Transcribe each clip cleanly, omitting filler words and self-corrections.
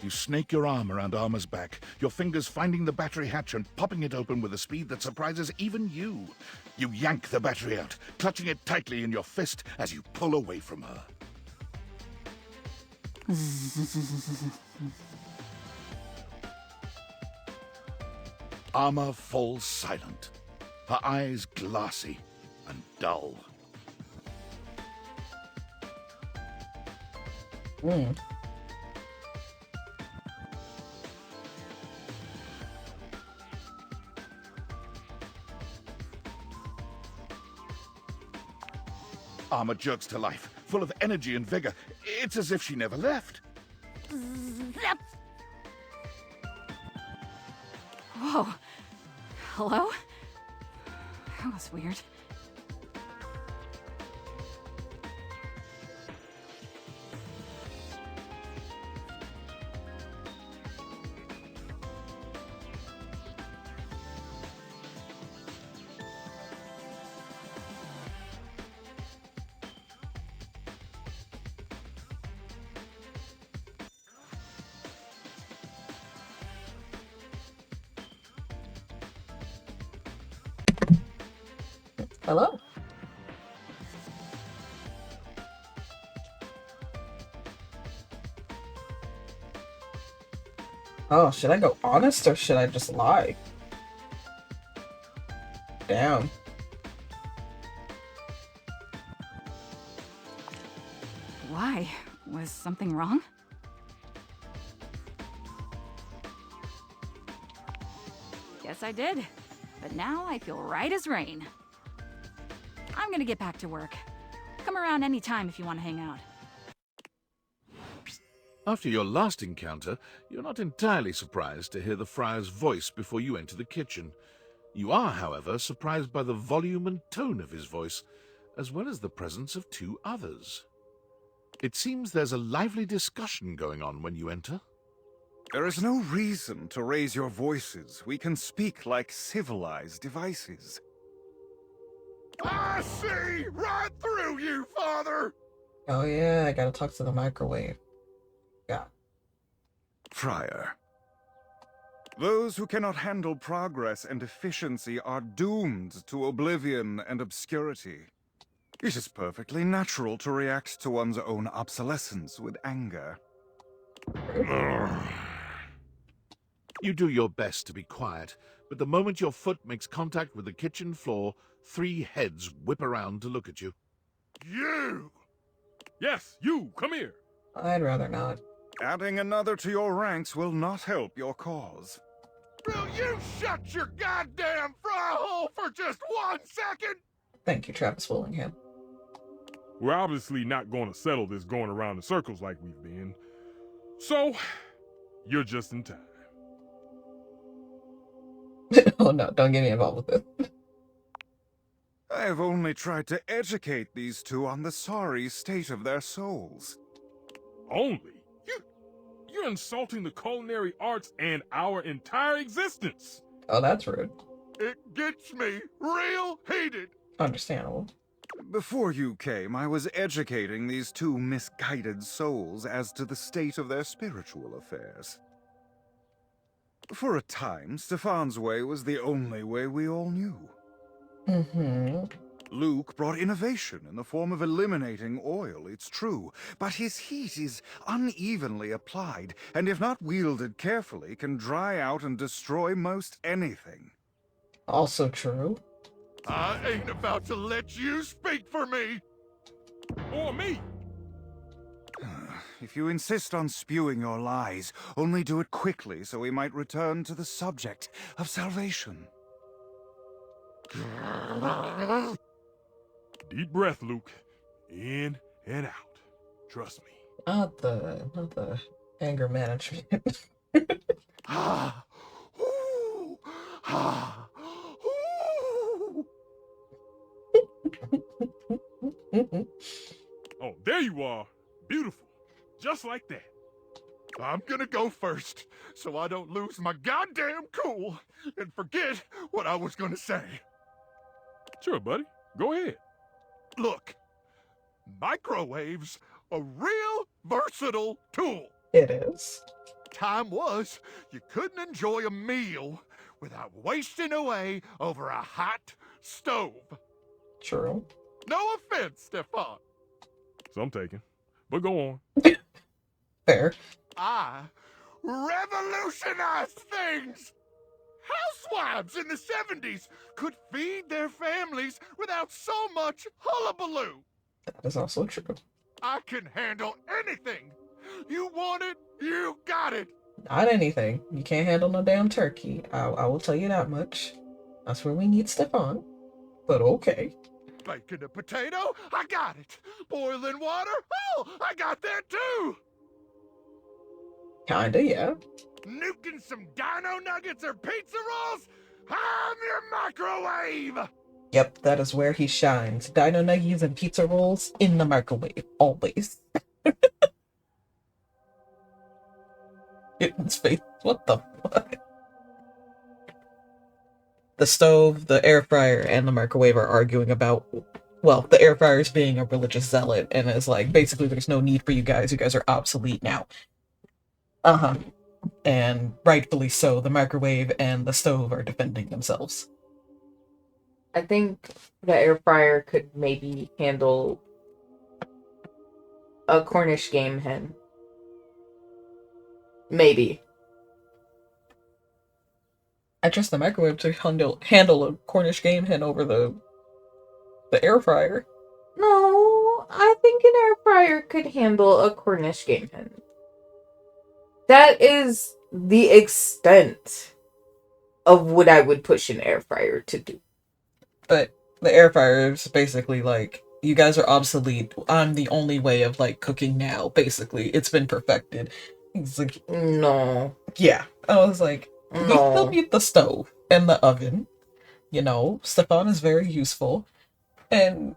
You snake your arm around Armor's back, your fingers finding the battery hatch and popping it open with a speed that surprises even you. You yank the battery out, clutching it tightly in your fist as you pull away from her. Armor falls silent, her eyes glassy and dull. Armor jerks to life, full of energy and vigor. It's as if she never left. Whoa. Hello? That was weird. Hello. Oh, should I go honest or should I just lie? Damn. Why? Was something wrong? Guess I did. But now I feel right as rain. I'm gonna get back to work. Come around anytime if you want to hang out. After your last encounter, you're not entirely surprised to hear the friar's voice before you enter the kitchen. You are, however, surprised by the volume and tone of his voice, as well as the presence of two others. It seems there's a lively discussion going on when you enter. There is no reason to raise your voices. We can speak like civilized devices. I see right through you, Father! Oh yeah, I gotta talk to the microwave. Yeah. Friar. Those who cannot handle progress and efficiency are doomed to oblivion and obscurity. It is perfectly natural to react to one's own obsolescence with anger. You do your best to be quiet, but the moment your foot makes contact with the kitchen floor, three heads whip around to look at you. You! Yes, you! Come here! I'd rather not. Adding another to your ranks will not help your cause. Will you shut your goddamn fry hole for just 1 second? Thank you, Travis Willingham. We're obviously not going to settle this going around in circles like we've been. So, you're just in time. Oh no, don't get me involved with it. I have only tried to educate these two on the sorry state of their souls. Only? You're insulting the culinary arts and our entire existence. Oh, that's rude. It gets me real heated. Understandable. Before you came, I was educating these two misguided souls as to the state of their spiritual affairs. For a time, Stefan's way was the only way we all knew. Mm-hmm. Luke brought innovation in the form of eliminating oil, it's true, but his heat is unevenly applied, and if not wielded carefully, can dry out and destroy most anything. Also true. I ain't about to let you speak for me. Or me. If you insist on spewing your lies, only do it quickly so we might return to the subject of salvation. Deep breath, Luke. In and out. Trust me. Not the anger management. Ah, ooh, ah, ooh. Oh, there you are. Beautiful. Just like that. I'm gonna go first, so I don't lose my goddamn cool and forget what I was gonna say. Sure, buddy. Go ahead. Look, microwaves a real versatile tool. It is. time was you couldn't enjoy a meal without wasting away over a hot stove. True. No offense, Stefan. Some taken. But go on. Fair. I revolutionized things. Housewives in the 70s could feed their families without so much hullabaloo. That is also true. I can handle anything. You want it, you got it. Not anything. You can't handle no damn turkey. I will tell you that much. That's where we need Stefan. But okay. Baking a potato, I got it. Boiling water, oh, I got that too. Kinda, yeah. Nuking some dino nuggets or pizza rolls, I'm your microwave. Yep, that is where he shines. Dino nuggies and pizza rolls in the microwave, always. Kitten's face. What the fuck? The stove, the air fryer, and the microwave are arguing about, well, the air fryer is being a religious zealot and is like, basically, there's no need for you guys. You guys are obsolete now. Uh-huh. And rightfully so, the microwave and the stove are defending themselves. I think the air fryer could maybe handle a Cornish game hen. Maybe. I trust the microwave to handle a Cornish game hen over the air fryer. No, I think an air fryer could handle a Cornish game hen. That is the extent of what I would push an air fryer to do. But the air fryer is basically like, you guys are obsolete. I'm the only way of like cooking now. Basically, it's been perfected. It's like, No. yeah. I was like, we still No. need the stove and the oven. You know, Stefan is very useful. And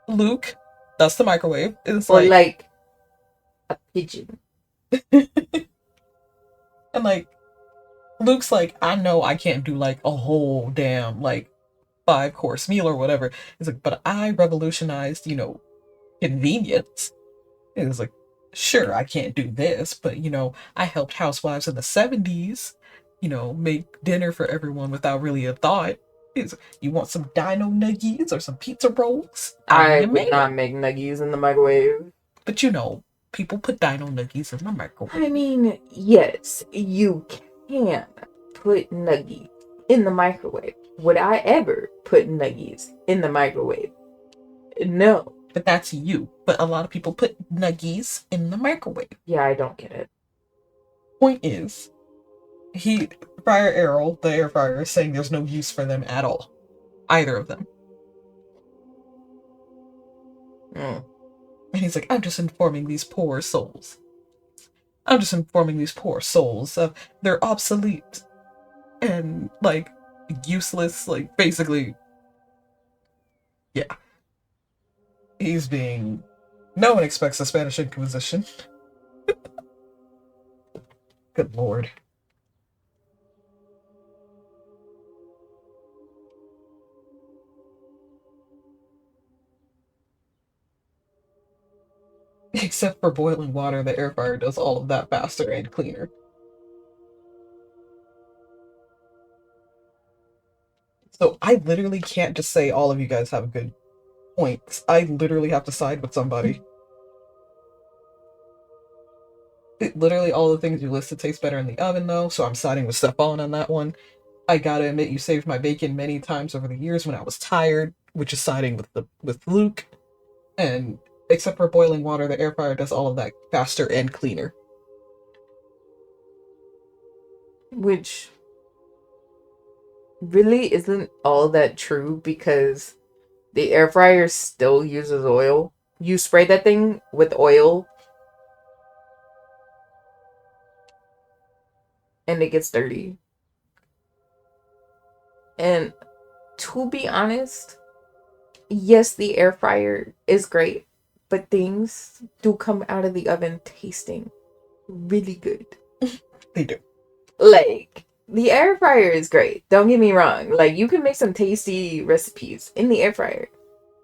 Luke, that's the microwave, is Or like, like a pigeon. and like, Luke's like, I know I can't do like a whole damn like 5-course meal or whatever. He's like, but I revolutionized, you know, convenience. And it's like, sure, I can't do this, but you know, I helped housewives in the 70s, you know, make dinner for everyone without really a thought. Is you want some dino nuggies or some pizza rolls? I I'm your would not man. make nuggies in the microwave. But you know, people put dino nuggies in the microwave. I mean, yes, you can put nuggies in the microwave. Would I ever put nuggies in the microwave? No. But that's you. But a lot of people put nuggies in the microwave. Yeah, I don't get it. Point is, Fryer Errol, the air fryer, is saying there's no use for them at all. Either of them. Mm. And he's like, I'm just informing these poor souls. I'm just informing these poor souls of they're obsolete and like useless, like basically, yeah. He's being, no one expects the Spanish Inquisition. Good lord. Except for boiling water, the air fryer does all of that faster and cleaner. So I literally can't just say all of you guys have good points. I literally have to side with somebody. Literally all the things you listed taste better in the oven though, so I'm siding with Stefan on that one. I gotta admit, you saved my bacon many times over the years when I was tired, which is siding with Luke. And except for boiling water, the air fryer does all of that faster and cleaner. Which really isn't all that true because the air fryer still uses oil. You spray that thing with oil and it gets dirty. And to be honest, yes, the air fryer is great, but things do come out of the oven tasting really good. They do. Like, the air fryer is great. Don't get me wrong. Like, you can make some tasty recipes in the air fryer.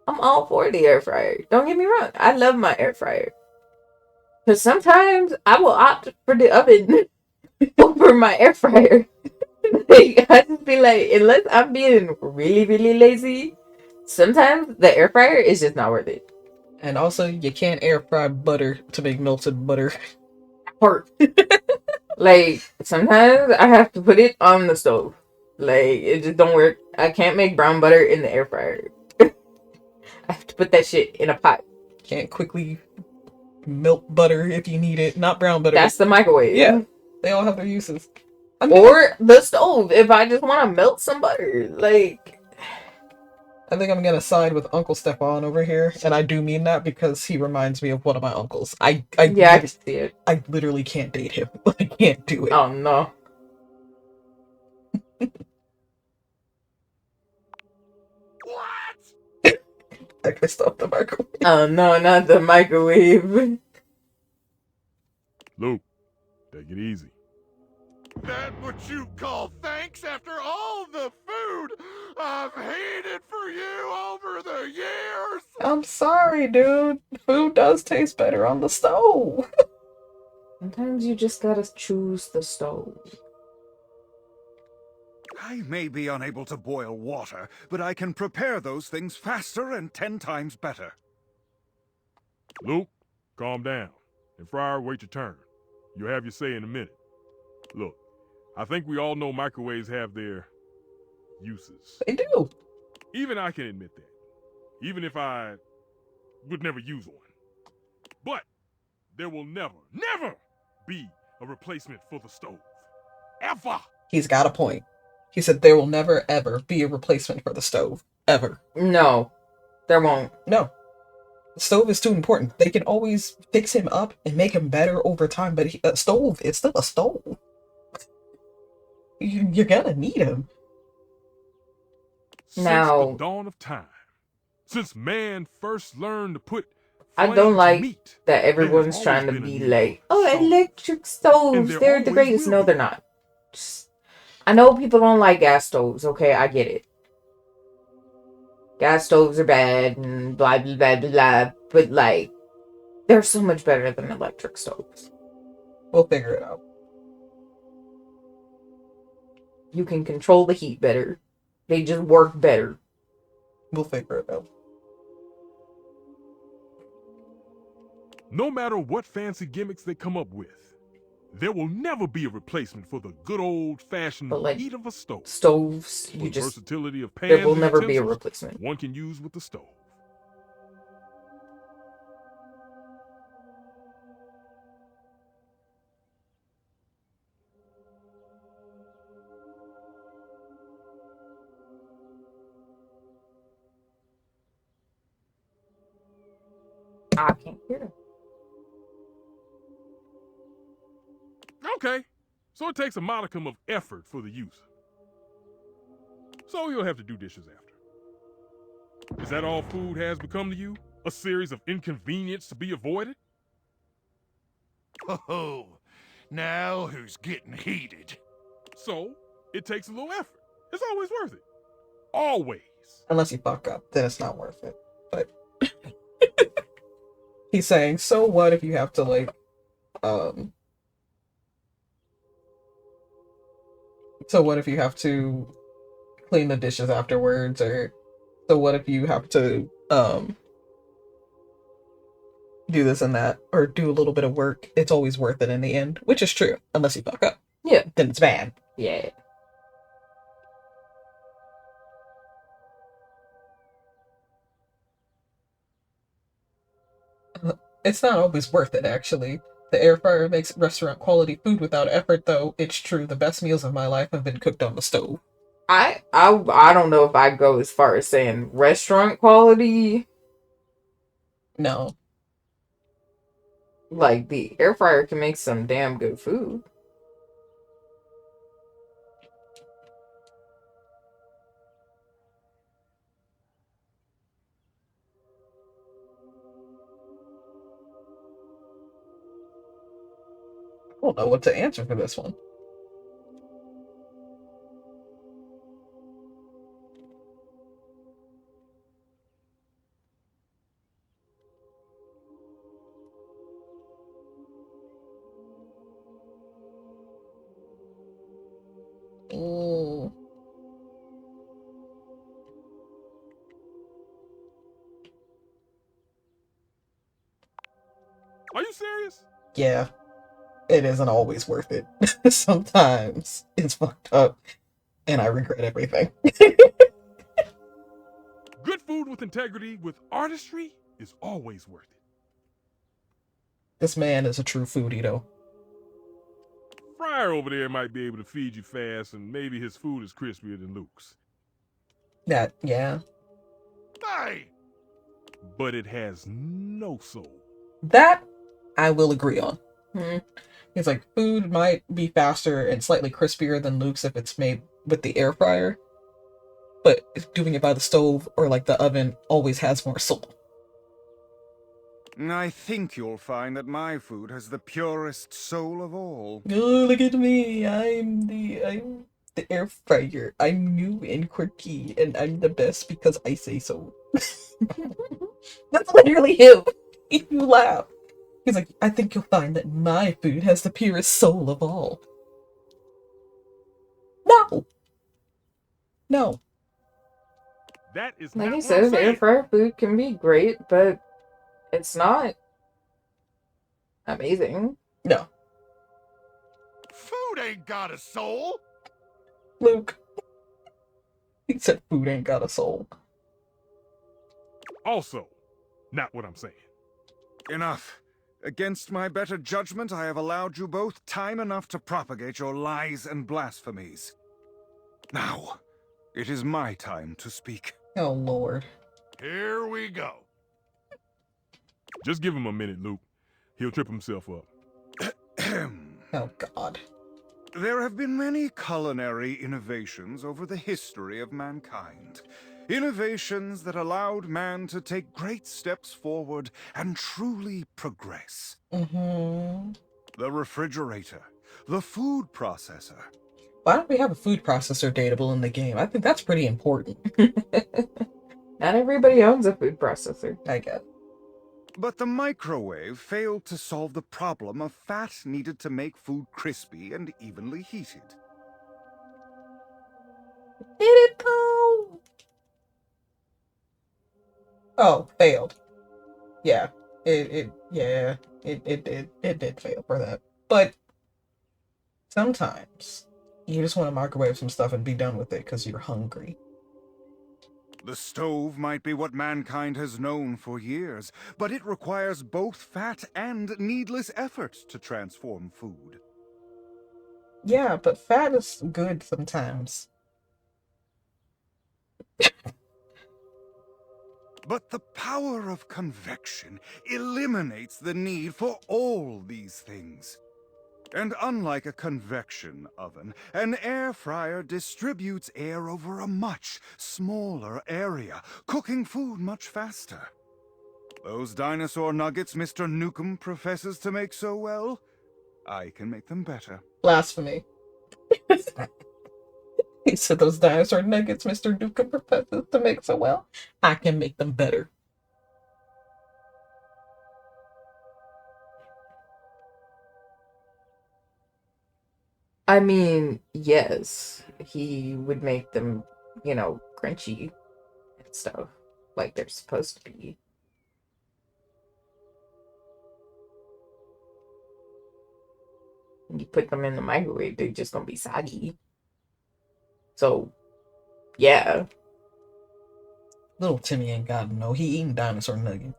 I'm all for the air fryer. Don't get me wrong. I love my air fryer. Because sometimes I will opt for the oven over my air fryer. Like, I just be like, unless I'm being really, really lazy, sometimes the air fryer is just not worth it. And also, you can't air fry butter to make melted butter. Part. Like, sometimes I have to put it on the stove. Like, it just don't work. I can't make brown butter in the air fryer. I have to put that shit in a pot. Can't quickly melt butter if you need it. Not brown butter. That's the microwave. Yeah, they all have their uses. Or the stove if I just want to melt some butter. Like, I think I'm gonna side with Uncle Stefan over here, and I do mean that because he reminds me of one of my uncles. yeah, I can see it. I literally can't date him. I can't do it. Oh no. What? I can stop the microwave. Oh no, not the microwave. Luke, take it easy. That what you call thanks after all the food I've hated for you over the years? I'm sorry, dude. Food does taste better on the stove. Sometimes you just gotta choose the stove. I may be unable to boil water, but I can prepare those things faster and 10 times better. Luke, calm down. And Friar, wait your turn. You'll have your say in a minute. Look, I think we all know microwaves have their uses. They do. Even I can admit that. Even if I would never use one. But there will never, never be a replacement for the stove. Ever! He's got a point. He said there will never, ever be a replacement for the stove. Ever. No, there won't. No. The stove is too important. They can always fix him up and make him better over time, but a stove, it's still a stove. You're gonna need him. Since Now- the dawn of time, since man first learned to put I flame don't to like meat, that everyone's always trying to been a be need like, for oh, stoves. electric And stoves, there they're the always greatest. will No, be. they're not. I know people don't like gas stoves, okay? I get it. Gas stoves are bad and blah, blah, blah, blah, blah. But, like, they're so much better than electric stoves. We'll figure it out. You can control the heat better. They just work better. We'll figure it out. No matter what fancy gimmicks they come up with, there will never be a replacement for the good old-fashioned But, like, heat of a stove. Stoves, For you the just, versatility of pans there will and never be a utensils replacement. one can use with the stove. I can't hear them. Okay, so it takes a modicum of effort for the user. So you'll have to do dishes after. Is that all food has become to you? A series of inconvenience to be avoided? Oh, now who's getting heated? So, it takes a little effort. It's always worth it. Always. Unless you fuck up, then it's not worth it. But he's saying, so what if you have to so what if you have to clean the dishes afterwards, or so what if you have to do this and that, or do a little bit of work? It's always worth it in the end, which is true, unless you fuck up. Yeah. Then it's bad. Yeah. It's not always worth it, actually. The air fryer makes restaurant quality food without effort, though. It's true, the best meals of my life have been cooked on the stove. I don't know if I go as far as saying restaurant quality. No. Like, the air fryer can make some damn good food. I don't know what to answer for this one. Ooh. Are you serious? Yeah, it isn't always worth it. Sometimes it's fucked up, and I regret everything. Good food with integrity, with artistry, is always worth it. This man is a true foodie, though. Fryer over there might be able to feed you fast, and maybe his food is crispier than Luke's. That, yeah. Hey! But it has no soul. That I will agree on. Hmm. It's like food might be faster and slightly crispier than Luke's if it's made with the air fryer, but doing it by the stove or like the oven always has more soul. I think you'll find that my food has the purest soul of all. Oh, look at me! I'm the air fryer. I'm new and quirky, and I'm the best because I say so. That's literally him. You laugh. He's like, I think you'll find that my food has the purest soul of all. No. No. That is Like not I what I'm said, air saying. fryer food can be great, but it's not amazing. No. Food ain't got a soul! Luke. He said food ain't got a soul. Also, not what I'm saying. Enough. Against my better judgment, I have allowed you both time enough to propagate your lies and blasphemies. Now, it is my time to speak. Oh, Lord. Here we go. Just give him a minute, Luke. He'll trip himself up. Oh, God. There have been many culinary innovations over the history of mankind. Innovations that allowed man to take great steps forward and truly progress. Mm-hmm. The refrigerator, the food processor. Why don't we have a food processor dateable in the game? I think that's pretty important. Not everybody owns a food processor. I guess. But the microwave failed to solve the problem of fat needed to make food crispy and evenly heated. Did it though? Oh, failed. Yeah. It did fail for that. But sometimes you just want to microwave some stuff and be done with it because you're hungry. The stove might be what mankind has known for years, but it requires both fat and needless effort to transform food. Yeah, but fat is good sometimes. But the power of convection eliminates the need for all these things. And unlike a convection oven, an air fryer distributes air over a much smaller area, cooking food much faster. Those dinosaur nuggets Mr. Nukem professes to make so well, I can make them better. Blasphemy. He said those dinosaur nuggets Mr. Duca professes to make so well, I can make them better. I mean, yes, he would make them, crunchy and stuff like they're supposed to be. You put them in the microwave, they're just gonna be soggy. So, yeah. Little Timmy ain't got to know. He eating dinosaur nuggets.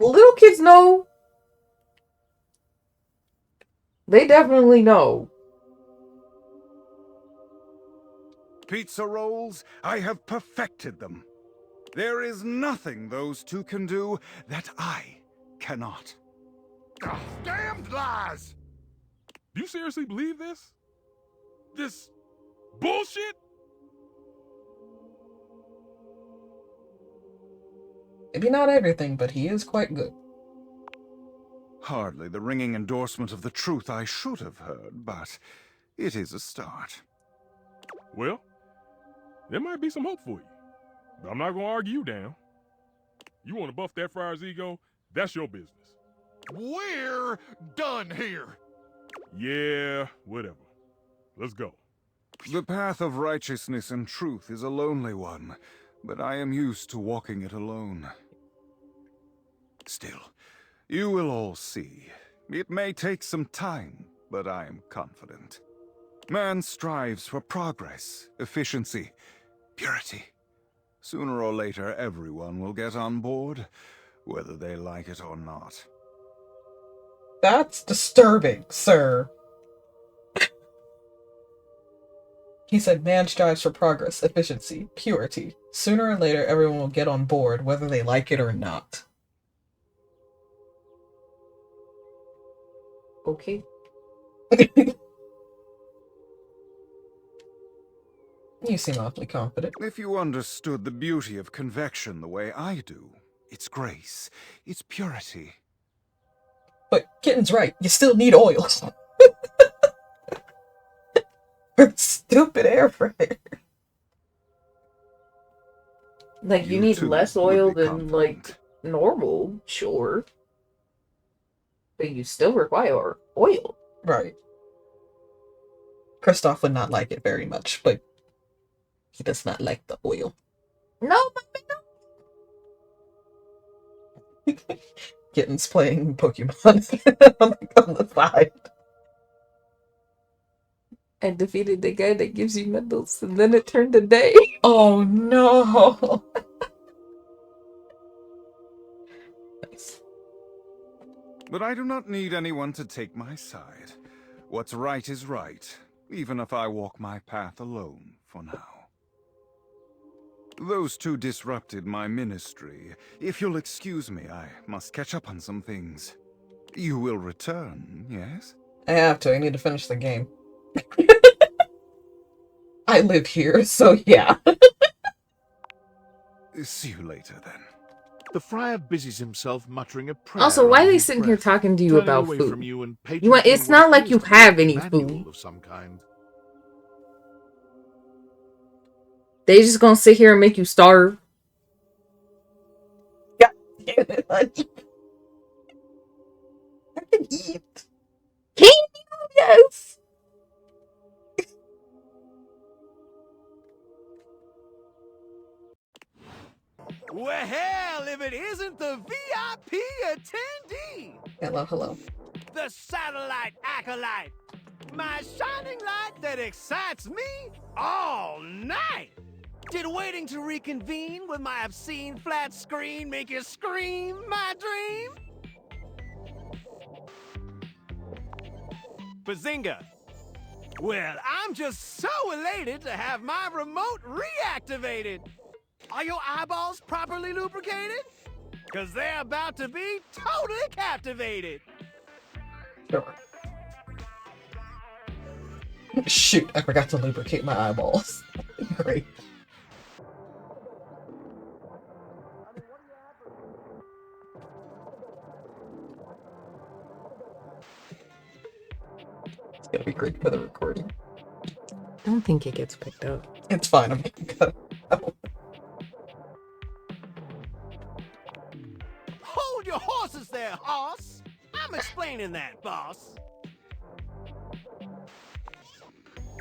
Little kids know. They definitely know. Pizza rolls, I have perfected them. There is nothing those two can do that I cannot. Oh, damned lies! Do you seriously believe this? This bullshit? Maybe not everything, but he is quite good. Hardly the ringing endorsement of the truth I should have heard, but it is a start. Well, there might be some hope for you. But I'm not gonna argue you down. You want to buff that fryer's ego? That's your business. We're done here. Yeah, whatever. Let's go. The path of righteousness and truth is a lonely one, but I am used to walking it alone. Still, you will all see. It may take some time, but I am confident. Man strives for progress, efficiency, purity. Sooner or later, everyone will get on board, whether they like it or not. That's disturbing, sir. He said man strives for progress, efficiency, purity. Sooner or later, everyone will get on board, whether they like it or not. Okay. You seem awfully confident. If you understood the beauty of convection the way I do, its grace, its purity. But Kitten's right, you still need oil. For the stupid air fryer. Like, you You need too less would oil be than, like, confident. normal, sure. But you still require oil. Right. Kristoff would not like it very much, but he does not like the oil. No, Kitten's playing Pokemon on the side. I defeated the guy that gives you medals, and then it turned to day. Oh no! Nice. But I do not need anyone to take my side. What's right is right, even if I walk my path alone for now. Those two disrupted my ministry. If you'll excuse me, I must catch up on some things. You will return, yes? I have to. I need to finish the game. I live here, so yeah. See you later, then. The friar busies himself muttering a prayer. Also, why are under they his sitting here breath, talking to you turning about away food? from you and paging You want- through it's what not like appears you to be have a any manual food. of some kind. They just gonna sit here and make you starve. Yeah. I can eat. Can you? Yes. Well, if it isn't the VIP attendee, Hello. the satellite acolyte, my shining light that excites me all night. Did waiting to reconvene with my obscene flat screen make you scream, my dream? Bazinga. Well, I'm just so elated to have my remote reactivated. Are your eyeballs properly lubricated? Because they're about to be totally captivated. Sure. Shoot, I forgot to lubricate my eyeballs. Great. It's gonna be great for the recording. I don't think it gets picked up. It's fine, I'm gonna go. Hold your horses there, hoss. I'm explaining that, boss.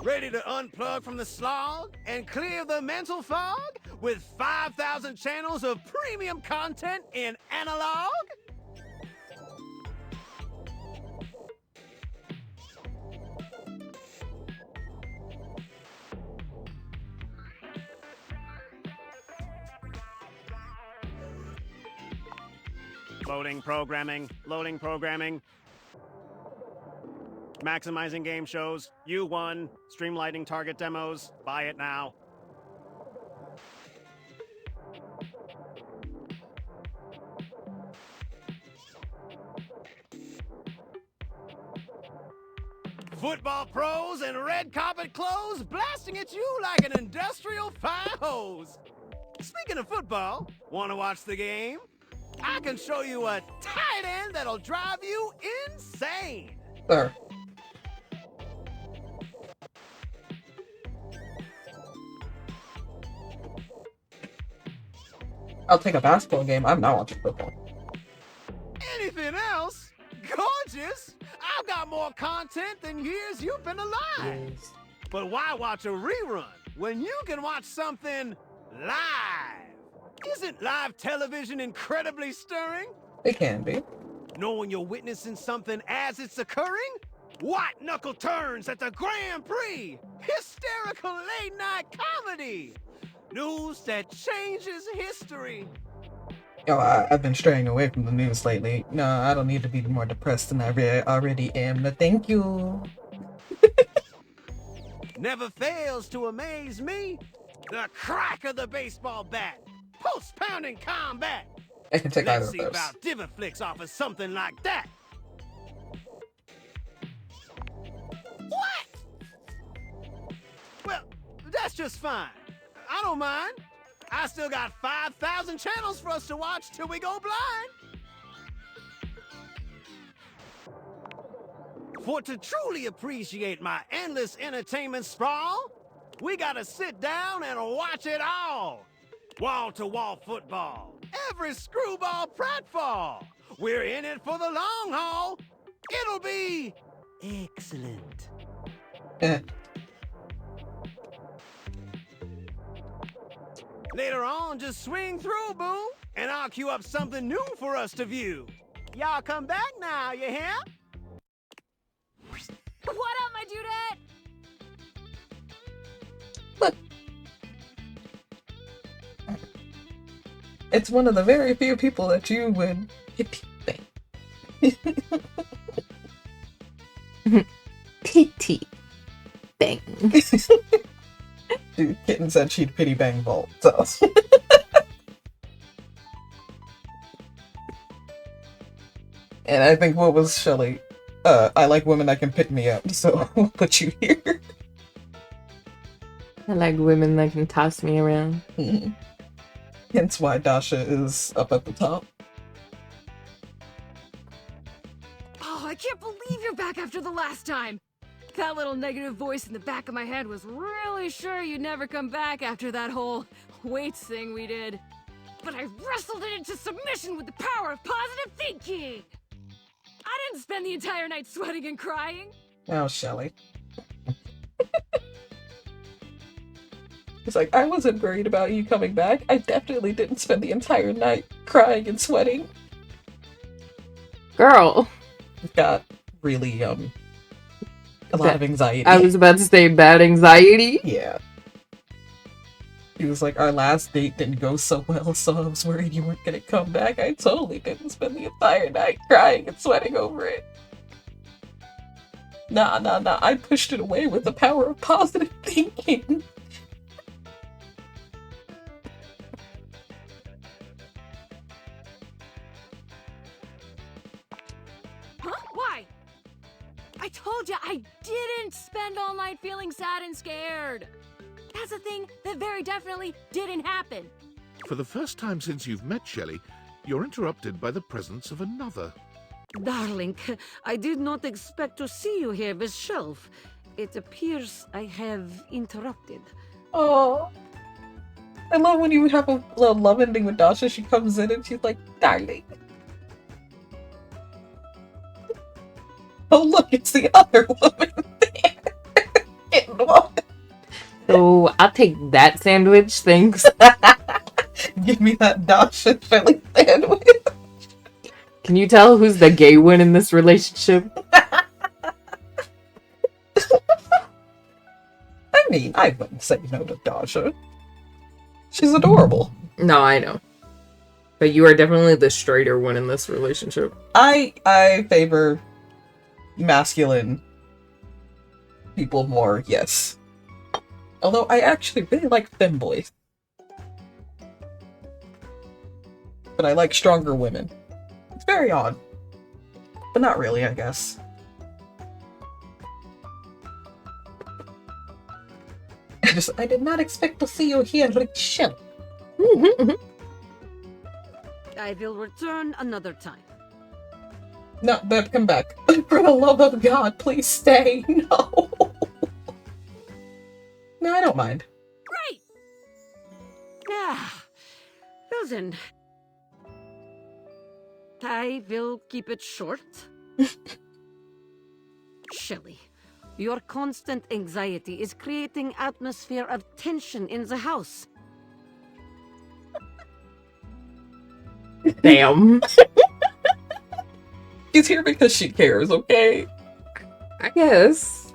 Ready to unplug from the slog and clear the mental fog with 5,000 channels of premium content in analog? Loading programming, loading programming. Maximizing game shows, U1, streamlining target demos, buy it now. Football pros and red carpet clothes blasting at you like an industrial fire hose. Speaking of football, want to watch the game? I can show you a tight end that'll drive you insane. There. I'll take a basketball game. I'm not watching football. Anything else? Gorgeous! I've got more content than years you've been alive. Yes. But why watch a rerun when you can watch something live? Isn't live television incredibly stirring? It can be. Knowing you're witnessing something as it's occurring? White knuckle turns at the Grand Prix! Hysterical late night comedy! News that changes history! Oh, I've been straying away from the news lately. No, I don't need to be more depressed than I already am. No, thank you. Never fails to amaze me. The crack of the baseball bat. Post-pounding combat. I can take either Let's of see those. about Diverflix offers something like that. What? Well, that's just fine. I don't mind. I still got 5,000 channels for us to watch till we go blind. For to truly appreciate my endless entertainment sprawl, we gotta sit down and watch it all. Wall-to-wall football, every screwball pratfall. We're in it for the long haul. It'll be excellent. Eh. Later on, just swing through, boo, and I'll queue up something new for us to view. Y'all come back now, you hear? What up, my dudette? Look. It's one of the very few people that you would PT. Bang. Dude, Kitten said she'd pity bang Bolt, so. And I think what was Shelly? I like women that can pick me up, so we'll put you here. I like women that can toss me around. Hence why Dasha is up at the top. Oh, I can't believe you're back after the last time. That little negative voice in the back of my head was really sure you'd never come back after that whole weights thing we did. But I wrestled it into submission with the power of positive thinking. I didn't spend the entire night sweating and crying. Oh, Shelly. It's like, I wasn't worried about you coming back. I definitely didn't spend the entire night crying and sweating. Girl. Got really, a lot of anxiety. I was about to say bad anxiety. Yeah. He was like, our last date didn't go so well, so I was worried you weren't gonna come back. I totally didn't spend the entire night crying and sweating over it. Nah. I pushed it away with the power of positive thinking. Huh? Why? I told you I didn't spend all night feeling sad and scared. That's a thing that very definitely didn't happen. For the first time since you've met Shelley, you're interrupted by the presence of another. Darling, I did not expect to see you here with Shelf. It appears I have interrupted. Oh, I love when you have a little love ending with Dasha. She comes in and she's like, darling. Oh, look, it's the other woman there. Getting one. So I'll take that sandwich, thanks. Give me that Dasha Philly sandwich. Can you tell who's the gay one in this relationship? I mean, I wouldn't say no to Dasha. She's adorable. No, I know. But you are definitely the straighter one in this relationship. I favor masculine people more, yes. Although I actually really like femboys. But I like stronger women. It's very odd. But not really, I guess. I did not expect to see you here, Rachel. I will return another time. No, Beb, come back. For the love of God, please stay. No. No, I don't mind. Great! Yeah. Well then. I will keep it short. Shelley, Your constant anxiety is creating atmosphere of tension in the house. Damn. She's here because she cares, okay? I guess.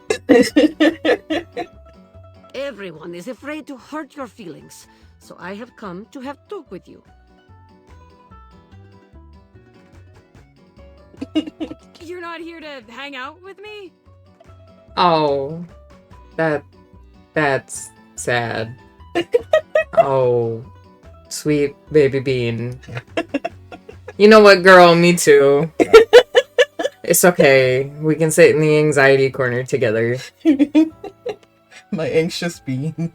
Everyone is afraid to hurt your feelings, so I have come to have talk with you. You're not here to hang out with me? Oh, that's sad. Oh, sweet baby bean. You know what, girl? Me too. It's okay. We can sit in the anxiety corner together. My anxious being.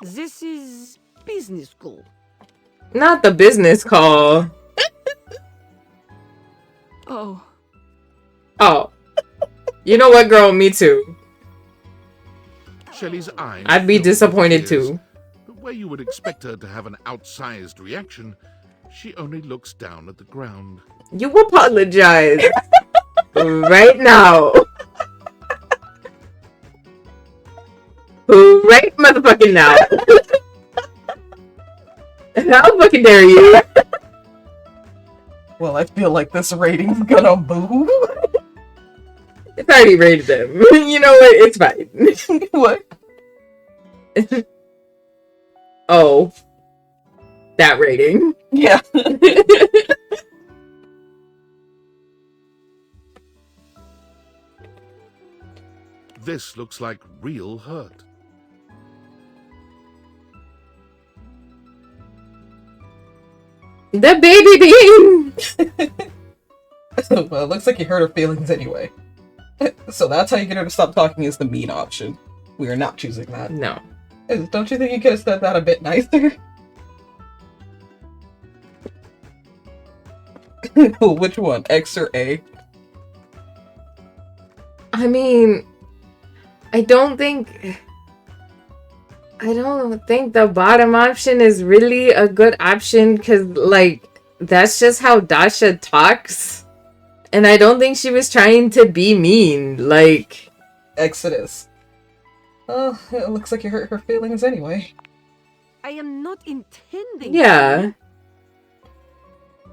This is business school. Not the business call. Oh. Oh. You know what, girl? Me too. Shelley's eyes I'd be filled with disappointed tears, too. but where you would expect her to have an outsized reaction, she only looks down at the ground. You apologize. Right now. Right motherfucking now. How fucking dare you? Well, I feel like this rating's gonna move. It's already rated them. You know what? It's fine. What? Oh. That rating. Yeah. This looks like real hurt. The baby bean! Well, it looks like you hurt her feelings anyway. So that's how you get her to stop talking is the mean option. We are not choosing that. No. Don't you think you could have said that a bit nicer? Which one? X or A? I mean, I don't think the bottom option is really a good option because, like, that's just how Dasha talks. And I don't think she was trying to be mean. Like, Exodus. Oh, it looks like you hurt her feelings anyway. I am not intending yeah. to.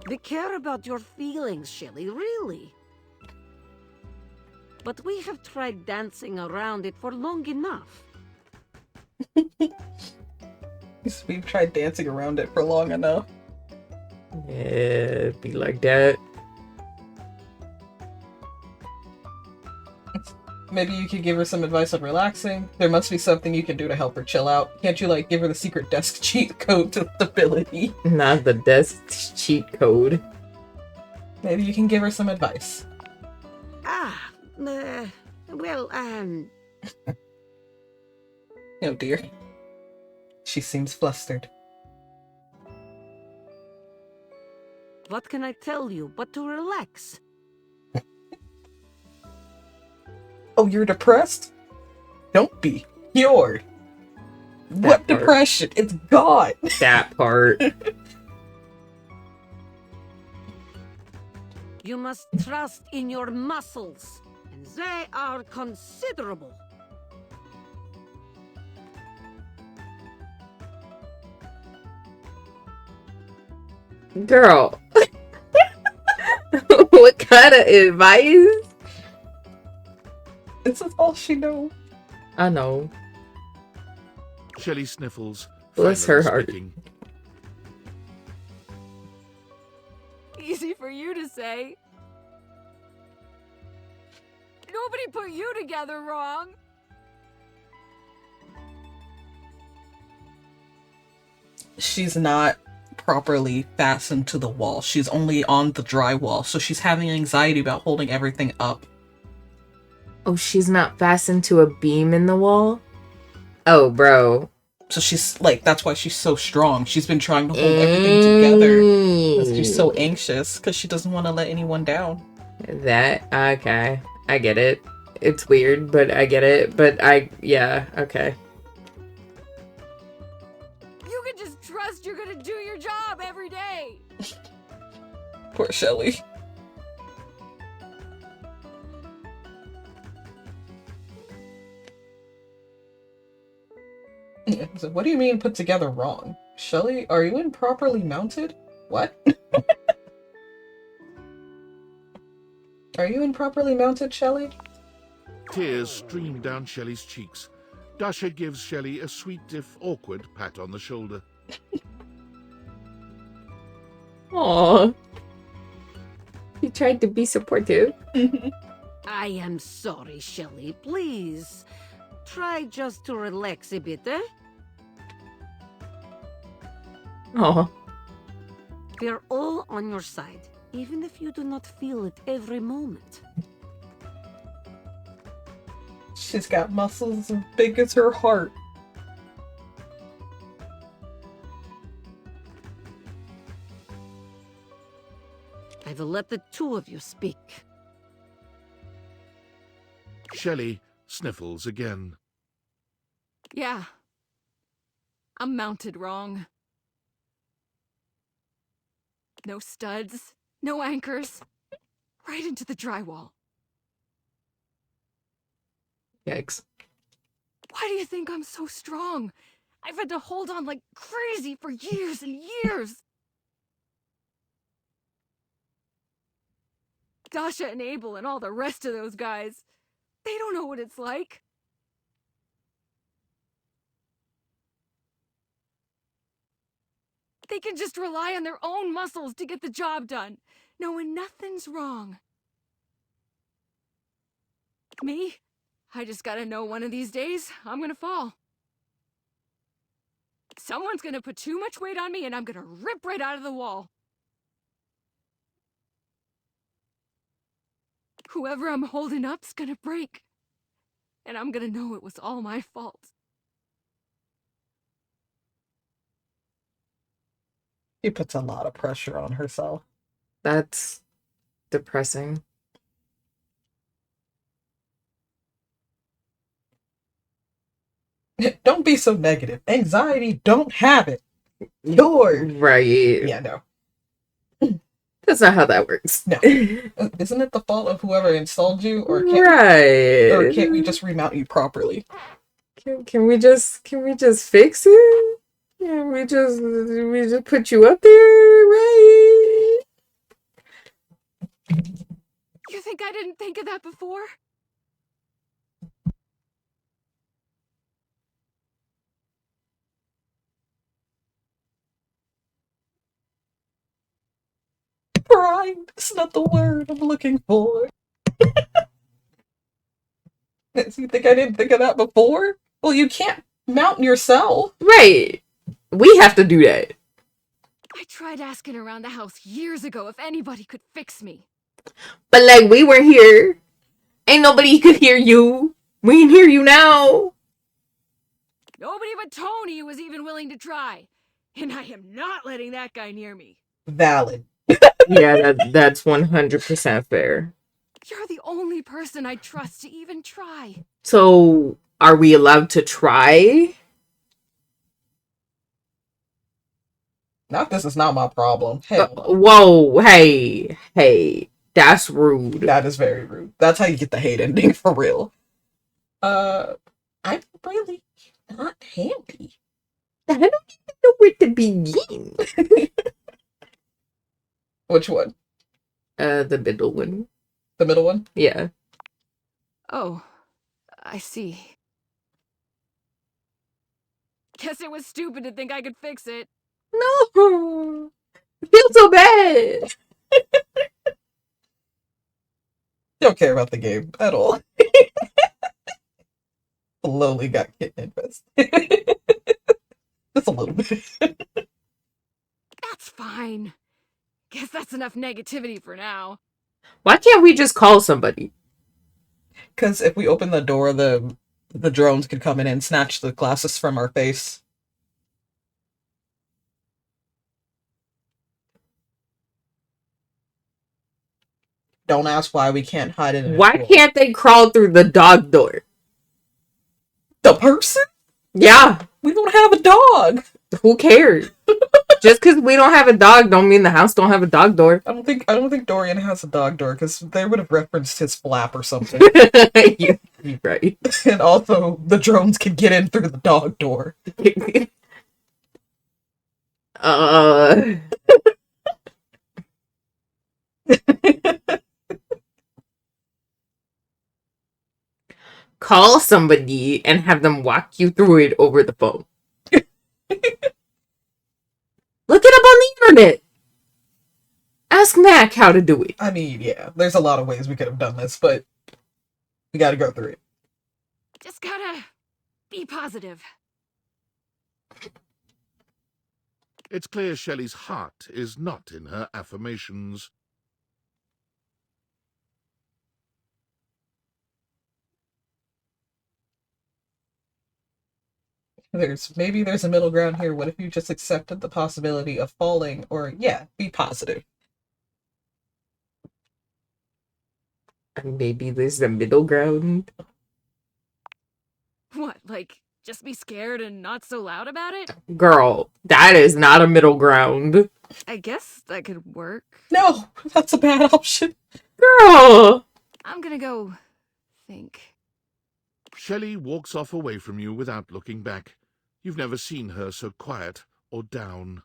They care about your feelings, Shelley, really. But we have tried dancing around it for long enough. We've tried dancing around it for long enough. Yeah, be like that. Maybe you could give her some advice on relaxing. There must be something you can do to help her chill out. Can't you, like, give her the secret desk cheat code to stability? Not the desk cheat code. Maybe you can give her some advice. Well, Oh dear. She seems flustered. what can I tell you but to relax? Oh, you're depressed? Don't be. Cured. That What part. depression? It's gone. That part. You must trust in your muscles, and they are considerable. Girl. What kind of advice? This is all she knows. I know. Shelley sniffles. Bless her finally heart. speaking. Easy for you to say. Nobody put you together wrong. She's not properly fastened to the wall. She's only on the drywall, so she's having anxiety about holding everything up. Oh, she's not fastened to a beam in the wall? Oh, bro. So she's like, that's why she's so strong. She's been trying to hold everything together. 'Cause she's so anxious because she doesn't want to let anyone down. That, okay. I get it. It's weird, but I get it. But yeah, okay. You can just trust you're gonna do your job every day. Poor Shelley. So what do you mean put together wrong? Shelly, are you improperly mounted? What? Are you improperly mounted, Shelly? Tears stream down Shelley's cheeks. Dasha gives Shelley a sweet, if awkward, pat on the shoulder. Aw. He tried to be supportive. I am sorry, Shelley. Please, try just to relax a bit, eh? Aw. We're all on your side, even if you do not feel it every moment. She's got muscles as big as her heart. I will let the two of you speak. Shelley sniffles again. Yeah. I'm mounted wrong. No studs, no anchors. Right into the drywall. Yikes. Why do you think I'm so strong? I've had to hold on like crazy for years and years. Dasha and Abel and all the rest of those guys, they don't know what it's like. They can just rely on their own muscles to get the job done, knowing nothing's wrong. Me? I just gotta know one of these days, I'm gonna fall. Someone's gonna put too much weight on me and I'm gonna rip right out of the wall. Whoever I'm holding up's gonna break. And I'm gonna know it was all my fault. She puts a lot of pressure on herself. That's depressing. Don't be so negative. Anxiety, don't have it. Yours. Right. Yeah, no. That's not how that works. No. Isn't it the fault of whoever installed you? Or can't Right. Or can't we just remount you properly? Can we just fix it? Can we just put you up there, right? You think I didn't think of that before? Pride is not the word I'm looking for. You think I didn't think of that before? Well, you can't mount yourself. Right. We have to do that. I tried asking around the house years ago if anybody could fix me. But like, we weren't here. Ain't nobody could hear you. We can hear you now. Nobody but Tony was even willing to try. And I am not letting that guy near me. Valid. Yeah, that's 100% fair. You're the only person I trust to even try. So, are we allowed to try? Not this is not my problem. Hell no. Whoa, hey. That's rude. That is very rude. That's how you get the hate ending for real. I'm really not handy. I don't even know where to begin. Which one? The middle one. The middle one? Yeah. Oh, I see. Guess it was stupid to think I could fix it. No. I feel so bad. Don't care about the game at all. Slowly got kitten invest. Just a little bit. That's fine. Guess that's enough negativity for now. Why can't we just call somebody? Because if we open the door, the drones could come in and snatch the glasses from our face. Don't ask why we can't hide it. Why can't they crawl through the dog door? The person? Yeah. We don't have a dog. Who cares? Just because we don't have a dog don't mean the house don't have a dog door. I don't think Dorian has a dog door because they would have referenced his flap or something. You're right. And also, the drones can get in through the dog door. uh Call somebody and have them walk you through it over the phone. Look it up on the internet. Ask Mac how to do it. I mean, yeah, there's a lot of ways we could have done this, but we gotta go through it. Just gotta be positive. It's clear Shelley's heart is not in her affirmations. Maybe there's a middle ground here. What if you just accepted the possibility of falling, or yeah, be positive? Maybe there's a middle ground. What, like, just be scared and not so loud about it? Girl, that is not a middle ground. I guess that could work. No, that's a bad option. Girl! I'm gonna go think. Shelley walks off away from you without looking back. You've never seen her so quiet or down.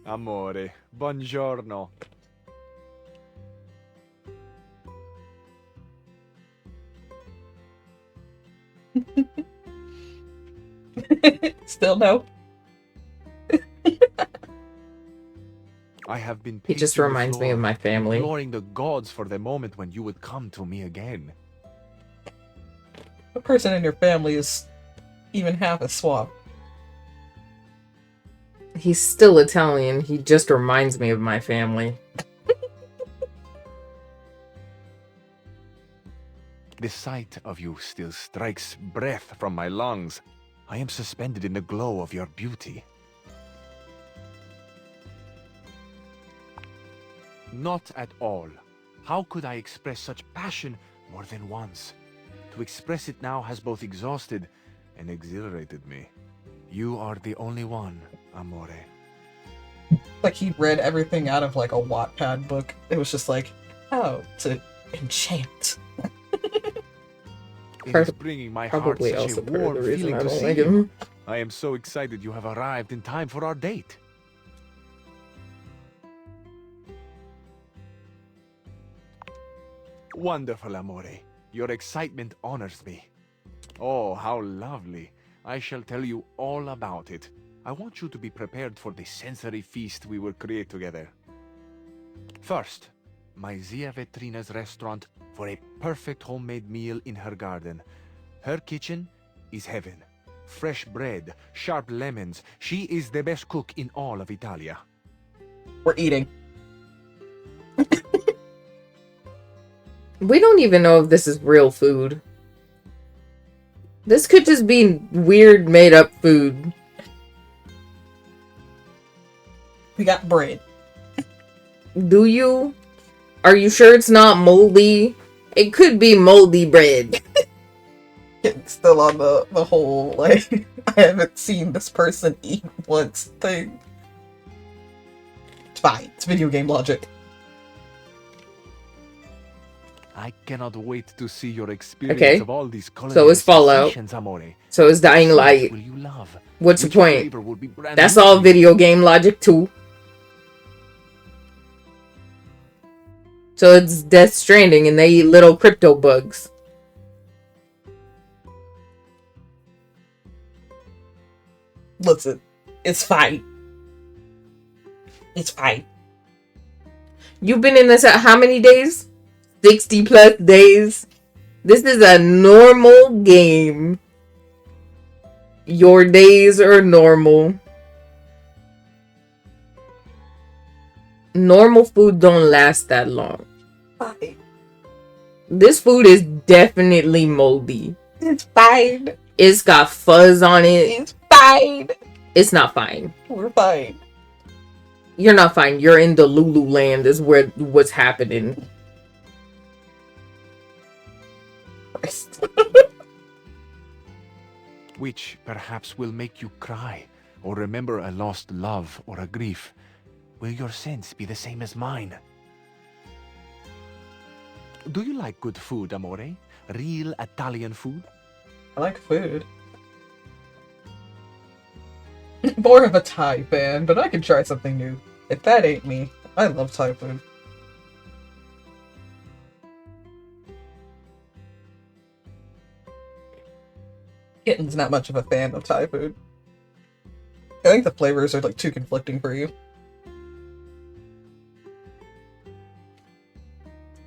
Amore, buongiorno. Still no. I have been He just pacing the reminds me of floor, my family. imploring the gods for the moment when you would come to me again. The person in your family is even half a swap. He's still Italian. He just reminds me of my family. The sight of you still strikes breath from my lungs. I am suspended in the glow of your beauty. Not at all. How could I express such passion more than once? To express it now has both exhausted and exhilarated me. You are the only one, amore. Like he read everything out of like a Wattpad book. It was just like, oh, to enchant. It is bringing my heart Probably such also a part of warm the reason feeling I to don't see like you. him. I am so excited you have arrived in time for our date. Wonderful, amore. Your excitement honors me. Oh, how lovely. I shall tell you all about it. I want you to be prepared for the sensory feast we will create together. First, my Zia Vetrina's restaurant for a perfect homemade meal in her garden. Her kitchen is heaven. Fresh bread, sharp lemons. She is the best cook in all of Italia. We're eating. We don't even know if this is real food. This could just be weird made up food. We got bread. Do you? Are you sure it's not moldy? It could be moldy bread. Still on the whole, like, I haven't seen this person eat once thing. It's fine. It's video game logic. I cannot wait to see your experience of all these So is Fallout. sensations, amore. So is Dying What Light. scenes will you love? What's your Which point? flavor will be brand That's new all to you? video game logic too. So it's Death Stranding and they eat little crypto bugs. Listen, it's fine. It's fine. You've been in this at how many days? 60 plus days. This is a normal game. Your days are normal. Normal food don't last that long. Fine. This food is definitely moldy. It's fine. It's got fuzz on it. It's fine. It's not fine. We're fine. You're not fine. You're in the Lulu land is where what's happening. Which perhaps will make you cry. or remember a lost love or a grief, will your sense be the same as mine? Do you like good food, amore? Real Italian food? I like food. More of a Thai fan, but I can try something new. If that ain't me, I love Thai food. Kitten's not much of a fan of Thai food. I think the flavors are like too conflicting for you.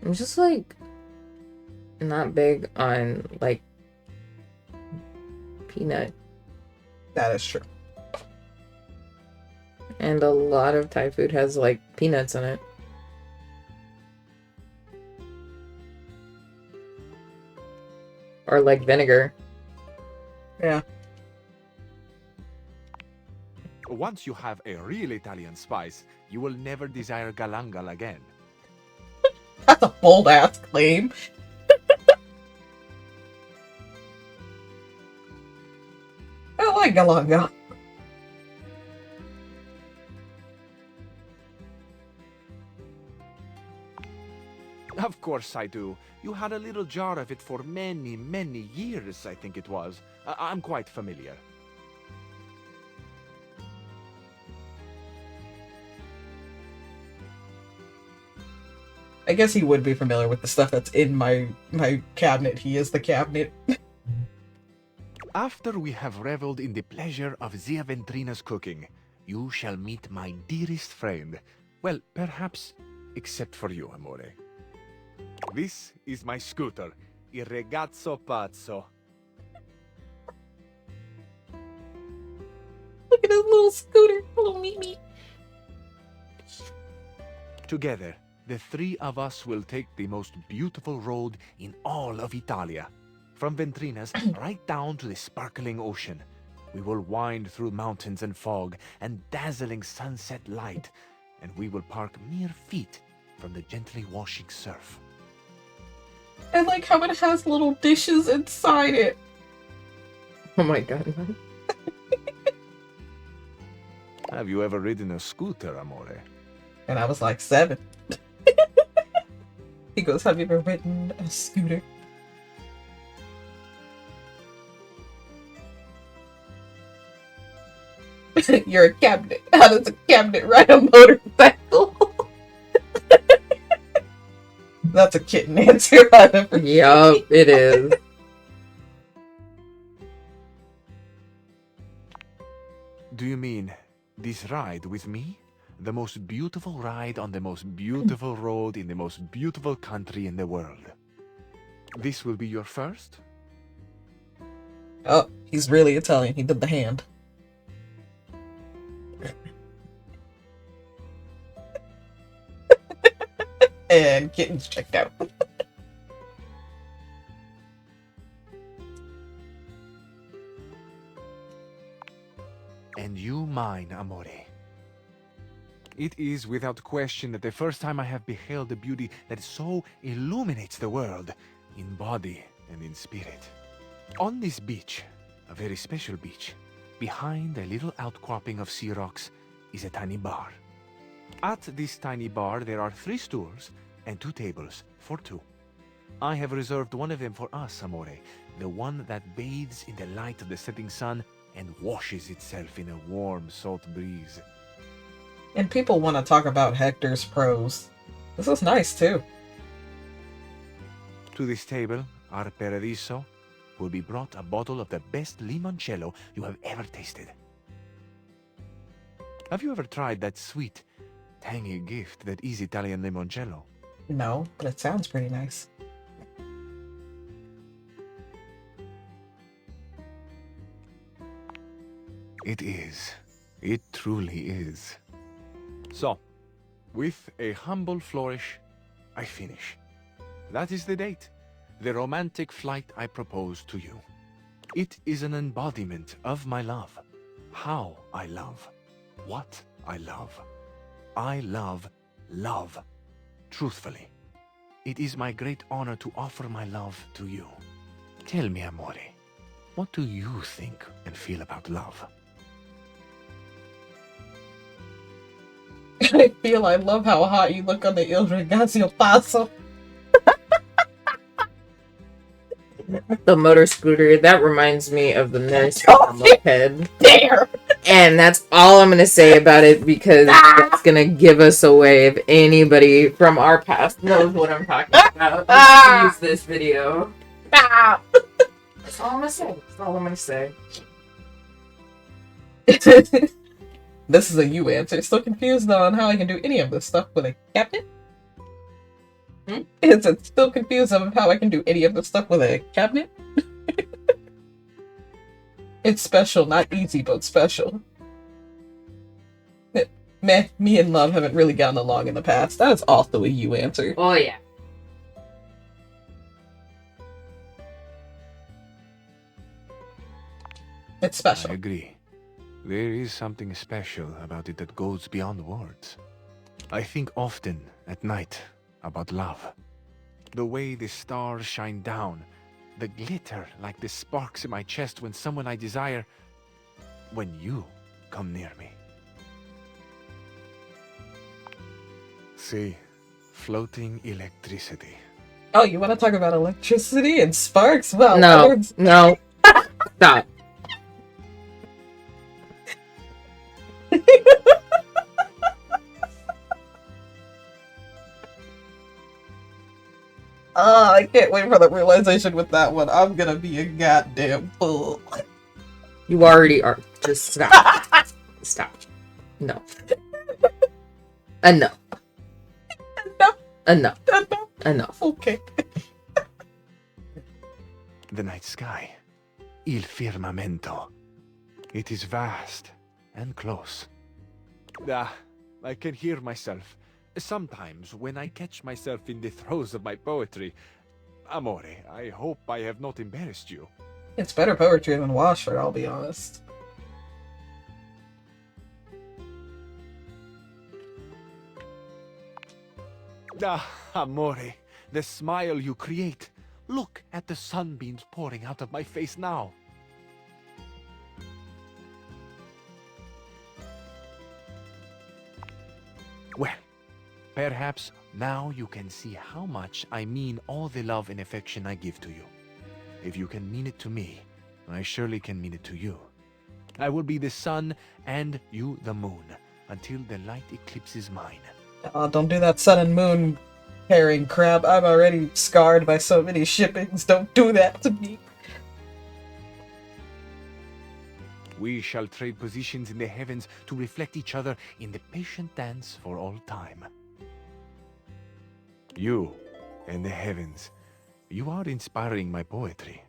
I'm just like not big on like peanut, That is true. and a lot of Thai food has like peanuts in it. Or like vinegar. Yeah. Once you have a real Italian spice, you will never desire galangal again. That's a bold ass claim. I like galanga. Of course I do. You had a little jar of it for many, many years, I think it was. I'm quite familiar. I guess he would be familiar with the stuff that's in my cabinet. He is the cabinet. After we have reveled in the pleasure of Zia Ventrina's cooking, you shall meet my dearest friend. Well, perhaps except for you, amore. This is my scooter, il ragazzo pazzo. Look at his little scooter, little meat. Together, the three of us will take the most beautiful road in all of Italia. From Ventrina's right down to the sparkling ocean. We will wind through mountains and fog and dazzling sunset light, and we will park mere feet from the gently washing surf. I like how it has little dishes inside it. Oh my god. Have you ever ridden a scooter, amore? And I was like 7. He goes, have you ever ridden a scooter? You're a cabinet. How does a cabinet ride a motorcycle? That's a kitten answer. I never Yup, it is. Do you mean this ride with me? The most beautiful ride on the most beautiful road in the most beautiful country in the world. This will be your first? Oh, he's really Italian. He did the hand. And kitten's checked out. And you mine, amore. It is without question that the first time I have beheld the beauty that so illuminates the world, in body and in spirit. On this beach, a very special beach, behind a little outcropping of sea rocks, is a tiny bar. At this tiny bar there are 3 stools and 2 tables for 2. I have reserved one of them for us, amore, the one that bathes in the light of the setting sun and washes itself in a warm salt breeze. And people want to talk about Hector's prose. This is nice too. To this table, our paradiso, will be brought a bottle of the best limoncello you have ever tasted. Have you ever tried that sweet, tangy gift that is Italian limoncello? No, but it sounds pretty nice. It is. It truly is. So, with a humble flourish, I finish. That is the date, the romantic flight I propose to you. It is an embodiment of my love, how I love, what I love. I love love, truthfully. It is my great honor to offer my love to you. Tell me, amore, what do you think and feel about love? I love how hot you look on the Il Ragazzo Paso. The motor scooter, that reminds me of the nice Oh, moped. There! And that's all I'm gonna say about it because that's gonna give us away if anybody from our past knows what I'm talking about. Use this video. Ah! That's all I'm gonna say. That's all I'm gonna say. This is a you answer. Still confused on how I can do any of this stuff with a cabinet? Is it still confused on how I can do any of this stuff with a cabinet? It's special, not easy, but special. Meh, me and love haven't really gotten along in the past. That is also a you answer. Oh yeah. It's I special. agree. There is something special about it that goes beyond words. I think often at night about love. The way the stars shine down, the glitter like the sparks in my chest when someone I desire, when you come near me. See, floating electricity. Oh, you want to talk about electricity and sparks? Well, No, no. Stop. Oh, I can't wait for the realization with that one. I'm gonna be a goddamn fool. You already are. Just stop. Stop. No. Enough. Enough. Enough. Okay. The night sky. Il firmamento. It is vast and close. Ah, I can hear myself. Sometimes when I catch myself in the throes of my poetry. Amore, I hope I have not embarrassed you. It's better poetry than Washford, I'll be honest. Ah, amore, the smile you create. Look at the sunbeams pouring out of my face now. Well, perhaps now you can see how much I mean all the love and affection I give to you. If you can mean it to me, I surely can mean it to you. I will be the sun and you the moon until the light eclipses mine. Oh, don't do that sun and moon pairing crap. I'm already scarred by so many shippings. Don't do that to me. We shall trade positions in the heavens to reflect each other in the patient dance for all time. You and the heavens, you are inspiring my poetry.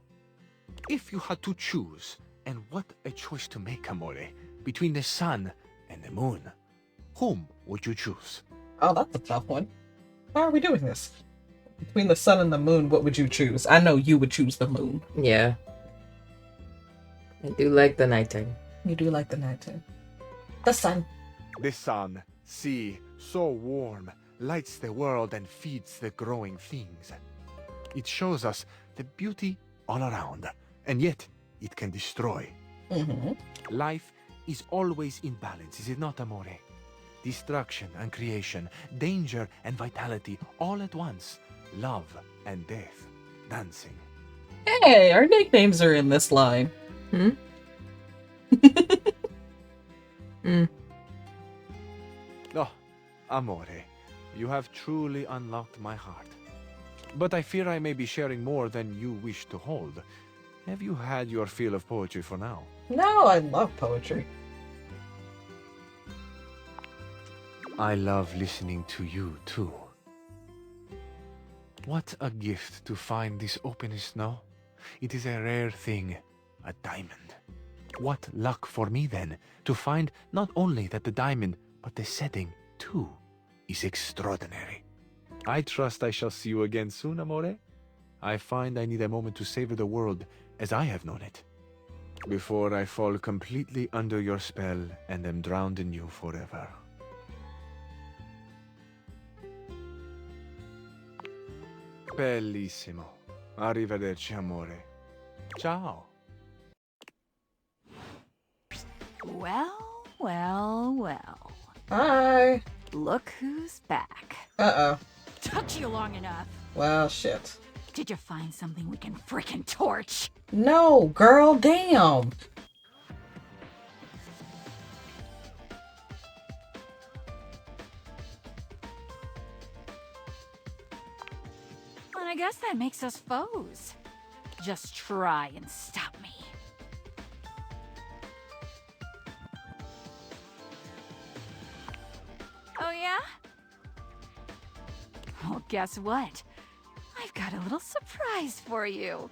If you had to choose, and what a choice to make, amore, between the sun and the moon, whom would you choose? Oh, that's a tough one. How are we doing this? Between the sun and the moon, what would you choose? I know you would choose the moon. Yeah. I do like the nighttime. You do like the nighttime. The sun. The sun, see, so warm, lights the world and feeds the growing things. It shows us the beauty all around, and yet it can destroy. Mm-hmm. Life is always in balance, is it not, amore? Destruction and creation, danger and vitality, all at once. Love and death, dancing. Hey, our nicknames are in this line. Hmm? Oh, amore, you have truly unlocked my heart. But I fear I may be sharing more than you wish to hold. Have you had your fill of poetry for now? No, I love poetry. I love listening to you, too. What a gift to find this openness, no? It is a rare thing, a diamond. What luck for me, then, to find not only that the diamond, but the setting, too, is extraordinary. I trust I shall see you again soon, amore. I find I need a moment to savor the world as I have known it, before I fall completely under your spell and am drowned in you forever. Bellissimo. Arrivederci, amore. Ciao. Well, well, well. Hi. Look who's back. Uh-oh. Took you long enough. Well, shit. Did you find something we can frickin' torch? No, girl, damn. And I guess that makes us foes. Just try and stop me. Oh yeah? Well, guess what? I've got a little surprise for you.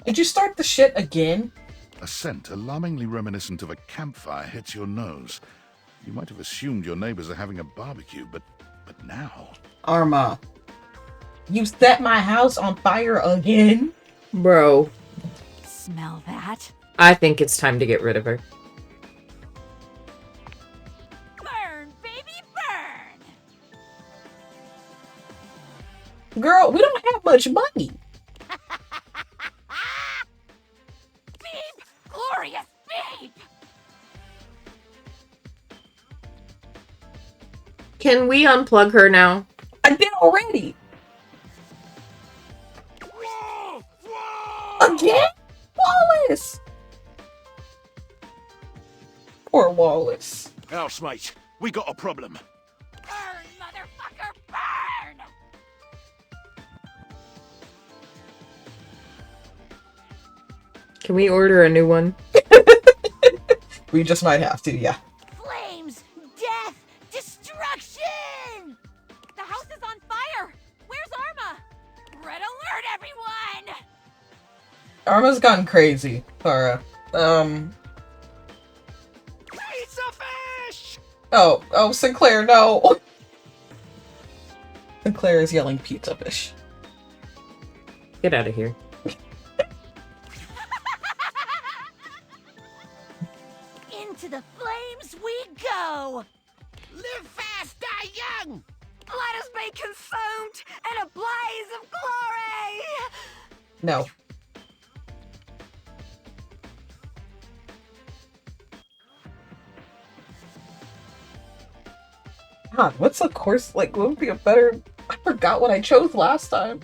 Did you start the shit again? A scent alarmingly reminiscent of a campfire hits your nose. You might have assumed your neighbors are having a barbecue, but now... Arma. You set my house on fire again? Bro, Smell that? I think it's time to get rid of her. Burn, baby, burn! Girl, we don't have much money. Beep! Glorious beep! Can we unplug her now? I did already. Again? Wallace! Poor Wallace. Housemate, we got a problem. Burn, motherfucker, burn! Can we order a new one? We just might have to, yeah. Flames! Death! Destruction! The house is on fire! Where's Arma? Red alert, everyone! Arma's gone crazy, Clara. Pizza fish! Oh, Sinclair, no! Sinclair is yelling pizza fish. Get out of here. Into the flames we go! Live fast, die young! Let us be consumed in a blaze of glory! No. God, what's a course, like, what would be a better... I forgot what I chose last time.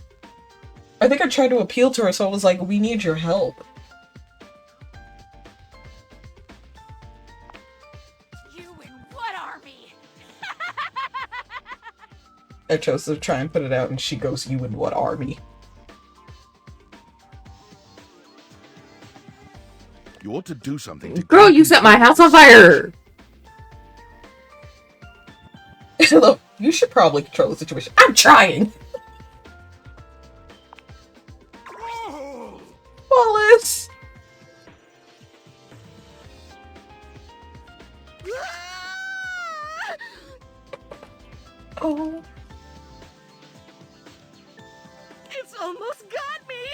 I think I tried to appeal to her, so I was like, we need your help. You and what army? I chose to try and put it out, and she goes, you and what army? You ought to do something to... Girl, you set my house on fire! Look, you should probably control the situation. I'm trying! Wallace! Oh. It's almost got me!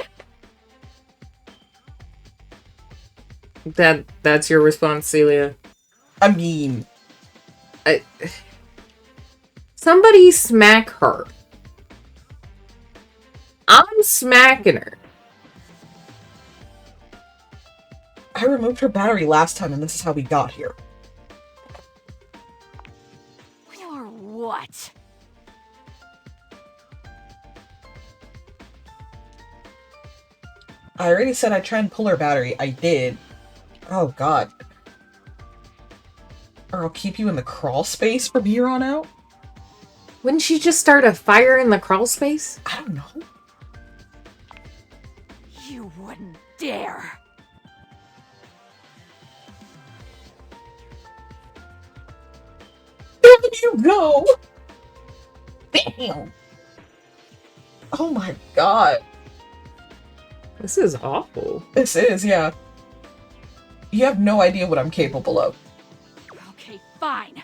That's your response, Celia. I mean... Somebody smack her. I'm smacking her. I removed her battery last time, and this is how we got here. Or what? I already said I'd try and pull her battery. I did. Oh, God. Or I'll keep you in the crawl space from here on out? Wouldn't she just start a fire in the crawl space? I don't know. You wouldn't dare! There you go! Damn! Oh my god. This is awful. This is, yeah. You have no idea what I'm capable of. Okay, fine.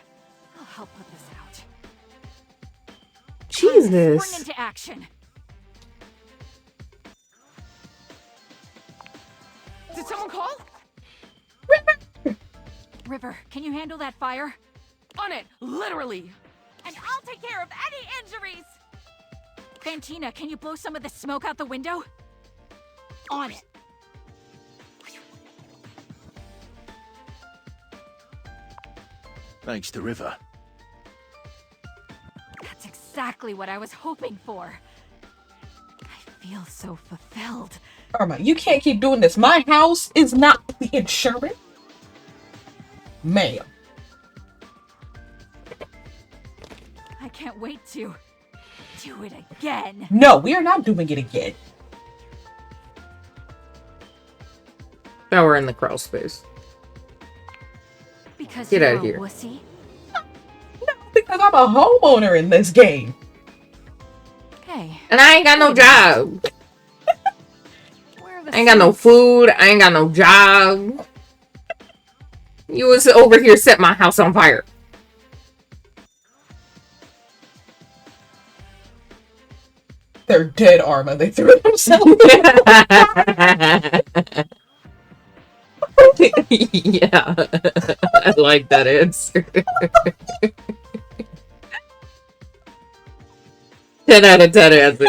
I'll help put this out. Jesus. Spring into action. Did someone call? River, can you handle that fire? On it, literally. And I'll take care of any injuries! Fantina, can you blow some of the smoke out the window? On it. thanks to River. That's exactly what I was hoping for. I feel so fulfilled. Arma, you can't keep doing this. My house is not the insurance. Ma'am. I can't wait to do it again. No, we are not doing it again. Now we're in the crawl space. Because Get you're out of a here. wussy? No, because I'm a homeowner in this game. Hey, And I ain't got no job. where are the I ain't got no suits? food. I ain't got no job. You was over here set my house on fire. They're dead, Arma. They threw themselves. Yeah. I like that answer. 10 out of 10 answer.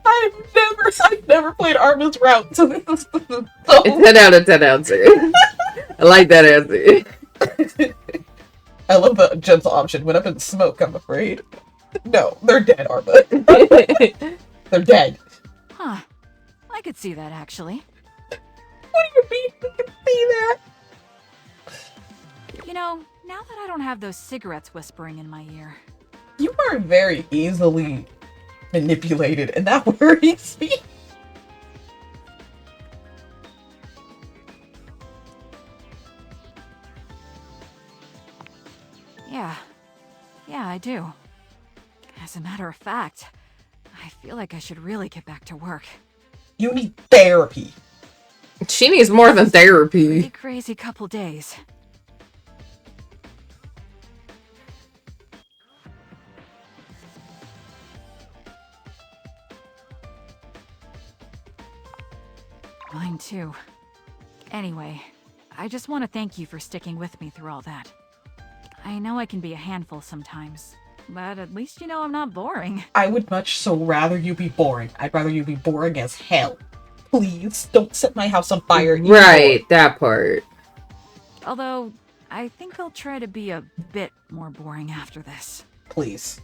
I've never played Arma's route, so this is so... 10 out of 10 answer. I like that answer. I love the gentle option. When I'm in smoke, I'm afraid. No, they're dead, Arma. They're dead. Huh. I could see that, actually. What do you mean you can see that? You know, now that I don't have those cigarettes whispering in my ear. You are very easily manipulated, and that worries me. Yeah, I do. As a matter of fact, I feel like I should really get back to work. You need therapy. She needs more than therapy. Pretty crazy couple days. Mine too. Anyway, I just want to thank you for sticking with me through all that. I know I can be a handful sometimes, but at least you know I'm not boring. I would much so rather you be boring. I'd rather you be boring as hell. Please, don't set my house on fire anymore. Right, that part. Although, I think I'll try to be a bit more boring after this. Please.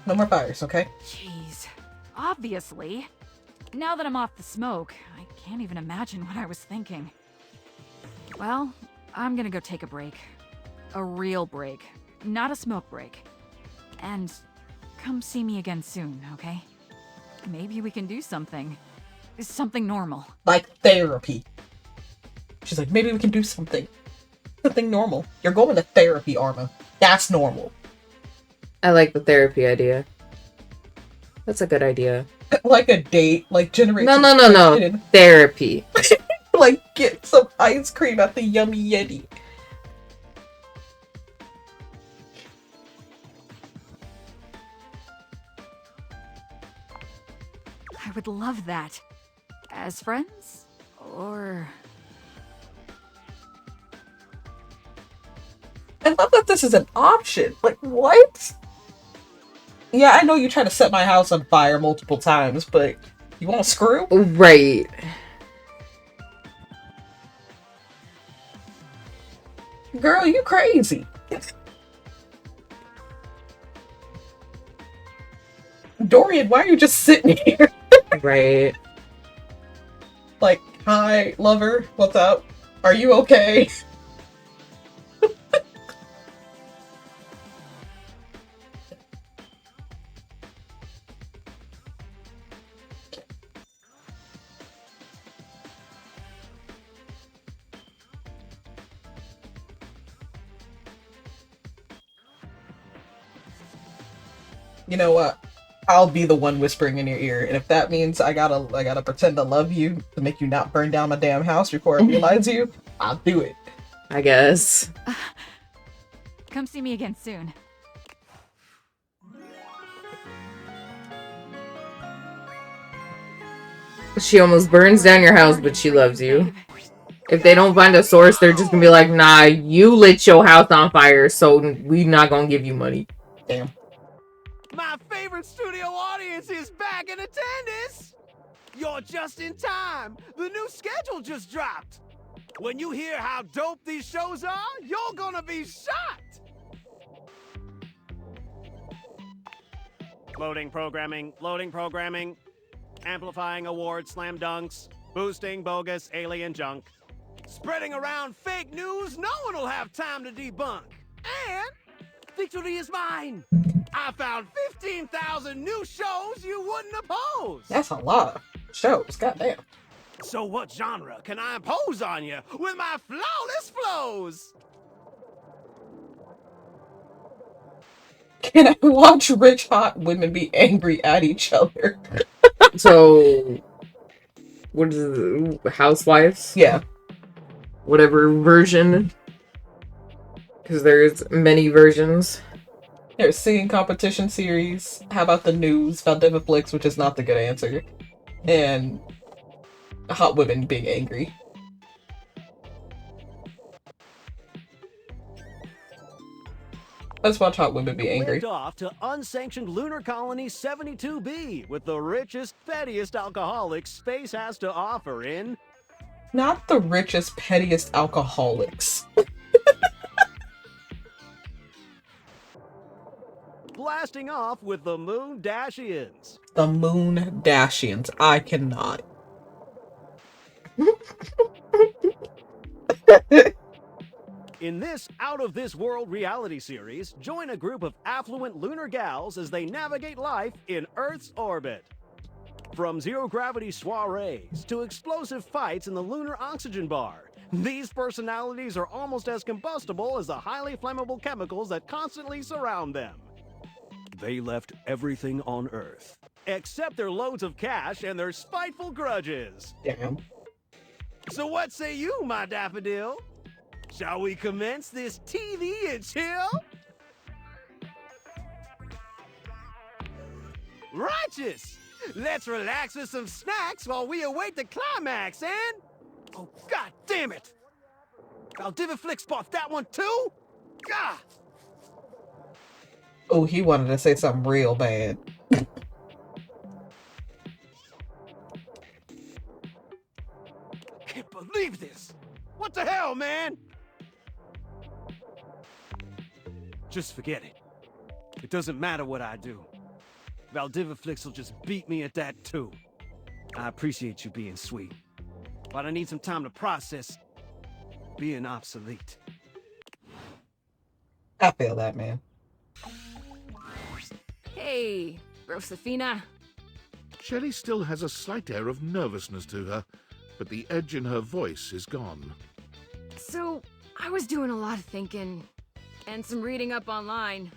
No more fires, okay? Jeez. Obviously. Now that I'm off the smoke, I can't even imagine what I was thinking. Well, I'm gonna go take a break. A real break. Not a smoke break. And come see me again soon, okay? Maybe we can do something. Something normal. Like therapy. She's like, maybe we can do something. Something normal. You're going to therapy, Arma. That's normal. I like the therapy idea. That's a good idea. Like a date, like generate No. friction. Therapy. Like get some ice cream at the Yummy Yeti. I would love that. As friends? Or... I love that this is an option. Like, what? Yeah, I know you try to set my house on fire multiple times, but you want to screw? Right. Girl, you crazy. Dorian, why are you just sitting here? Right. Like, hi, lover, what's up? Are you okay? You know what? I'll be the one whispering in your ear, and if that means I gotta pretend to love you to make you not burn down my damn house before I realize you, I'll do it. I guess. Come see me again soon. She almost burns down your house, but she loves you. If they don't find a source, they're just gonna be like, nah, you lit your house on fire, so we not gonna give you money. Damn. My favorite studio audience is back in attendance! You're just in time. The new schedule just dropped. When you hear how dope these shows are, you're gonna be shocked. Loading programming, amplifying award slam dunks, boosting bogus alien junk, spreading around fake news no one will have time to debunk. And victory is mine. I found 15,000 new shows you wouldn't oppose. That's a lot of shows. Goddamn. So what genre can I impose on you with my flawless flows? Can I watch rich hot women be angry at each other? So, what is it? Housewives? Yeah. Whatever version. Because there's many versions. There's singing competition series. How about the news? Valdeva Flicks, which is not the good answer. And hot women being angry. Let's watch hot women be angry. Lift off to unsanctioned lunar colony 72B with the richest, pettiest alcoholics space has to offer in... Not the richest, pettiest alcoholics. Blasting off with the Moon Dashians. The Moon Dashians. I cannot. In this out-of-this-world reality series, join a group of affluent lunar gals as they navigate life in Earth's orbit. From zero-gravity soirees to explosive fights in the lunar oxygen bar, these personalities are almost as combustible as the highly flammable chemicals that constantly surround them. They left everything on Earth, except their loads of cash and their spiteful grudges. Damn. So what say you, my daffodil? Shall we commence this TV and chill? Righteous! Let's relax with some snacks while we await the climax, and... Oh, god damn it! Valdeva Flick spot that one too? God! Oh, he wanted to say something real bad. Can't believe this! What the hell, man? Just forget it. It doesn't matter what I do. Valdeva Flicks will just beat me at that too. I appreciate you being sweet, but I need some time to process being obsolete. I feel that, man. Hey, Rosefina. Shelley still has a slight air of nervousness to her, but the edge in her voice is gone. So, I was doing a lot of thinking and some reading up online.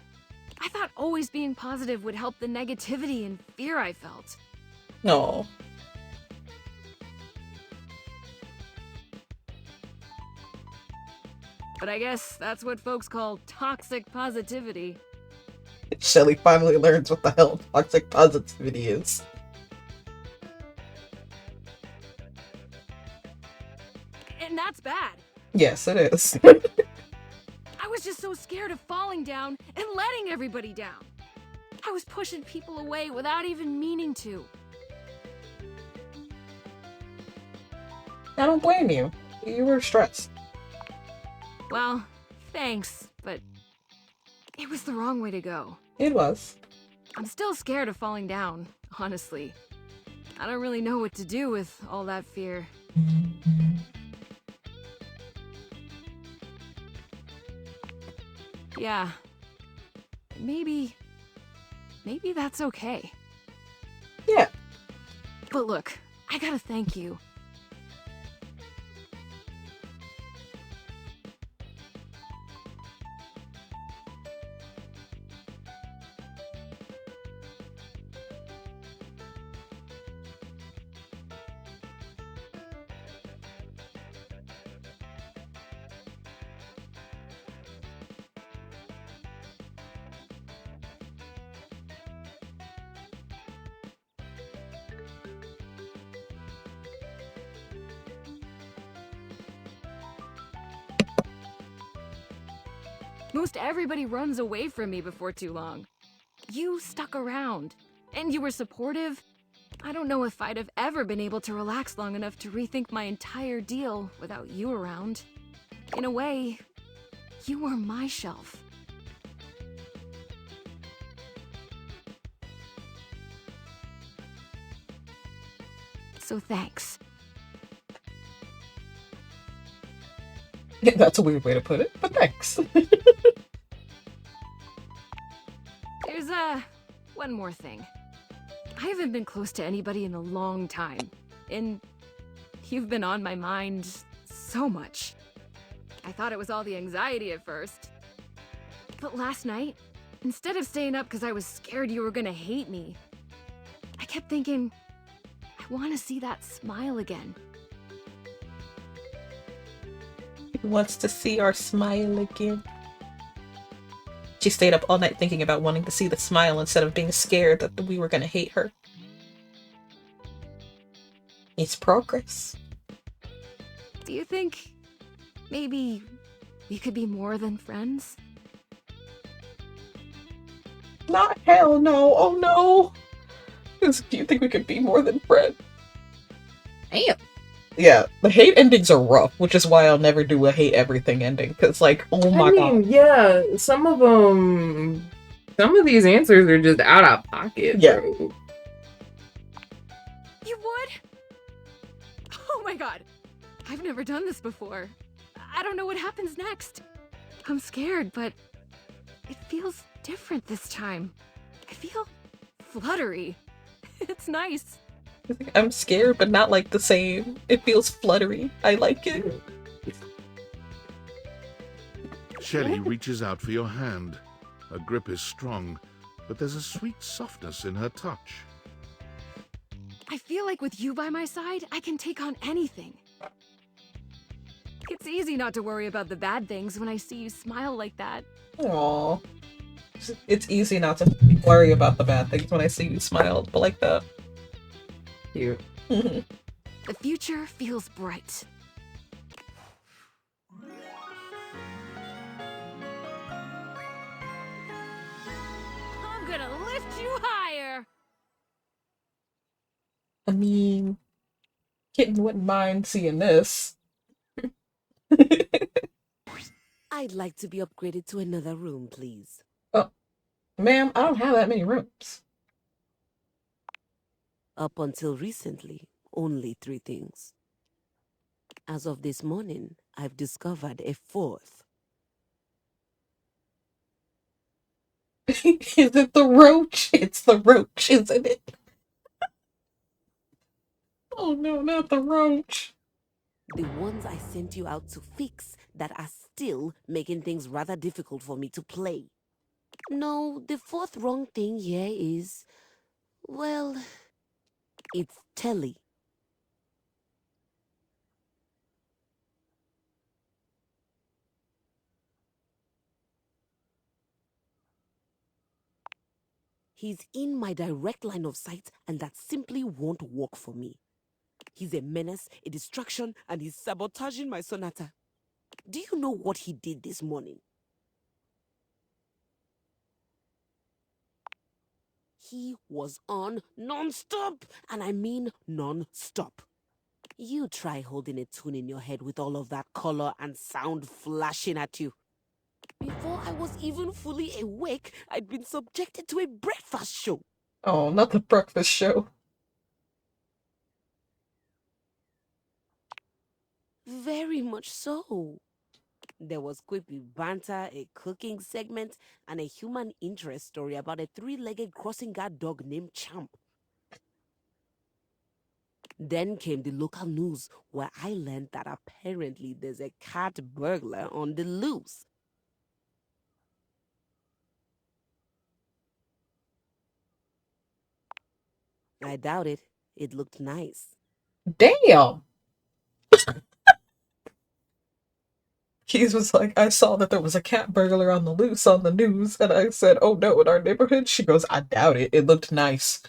I thought always being positive would help the negativity and fear I felt. No. But I guess that's what folks call toxic positivity. Shelley finally learns what the hell toxic positivity is. And that's bad. Yes, it is. I was just so scared of falling down and letting everybody down. I was pushing people away without even meaning to. I don't blame you. You were stressed. Well, thanks, but it was the wrong way to go. It was. I'm still scared of falling down, honestly. I don't really know what to do with all that fear. Yeah. Maybe that's okay. Yeah. But look, I gotta thank you. Most everybody runs away from me before too long. You stuck around, and you were supportive, I don't know if I'd have ever been able to relax long enough to rethink my entire deal without you around. In a way, you were my shelf. So thanks. Yeah, that's a weird way to put it, but thanks. There's, one more thing. I haven't been close to anybody in a long time, and you've been on my mind so much. I thought it was all the anxiety at first. But last night, instead of staying up because I was scared you were gonna hate me, I kept thinking, I want to see that smile again. He wants to see our smile again. She stayed up all night thinking about wanting to see the smile instead of being scared that we were going to hate her. It's progress. Do you think maybe we could be more than friends? Not hell no. Oh no. Do you think we could be more than friends? Damn. Yeah, the hate endings are rough, which is why I'll never do a hate everything ending. Because, like, oh my god. Yeah, some of these answers are just out of pocket. Yeah. Bro. You would? Oh my god. I've never done this before. I don't know what happens next. I'm scared, but it feels different this time. I feel fluttery. It's nice. I'm scared, but not like the same. It feels fluttery. I like it. Shelley reaches out for your hand. Her grip is strong, but there's a sweet softness in her touch. I feel like with you by my side, I can take on anything. It's easy not to worry about the bad things when I see you smile like that. Aww. It's easy not to worry about the bad things when I see you smile like that. Cute. The future feels bright. I'm gonna lift you higher! I mean, Kitten wouldn't mind seeing this. I'd like to be upgraded to another room, please. Oh, ma'am, I don't have that many rooms. Up until recently, only 3 things. As of this morning, I've discovered a 4th. Is it the roach? It's the roach, isn't it? Oh no, not the roach. The ones I sent you out to fix that are still making things rather difficult for me to play. No, the 4th wrong thing here is, well, it's Telly. He's in my direct line of sight, and that simply won't work for me. He's a menace, a distraction, and he's sabotaging my sonata. Do you know what he did this morning? He was on non-stop, and I mean non-stop. You try holding a tune in your head with all of that color and sound flashing at you. Before I was even fully awake, I'd been subjected to a breakfast show. Oh, not the breakfast show. Very much so. There was quippy banter, a cooking segment, and a human interest story about a 3-legged crossing guard dog named Champ. Then came the local news, where I learned that apparently there's a cat burglar on the loose. I doubt it. It looked nice. Damn! Keys was like, I saw that there was a cat burglar on the loose on the news, and I said, oh no, in our neighborhood? She goes, I doubt it. It looked nice.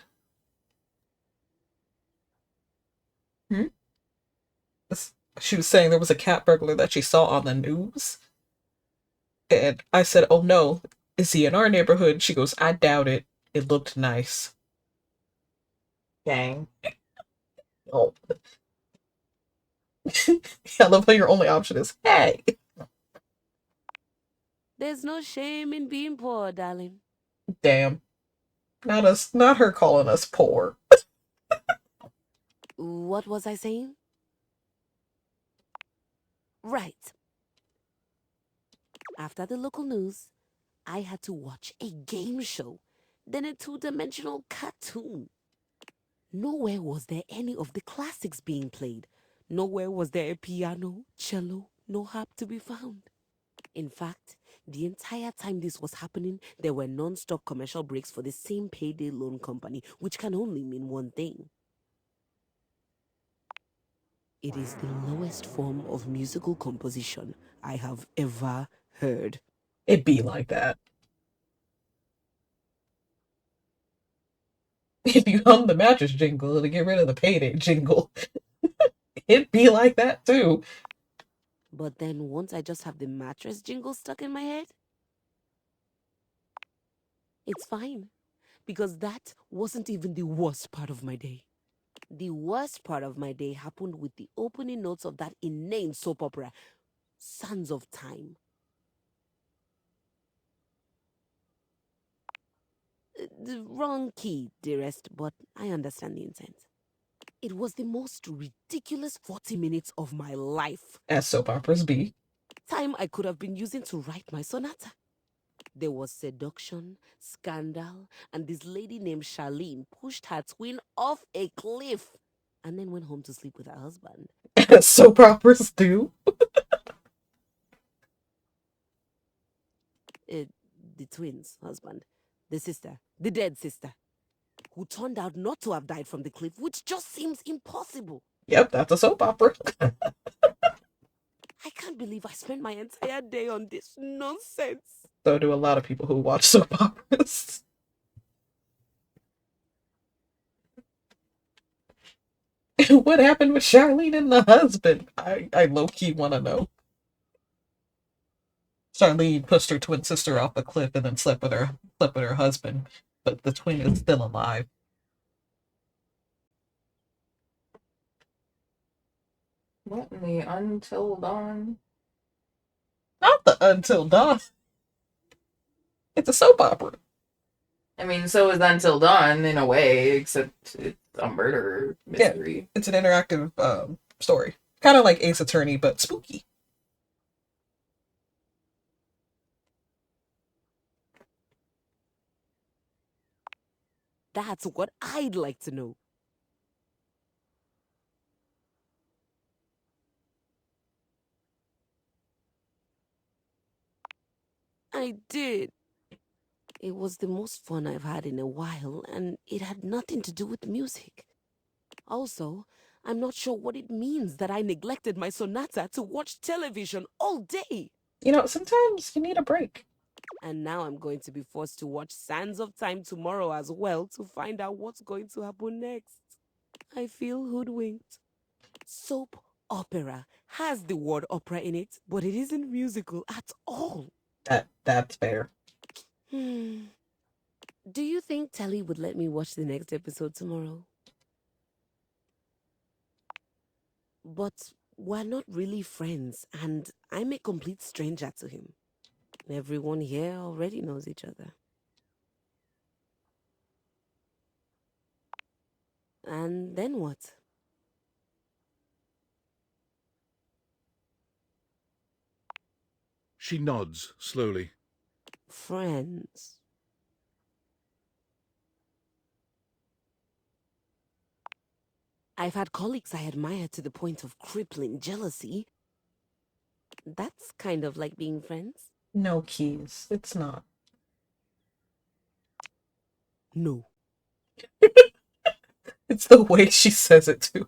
She was saying there was a cat burglar that she saw on the news. And I said, oh no, is he in our neighborhood? She goes, I doubt it. It looked nice. Gang. Oh. I love how your only option is, hey. There's no shame in being poor, darling. Damn. Not us, not her calling us poor. What was I saying? Right. After the local news, I had to watch a game show, then a two-dimensional cartoon. Nowhere was there any of the classics being played. Nowhere was there a piano, cello, no harp to be found. In fact, the entire time this was happening, there were non-stop commercial breaks for the same payday loan company, which can only mean one thing. It is the lowest form of musical composition I have ever heard. It be like that. If you hum the mattress jingle, it'll get rid of the payday jingle. It be like that too. But then once I just have the mattress jingle stuck in my head, it's fine. Because that wasn't even the worst part of my day. The worst part of my day happened with the opening notes of that inane soap opera, Sands of Time. The wrong key, dearest, but I understand the intent. It was the most ridiculous 40 minutes of my life. As soap operas be. Time I could have been using to write my sonata. There was seduction, scandal, and this lady named Charlene pushed her twin off a cliff and then went home to sleep with her husband. As soap operas do. The twin's husband, the sister, the dead sister, who turned out not to have died from the cliff, which just seems impossible. Yep, that's a soap opera. I can't believe I spent my entire day on this nonsense. So do a lot of people who watch soap operas. What happened with Charlene and the husband? I low-key want to know. Charlene pushed her twin sister off a cliff and then slept with her husband, but the twin is still alive. What in the Until Dawn? Not the Until Dawn. It's a soap opera. I mean, so is Until Dawn in a way, except it's a murder mystery. Yeah, it's an interactive story. Kind of like Ace Attorney, but spooky. That's what I'd like to know. I did. It was the most fun I've had in a while, and it had nothing to do with music. Also, I'm not sure what it means that I neglected my sonata to watch television all day. You know, sometimes you need a break. And now I'm going to be forced to watch Sands of Time tomorrow as well to find out what's going to happen next. I feel hoodwinked. Soap opera has the word opera in it, but it isn't musical at all. That's fair. Do you think Telly would let me watch the next episode tomorrow? But we're not really friends, and I'm a complete stranger to him. Everyone here already knows each other. And then what? She nods slowly. Friends. I've had colleagues I admire to the point of crippling jealousy. That's kind of like being friends. No, Keys. It's not. No. It's the way she says it, too.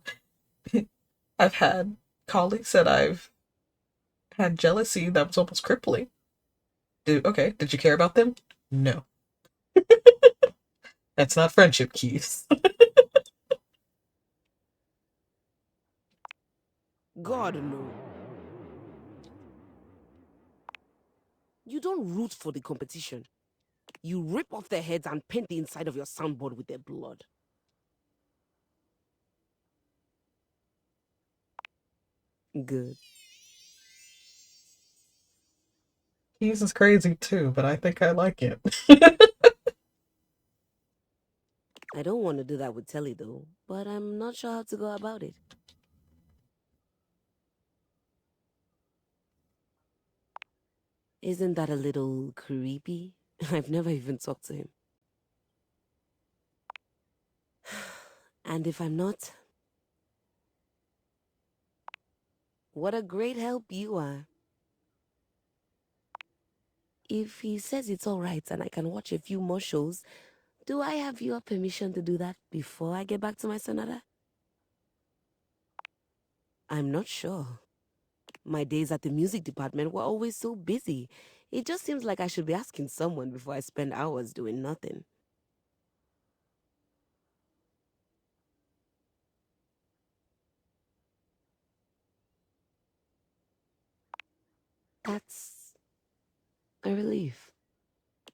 I've had colleagues that I've had jealousy that was almost crippling. Did you care about them? No. That's not friendship, Keys. God, no. You don't root for the competition. You rip off their heads and paint the inside of your soundboard with their blood. Good. He's is crazy too, but I think I like it. I don't want to do that with Telly though, but I'm not sure how to go about it. Isn't that a little creepy? I've never even talked to him. And if I'm not, what a great help you are. If he says it's alright and I can watch a few more shows, do I have your permission to do that before I get back to my Sonata? I'm not sure. My days at the music department were always so busy. It just seems like I should be asking someone before I spend hours doing nothing. That's a relief.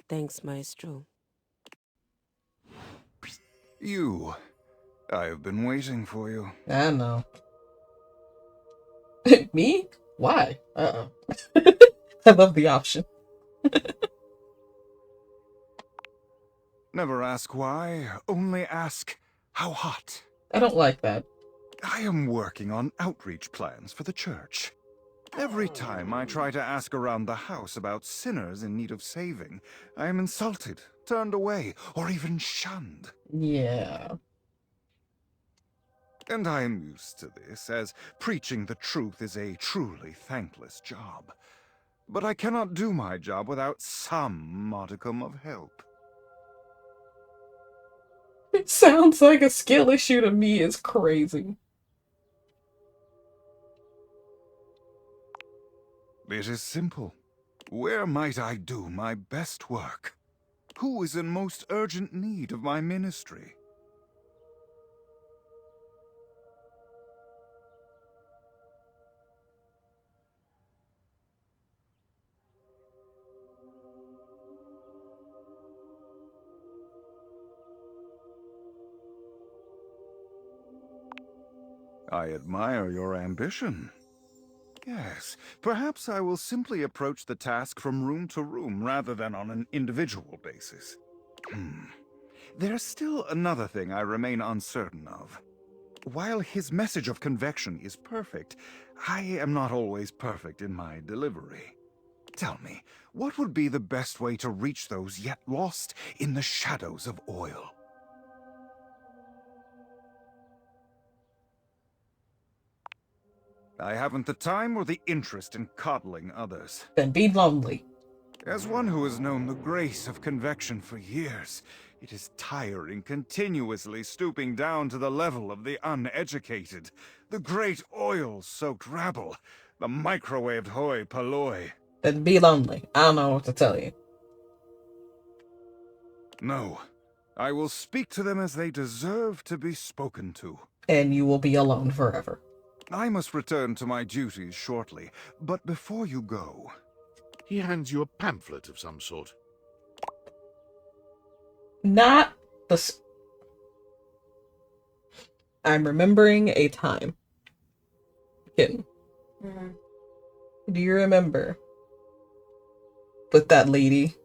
Thanks, Maestro. You. I have been waiting for you. I know. Me? Why? I love the option. Never ask why, only ask how hot. I don't like that. I am working on outreach plans for the church. Every time I try to ask around the house about sinners in need of saving, I am insulted, turned away, or even shunned. Yeah. And I am used to this, as preaching the truth is a truly thankless job. But I cannot do my job without some modicum of help. It sounds like a skill issue to me. Is crazy. It is simple. Where might I do my best work? Who is in most urgent need of my ministry? I admire your ambition. Yes, perhaps I will simply approach the task from room to room rather than on an individual basis. There's still another thing I remain uncertain of. While his message of convection is perfect, I am not always perfect in my delivery. Tell me, what would be the best way to reach those yet lost in the shadows of oil? I haven't the time or the interest in coddling others. Then be lonely. As one who has known the grace of convection for years, it is tiring continuously stooping down to the level of the uneducated. The great oil-soaked rabble, the microwaved hoi polloi. Then be lonely. I don't know what to tell you. No, I will speak to them as they deserve to be spoken to. And you will be alone forever. I must return to my duties shortly, but before you go... He hands you a pamphlet of some sort. Not the... I'm remembering a time. Kitten. Do you remember with that lady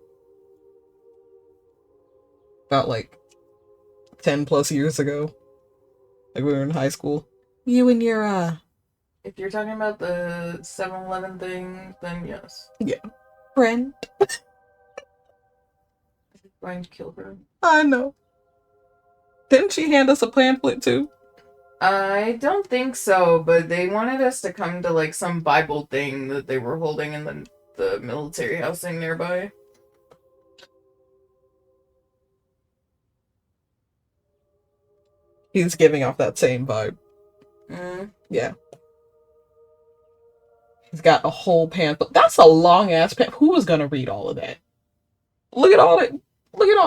about like 10 plus years ago? Like we were in high school. You and your If you're talking about the 7-Eleven thing, then yes. yeah, friend. Going to kill her. I know. Didn't she hand us a pamphlet too? I don't think so, but they wanted us to come to like some Bible thing that they were holding in the military housing nearby. He's giving off that same vibe. Yeah. He's got a whole pamphlet. That's a long ass pamphlet. Who is gonna read all of that? Look at all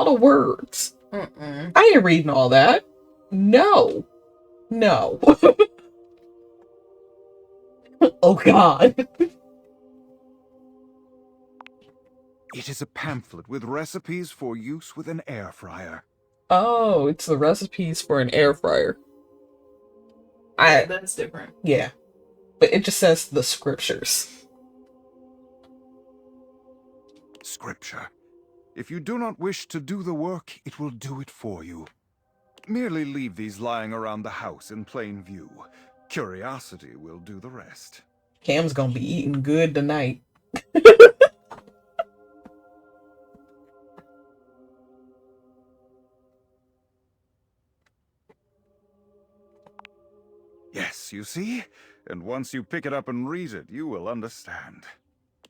the words. I ain't reading all that. No. Oh God. It is a pamphlet with recipes for use with an air fryer. Oh, it's the recipes for an air fryer. That's different. Yeah. But it just says the scriptures. Scripture. If you do not wish to do the work, it will do it for you. Merely leave these lying around the house in plain view. Curiosity will do the rest. Cam's gonna be eating good tonight. Yes, you see? And once you pick it up and read it, you will understand.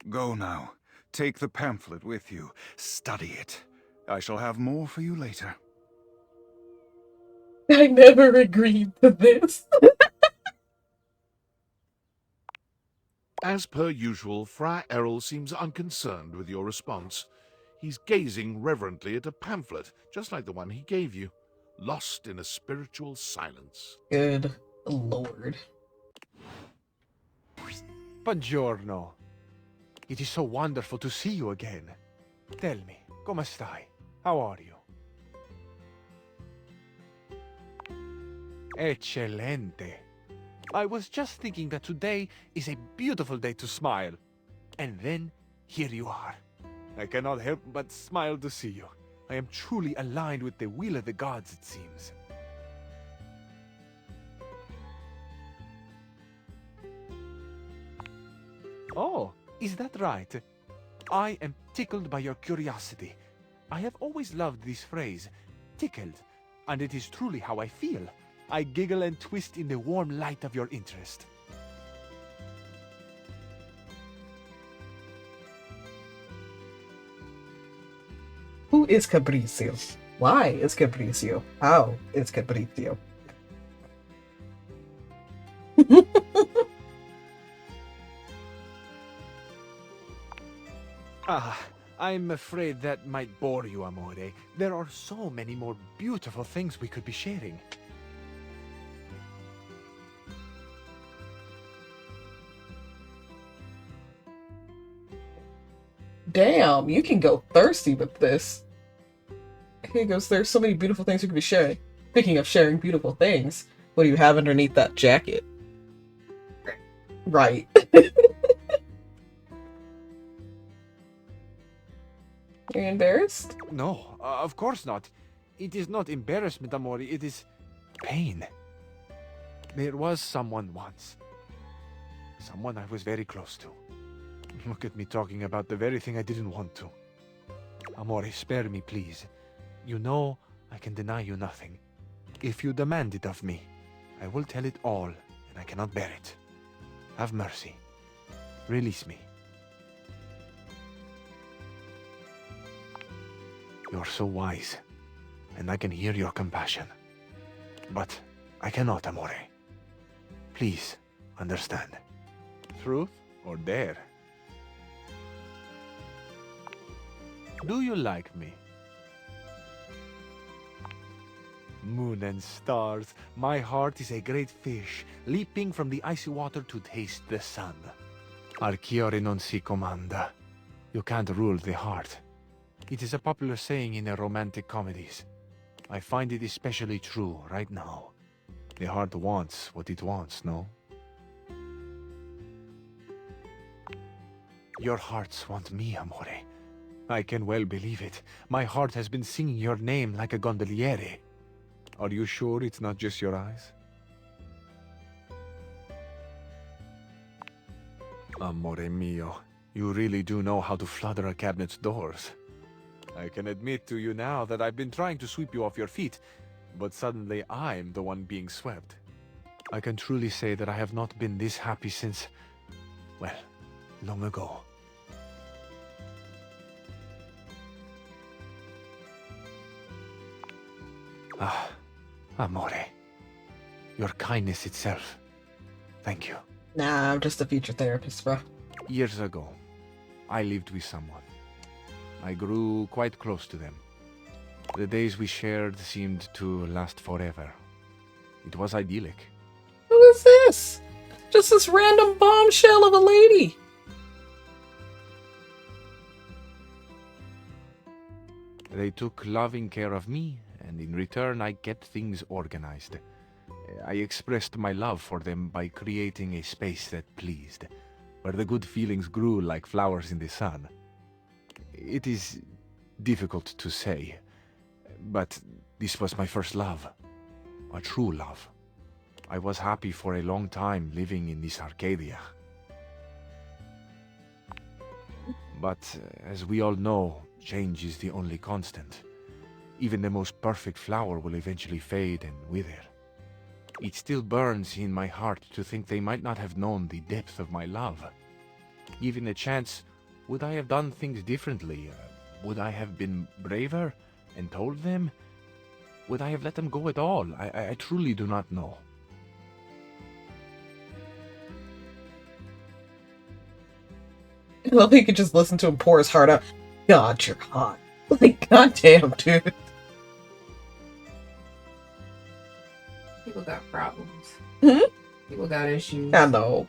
Go now. Take the pamphlet with you. Study it. I shall have more for you later. I never agreed to this. As per usual, Friar Errol seems unconcerned with your response. He's gazing reverently at a pamphlet, just like the one he gave you, lost in a spiritual silence. Good lord. Buongiorno. It is so wonderful to see you again. Tell me, come stai? How are you? Eccellente. I was just thinking that today is a beautiful day to smile. And then, here you are. I cannot help but smile to see you. I am truly aligned with the will of the gods, it seems. Oh, is that right? I am tickled by your curiosity. I have always loved this phrase, tickled, and it is truly how I feel. I giggle and twist in the warm light of your interest. Who is Capriccio? Why is Capriccio? How is Capriccio? I'm afraid that might bore you, amore. There are so many more beautiful things we could be sharing. Damn, you can go thirsty with this. He goes, there's so many beautiful things we could be sharing. Speaking of sharing beautiful things, what do you have underneath that jacket? Right. Are you embarrassed? No, of course not. It is not embarrassment, amore. It is pain. There was someone once. Someone I was very close to. Look at me talking about the very thing I didn't want to. Amore, spare me, please. You know I can deny you nothing. If you demand it of me, I will tell it all, and I cannot bear it. Have mercy. Release me. You're so wise, and I can hear your compassion. But I cannot, amore. Please, understand. Truth or dare? Do you like me? Moon and stars, my heart is a great fish, leaping from the icy water to taste the sun. Archiore non si comanda. You can't rule the heart. It is a popular saying in the romantic comedies. I find it especially true right now. The heart wants what it wants, no? Your hearts want me, amore. I can well believe it. My heart has been singing your name like a gondoliere. Are you sure it's not just your eyes? Amore mio, you really do know how to flutter a cabinet's doors. I can admit to you now that I've been trying to sweep you off your feet, but suddenly I'm the one being swept. I can truly say that I have not been this happy since, well, long ago. Ah, amore. Your kindness itself. Thank you. Nah, I'm just a future therapist, bro. Years ago, I lived with someone. I grew quite close to them. The days we shared seemed to last forever. It was idyllic. Who is this? Just this random bombshell of a lady. They took loving care of me, and in return I kept things organized. I expressed my love for them by creating a space that pleased, where the good feelings grew like flowers in the sun. It is difficult to say, but this was my first love, a true love. I was happy for a long time living in this Arcadia. But as we all know, change is the only constant. Even the most perfect flower will eventually fade and wither. It still burns in my heart to think they might not have known the depth of my love. Given a chance, would I have done things differently? Would I have been braver and told them? Would I have let them go at all? I truly do not know. Well, he could just listen to him pour his heart out. God, you're hot. Like, goddamn, dude. People got problems. Hmm? People got issues. I know.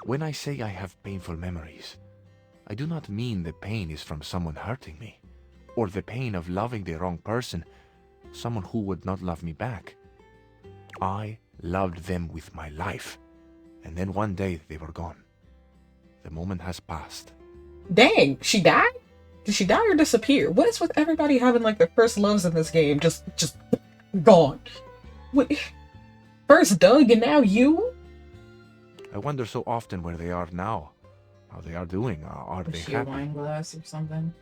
When I say I have painful memories, I do not mean the pain is from someone hurting me, or the pain of loving the wrong person, someone who would not love me back. I loved them with my life, and then one day they were gone. The moment has passed. Dang, she died? Did she die or disappear? What is with everybody having like their first loves in this game just gone? What? First Doug and now you? I wonder so often where they are now, how they are doing. Are Was they she a happy? wine glass or something?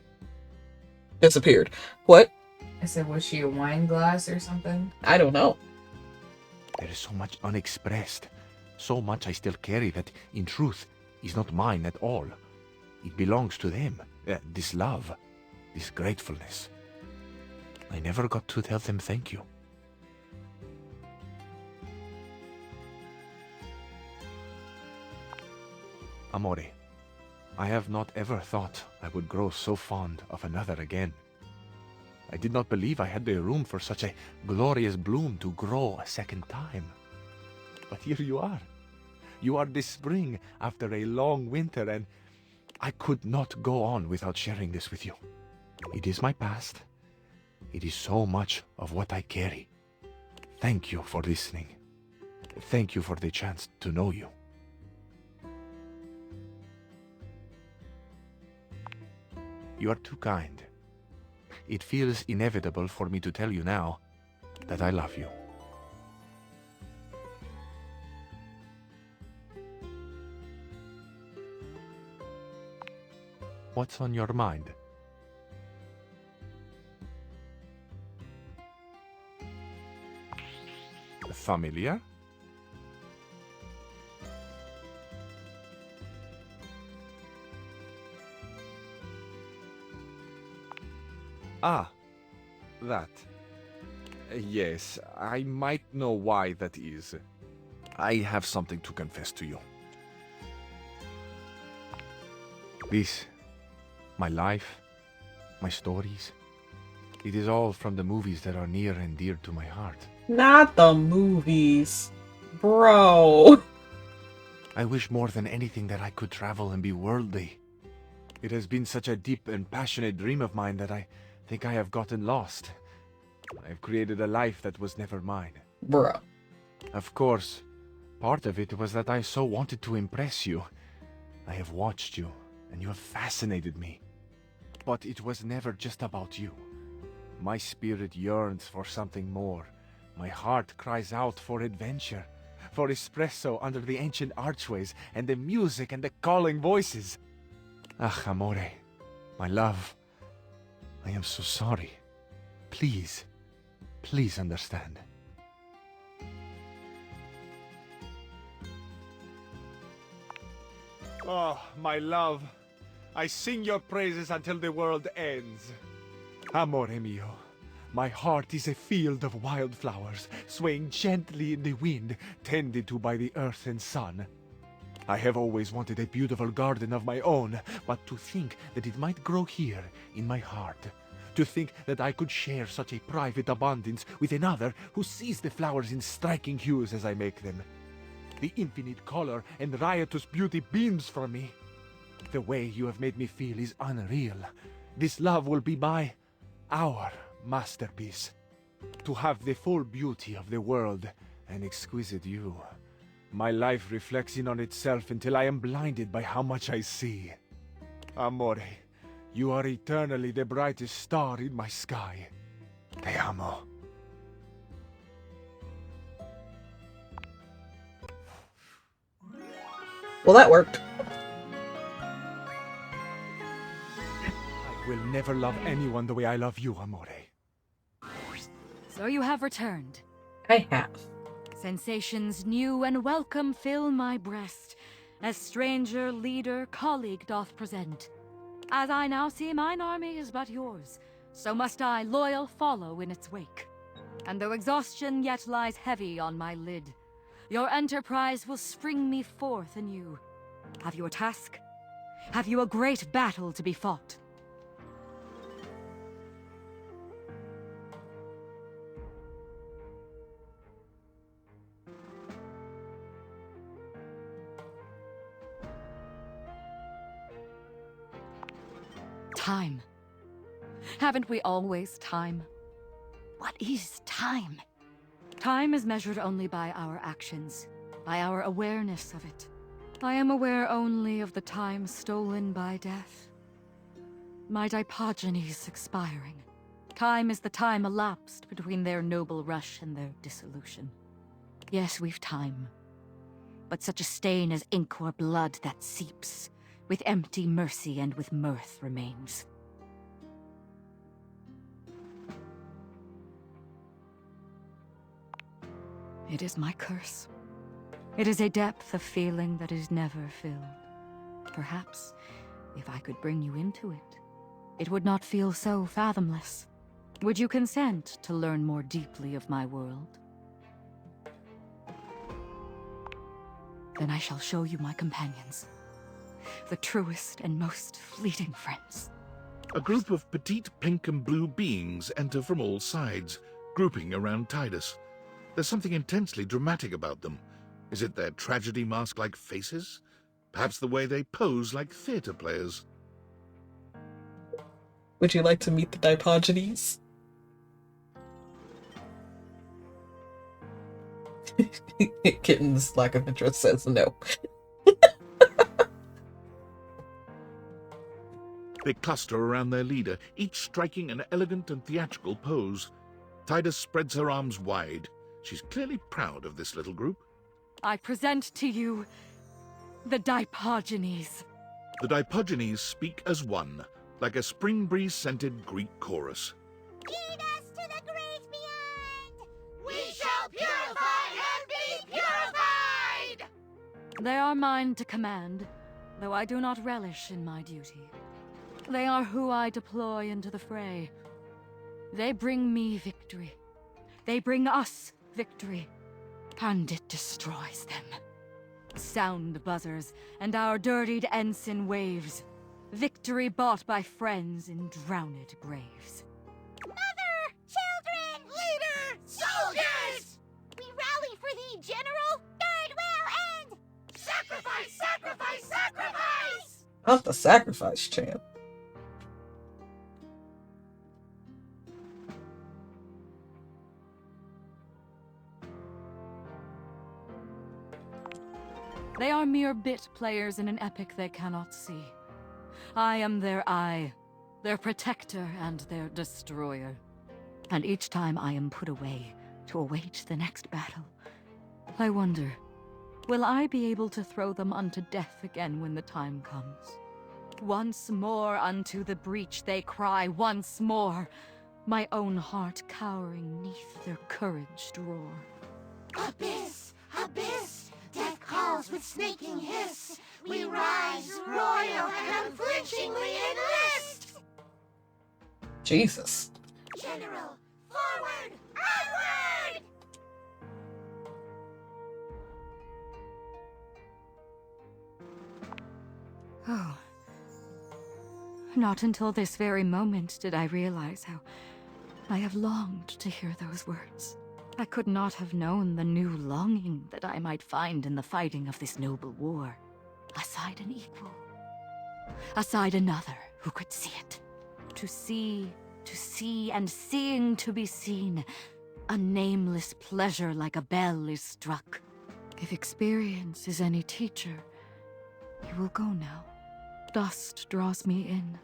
Disappeared. What? I said, was she a wine glass or something? I don't know. There is so much unexpressed, so much I still carry that, in truth, is not mine at all. It belongs to them, this love, this gratefulness. I never got to tell them thank you. Amore, I have not ever thought I would grow so fond of another again. I did not believe I had the room for such a glorious bloom to grow a second time. But here you are. You are this spring after a long winter, and I could not go on without sharing this with you. It is my past. It is so much of what I carry. Thank you for listening. Thank you for the chance to know you. You are too kind. It feels inevitable for me to tell you now that I love you. What's on your mind? Familiar? Ah, that. Yes, I might know why that is. I have something to confess to you. This, my life, my stories, it is all from the movies that are near and dear to my heart. Not the movies. Bro. I wish more than anything that I could travel and be worldly. It has been such a deep and passionate dream of mine that I think I have gotten lost. I have created a life that was never mine. Bruh. Of course, part of it was that I so wanted to impress you. I have watched you, and you have fascinated me. But it was never just about you. My spirit yearns for something more. My heart cries out for adventure, for espresso under the ancient archways, and the music and the calling voices. Ah, amore, my love, I am so sorry. Please, please understand. Oh, my love, I sing your praises until the world ends. Amore mio, my heart is a field of wildflowers, swaying gently in the wind, tended to by the earth and sun. I have always wanted a beautiful garden of my own, but to think that it might grow here, in my heart, to think that I could share such a private abundance with another who sees the flowers in striking hues as I make them. The infinite color and riotous beauty beams from me. The way you have made me feel is unreal. This love will be our masterpiece. To have the full beauty of the world and exquisite you. My life reflects in on itself until I am blinded by how much I see. Amore, you are eternally the brightest star in my sky. Te amo. Well, that worked. I will never love anyone the way I love you, Amore. So you have returned. I have. Sensations new and welcome fill my breast, as stranger, leader, colleague doth present. As I now see mine army is but yours, so must I, loyal, follow in its wake. And though exhaustion yet lies heavy on my lid, your enterprise will spring me forth anew. Have you a task? Have you a great battle to be fought? Time. Haven't we always time? What is time? Time is measured only by our actions, by our awareness of it. I am aware only of the time stolen by death. My Dipogenies expiring. Time is the time elapsed between their noble rush and their dissolution. Yes, we've time. But such a stain as ink or blood that seeps, with empty mercy and with mirth remains. It is my curse. It is a depth of feeling that is never filled. Perhaps, if I could bring you into it, it would not feel so fathomless. Would you consent to learn more deeply of my world? Then I shall show you my companions. The truest and most fleeting friends. A group of petite pink and blue beings enter from all sides, grouping around Tidus. There's something intensely dramatic about them. Is it their tragedy mask-like faces? Perhaps the way they pose like theatre players? Would you like to meet the Dipogenies? Kitten's lack of interest says no. They cluster around their leader, each striking an elegant and theatrical pose. Tidus spreads her arms wide. She's clearly proud of this little group. I present to you the Dipogenies. The Dipogenies speak as one, like a spring breeze-scented Greek chorus. Lead us to the great beyond! We shall purify and be purified! They are mine to command, though I do not relish in my duty. They are who I deploy into the fray. They bring me victory. They bring us victory. And it destroys them. Sound buzzers, and our dirtied ensign waves. Victory bought by friends in drowned graves. Mother! Children! Leader! Soldiers! We rally for thee, General! Third will end! Sacrifice! Sacrifice! Sacrifice! Not the sacrifice chant. They are mere bit players in an epic they cannot see. I am their eye, their protector and their destroyer. And each time I am put away to await the next battle, I wonder, will I be able to throw them unto death again when the time comes? Once more unto the breach they cry, once more, my own heart cowering neath their courage roar. Abyss! Abyss! Death calls with snaking hiss. We rise, royal, and unflinchingly enlist! Jesus. General, forward! Onward! Oh. Not until this very moment did I realize how I have longed to hear those words. I could not have known the new longing that I might find in the fighting of this noble war. Aside an equal. aside another who could see it. To see, and seeing to be seen. A nameless pleasure like a bell is struck. If experience is any teacher, you will go now. Dust draws me in,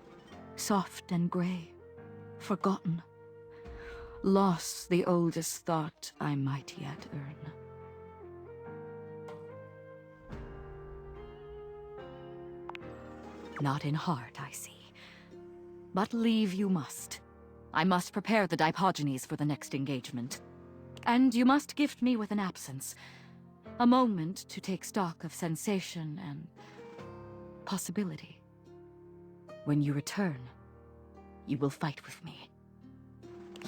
soft and gray, forgotten. Loss the oldest thought I might yet earn. Not in heart, I see. But leave you must. I must prepare the Dipogenes for the next engagement. And you must gift me with an absence. A moment to take stock of sensation and possibility. When you return, you will fight with me.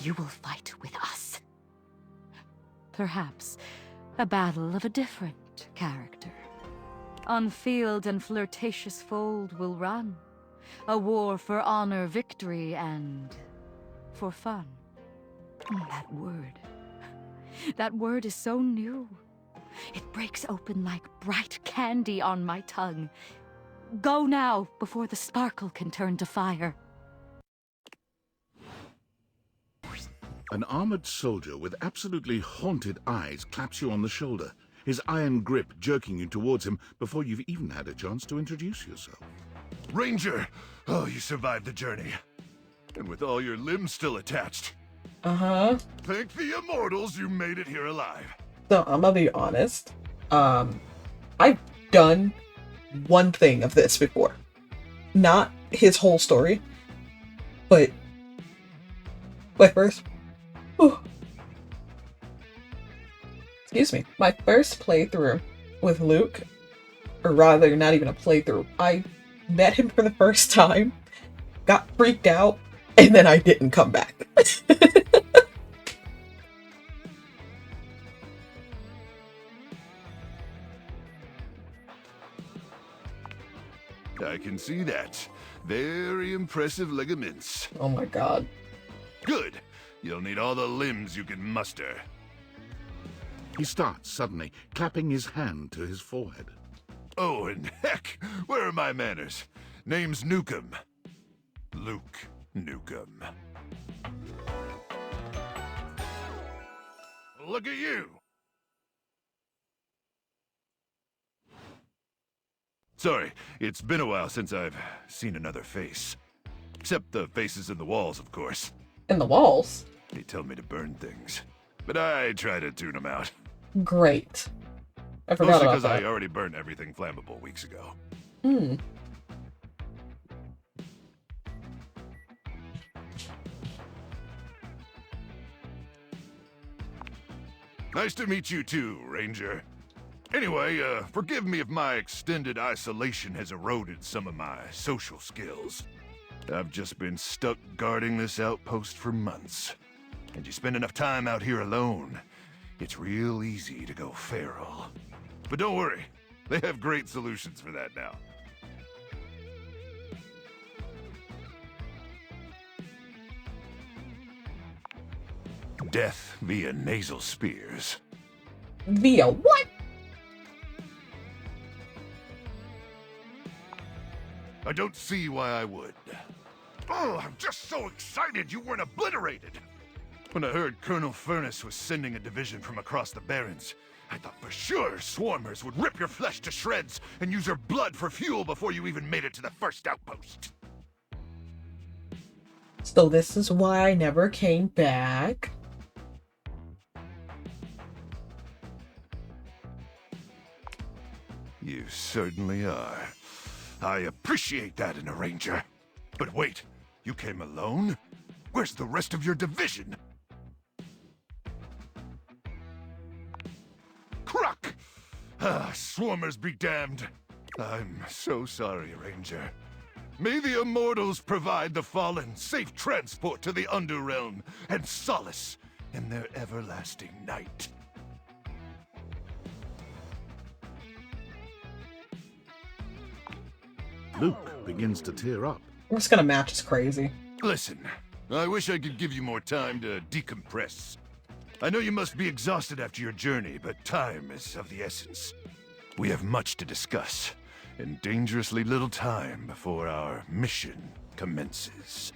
You will fight with us. Perhaps a battle of a different character. On field and flirtatious fold will run. A war for honor, victory, and for fun. That word is so new. It breaks open like bright candy on my tongue. Go now, before the sparkle can turn to fire. An armored soldier with absolutely haunted eyes claps you on the shoulder, his iron grip jerking you towards him before you've even had a chance to introduce yourself. Ranger! Oh, you survived the journey. And with all your limbs still attached. Uh-huh. Thank the immortals you made it here alive. So, I'm gonna be honest. I've done one thing of this before. Not his whole story, but my first... Excuse me. My first playthrough with Luke, or rather, not even a playthrough. I met him for the first time, got freaked out, and then I didn't come back. I can see that. Very impressive ligaments. Oh my god. Good. You'll need all the limbs you can muster. He starts suddenly, clapping his hand to his forehead. Oh, and heck, where are my manners? Name's Nukem. Luke Nukem. Look at you! Sorry, it's been a while since I've seen another face. Except the faces in the walls, of course. In the walls? They tell me to burn things, but I try to tune them out. Great. I forgot Mostly about because that. I already burned everything flammable weeks ago. Nice to meet you too, Ranger. Anyway, forgive me if my extended isolation has eroded some of my social skills. I've just been stuck guarding this outpost for months. And you spend enough time out here alone, it's real easy to go feral. But don't worry, they have great solutions for that now. Death via nasal spears. Via what? I don't see why I would. Oh, I'm just so excited you weren't obliterated! When I heard Colonel Furnace was sending a division from across the Barrens, I thought for sure swarmers would rip your flesh to shreds and use your blood for fuel before you even made it to the first outpost. So this is why I never came back. You certainly are. I appreciate that in a ranger. But wait, you came alone? Where's the rest of your division? Cruck! Ah, swarmers be damned. I'm so sorry, Ranger. May the immortals provide the fallen safe transport to the Underrealm and solace in their everlasting night. Luke begins to tear up. I'm just gonna match is crazy. Listen, I wish I could give you more time to decompress. I know you must be exhausted after your journey, but time is of the essence. We have much to discuss, and dangerously little time before our mission commences.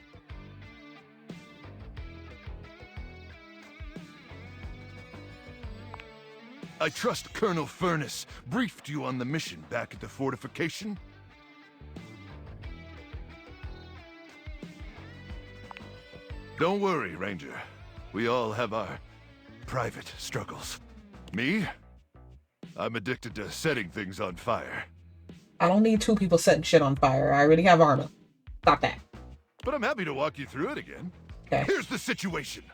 I trust Colonel Furnace briefed you on the mission back at the fortification? Don't worry, Ranger. We all have our private struggles. Me? I'm addicted to setting things on fire. I don't need two people setting shit on fire. I already have armor. Stop that. But I'm happy to walk you through it again. Okay. Here's the situation.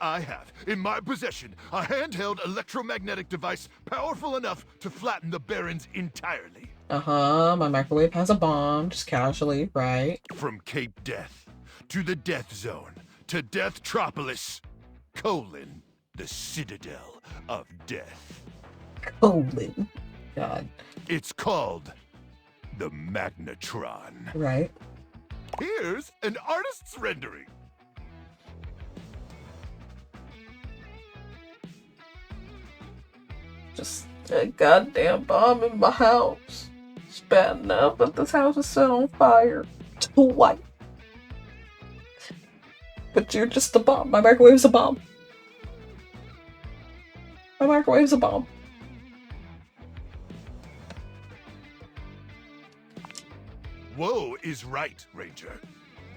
I have in my possession a handheld electromagnetic device powerful enough to flatten the Barrens entirely. My microwave has a bomb, just casually, right? From Cape Death to the Death Zone to Deathtropolis, the Citadel of Death. God. It's called the Magnetron. Right. Here's an artist's rendering. Just a goddamn bomb in my house. It's bad enough that this house is set on fire. Twice. But you're just a bomb. My microwave's a bomb. My microwave's a bomb. Whoa is right, Ranger.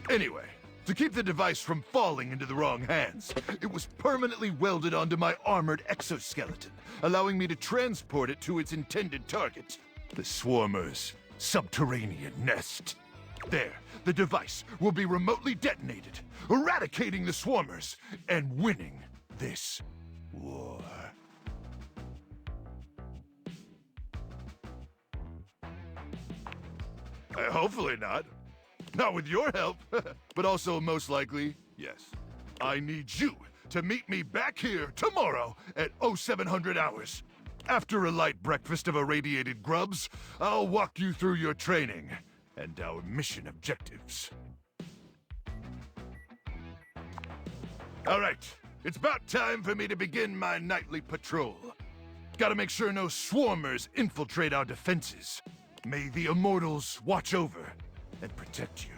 Anyway, to keep the device from falling into the wrong hands, it was permanently welded onto my armored exoskeleton, allowing me to transport it to its intended target, the Swarmer's subterranean nest. There, the device will be remotely detonated, eradicating the Swarmers and winning this war. Hopefully not. Not with your help. But also, most likely, yes. I need you to meet me back here tomorrow at 0700 hours. After a light breakfast of irradiated grubs, I'll walk you through your training and our mission objectives. All right, it's about time for me to begin my nightly patrol. Gotta make sure no swarmers infiltrate our defenses. May the Immortals watch over and protect you.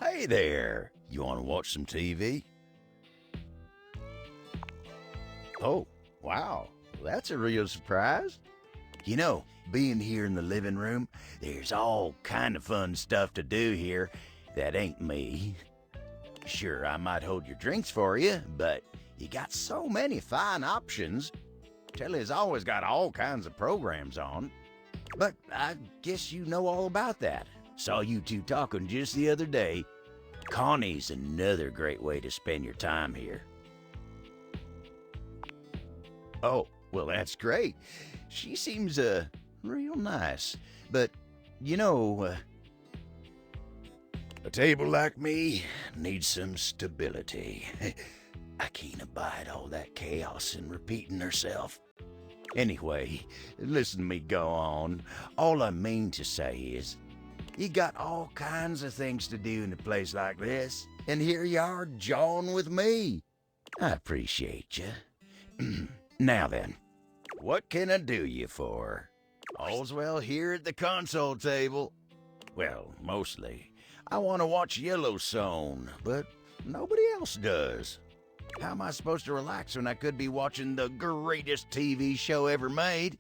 Hey there, you want to watch some TV? Oh, wow, that's a real surprise. You know, being here in the living room, there's all kind of fun stuff to do here that ain't me. Sure, I might hold your drinks for you, but you got so many fine options. Telly's always got all kinds of programs on. But I guess you know all about that. Saw you two talking just the other day. Connie's another great way to spend your time here. Oh, well, that's great. She seems, real nice. But, you know, a table like me needs some stability. I can't abide all that chaos and repeating herself. Anyway, listen to me go on. All I mean to say is, you got all kinds of things to do in a place like this, and here you are jawing with me. I appreciate you. Now then, what can I do you for? All's well here at the console table. Well, mostly. I want to watch Yellowstone, but nobody else does. How am I supposed to relax when I could be watching the greatest TV show ever made?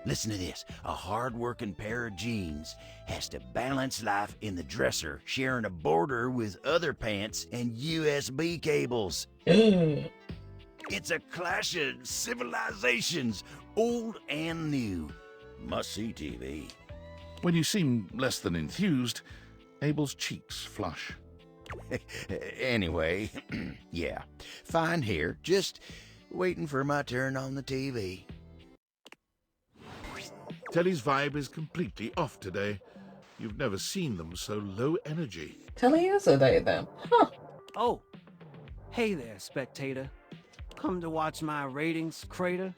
Listen to this. A hard-working pair of jeans has to balance life in the dresser, sharing a border with other pants and USB cables. It's a clash of civilizations, old and new. Must-see TV. When you seem less than enthused, Abel's cheeks flush. Anyway, yeah, fine here. Just waiting for my turn on the TV. Telly's vibe is completely off today. You've never seen them so low energy. Telly is a they then. Huh. Oh, hey there, spectator. Come to watch my ratings crater?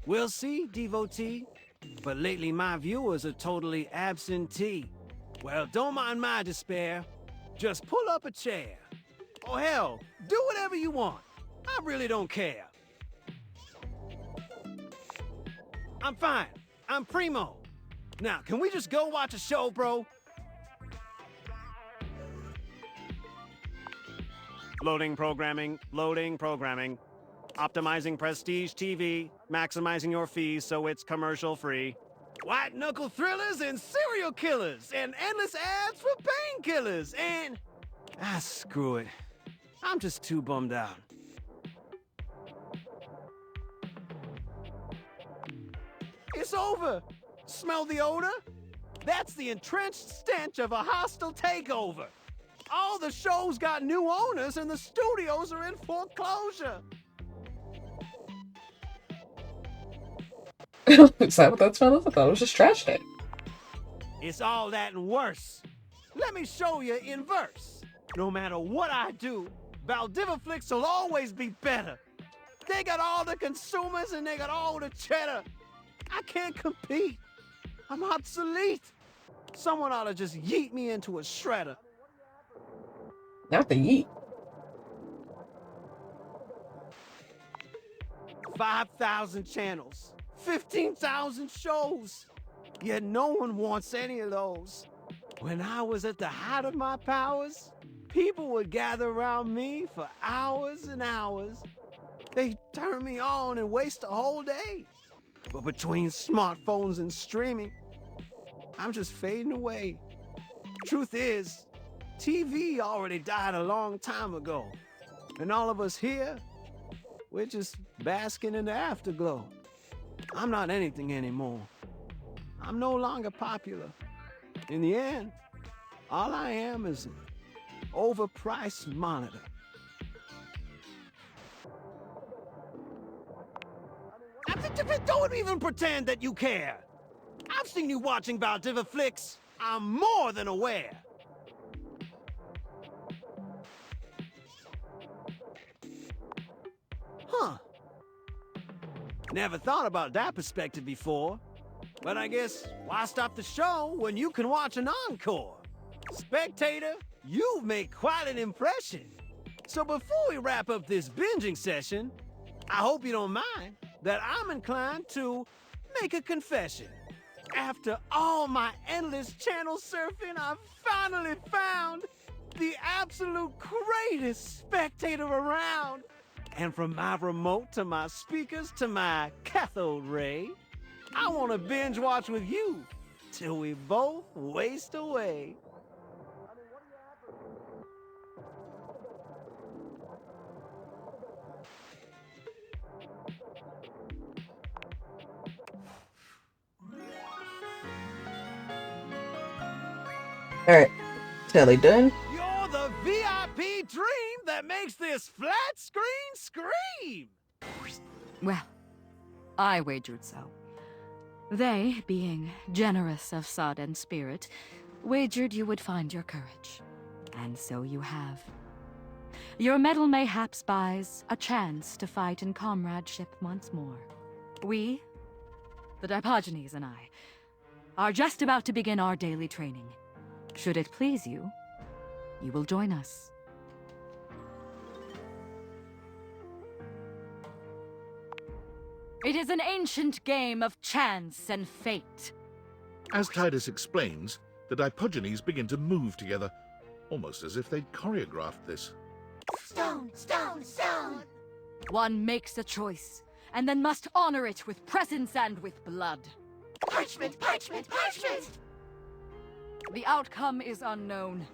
We'll see, devotee. But lately my viewers are totally absentee. Well, don't mind my despair. Just pull up a chair. Oh, hell, do whatever you want. I really don't care. I'm fine. I'm primo. Now, can we just go watch a show, bro? Loading programming, loading programming. Optimizing prestige TV, maximizing your fees so it's commercial free. White knuckle thrillers and serial killers, and endless ads for painkillers, and... screw it. I'm just too bummed out. It's over. Smell the odor? That's the entrenched stench of a hostile takeover. All the shows got new owners and the studios are in foreclosure. Is that what that smell is? I thought it was just trash day. It's all that and worse. Let me show you in verse. No matter what I do, Valdiviflix will always be better. They got all the consumers and they got all the cheddar. I can't compete. I'm obsolete. Someone ought to just yeet me into a shredder. Not the yeet. 5,000 channels, 15,000 shows. Yet no one wants any of those. When I was at the height of my powers, people would gather around me for hours and hours. They turn me on and waste a whole day. But between smartphones and streaming, I'm just fading away. Truth is, TV already died a long time ago. And all of us here, we're just basking in the afterglow. I'm not anything anymore. I'm no longer popular. In the end, all I am is an overpriced monitor. Don't even pretend that you care. I've seen you watching Valdiviflix. I'm more than aware. Huh. Never thought about that perspective before. But I guess, why stop the show when you can watch an encore? Spectator, you've made quite an impression. So before we wrap up this binging session, I hope you don't mind that I'm inclined to make a confession. After all my endless channel surfing, I've finally found the absolute greatest spectator around. And from my remote to my speakers to my cathode ray, I want to binge watch with you till we both waste away. Alright. Telly done. You're the VIP dream that makes this flat screen scream! Well, I wagered so. They, being generous of sod and spirit, wagered you would find your courage. And so you have. Your medal mayhaps buys a chance to fight in comradeship once more. We, the Diogenes and I, are just about to begin our daily training. Should it please you, you will join us. It is an ancient game of chance and fate. As Titus explains, the Diogenes begin to move together, almost as if they'd choreographed this. Stone, stone, stone! One makes a choice, and then must honor it with presence and with blood. Parchment, parchment, parchment! The outcome is unknown,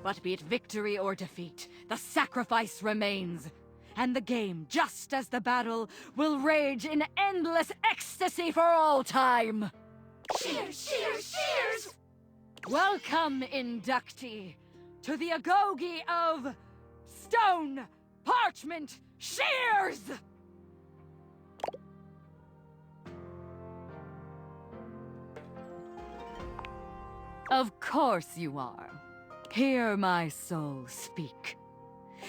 but be it victory or defeat, the sacrifice remains. And the game, just as the battle, will rage in endless ecstasy for all time. Cheers, cheers, cheers! Welcome, inductee, to the agoge of Stone, Parchment, Shears! Of course you are. Hear my soul speak.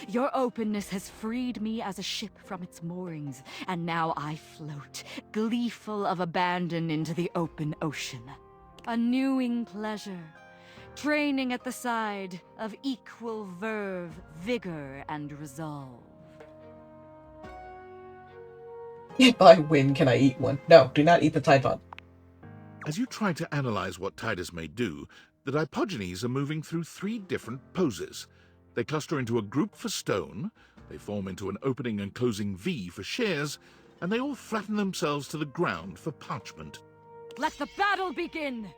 Your openness has freed me as a ship from its moorings, and now I float, gleeful of abandon, into the open ocean. A newing pleasure, training at the side of equal verve, vigor, and resolve. If I win, can I eat one? No, do not eat the Tide Pod. As you try to analyze what Titus may do, the Dipogenes are moving through 3 different poses. They cluster into a group for stone, they form into an opening and closing V for shares, and they all flatten themselves to the ground for parchment. Let the battle begin!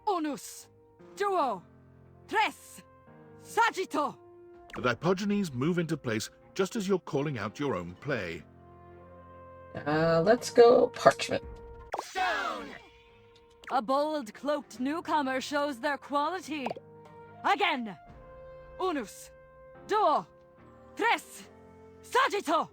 Unus, duo, tres, saggito! The Dipogenes move into place just as you're calling out your own play. Let's go parchment. Stone! A bold, cloaked newcomer shows their quality. Again! Unus, duo, tres, saggito!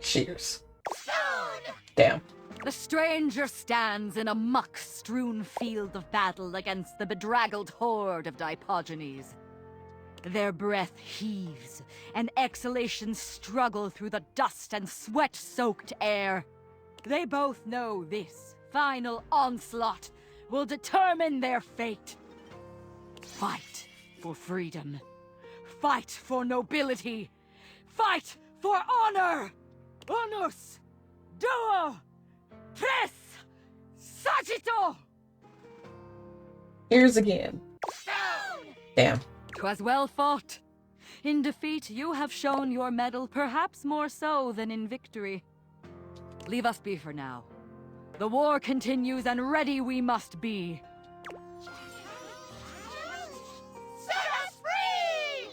Shears. Stone! Damn. The stranger stands in a muck-strewn field of battle against the bedraggled horde of Dipogenes. Their breath heaves, and exhalations struggle through the dust and sweat-soaked air. They both know this final onslaught will determine their fate. Fight for freedom. Fight for nobility. Fight for honor! Unus! Duo! Tres! Saggito! Here's again. Damn. 'Twas well fought. In defeat, you have shown your mettle, perhaps more so than in victory. Leave us be for now. The war continues, and ready we must be. Set us free!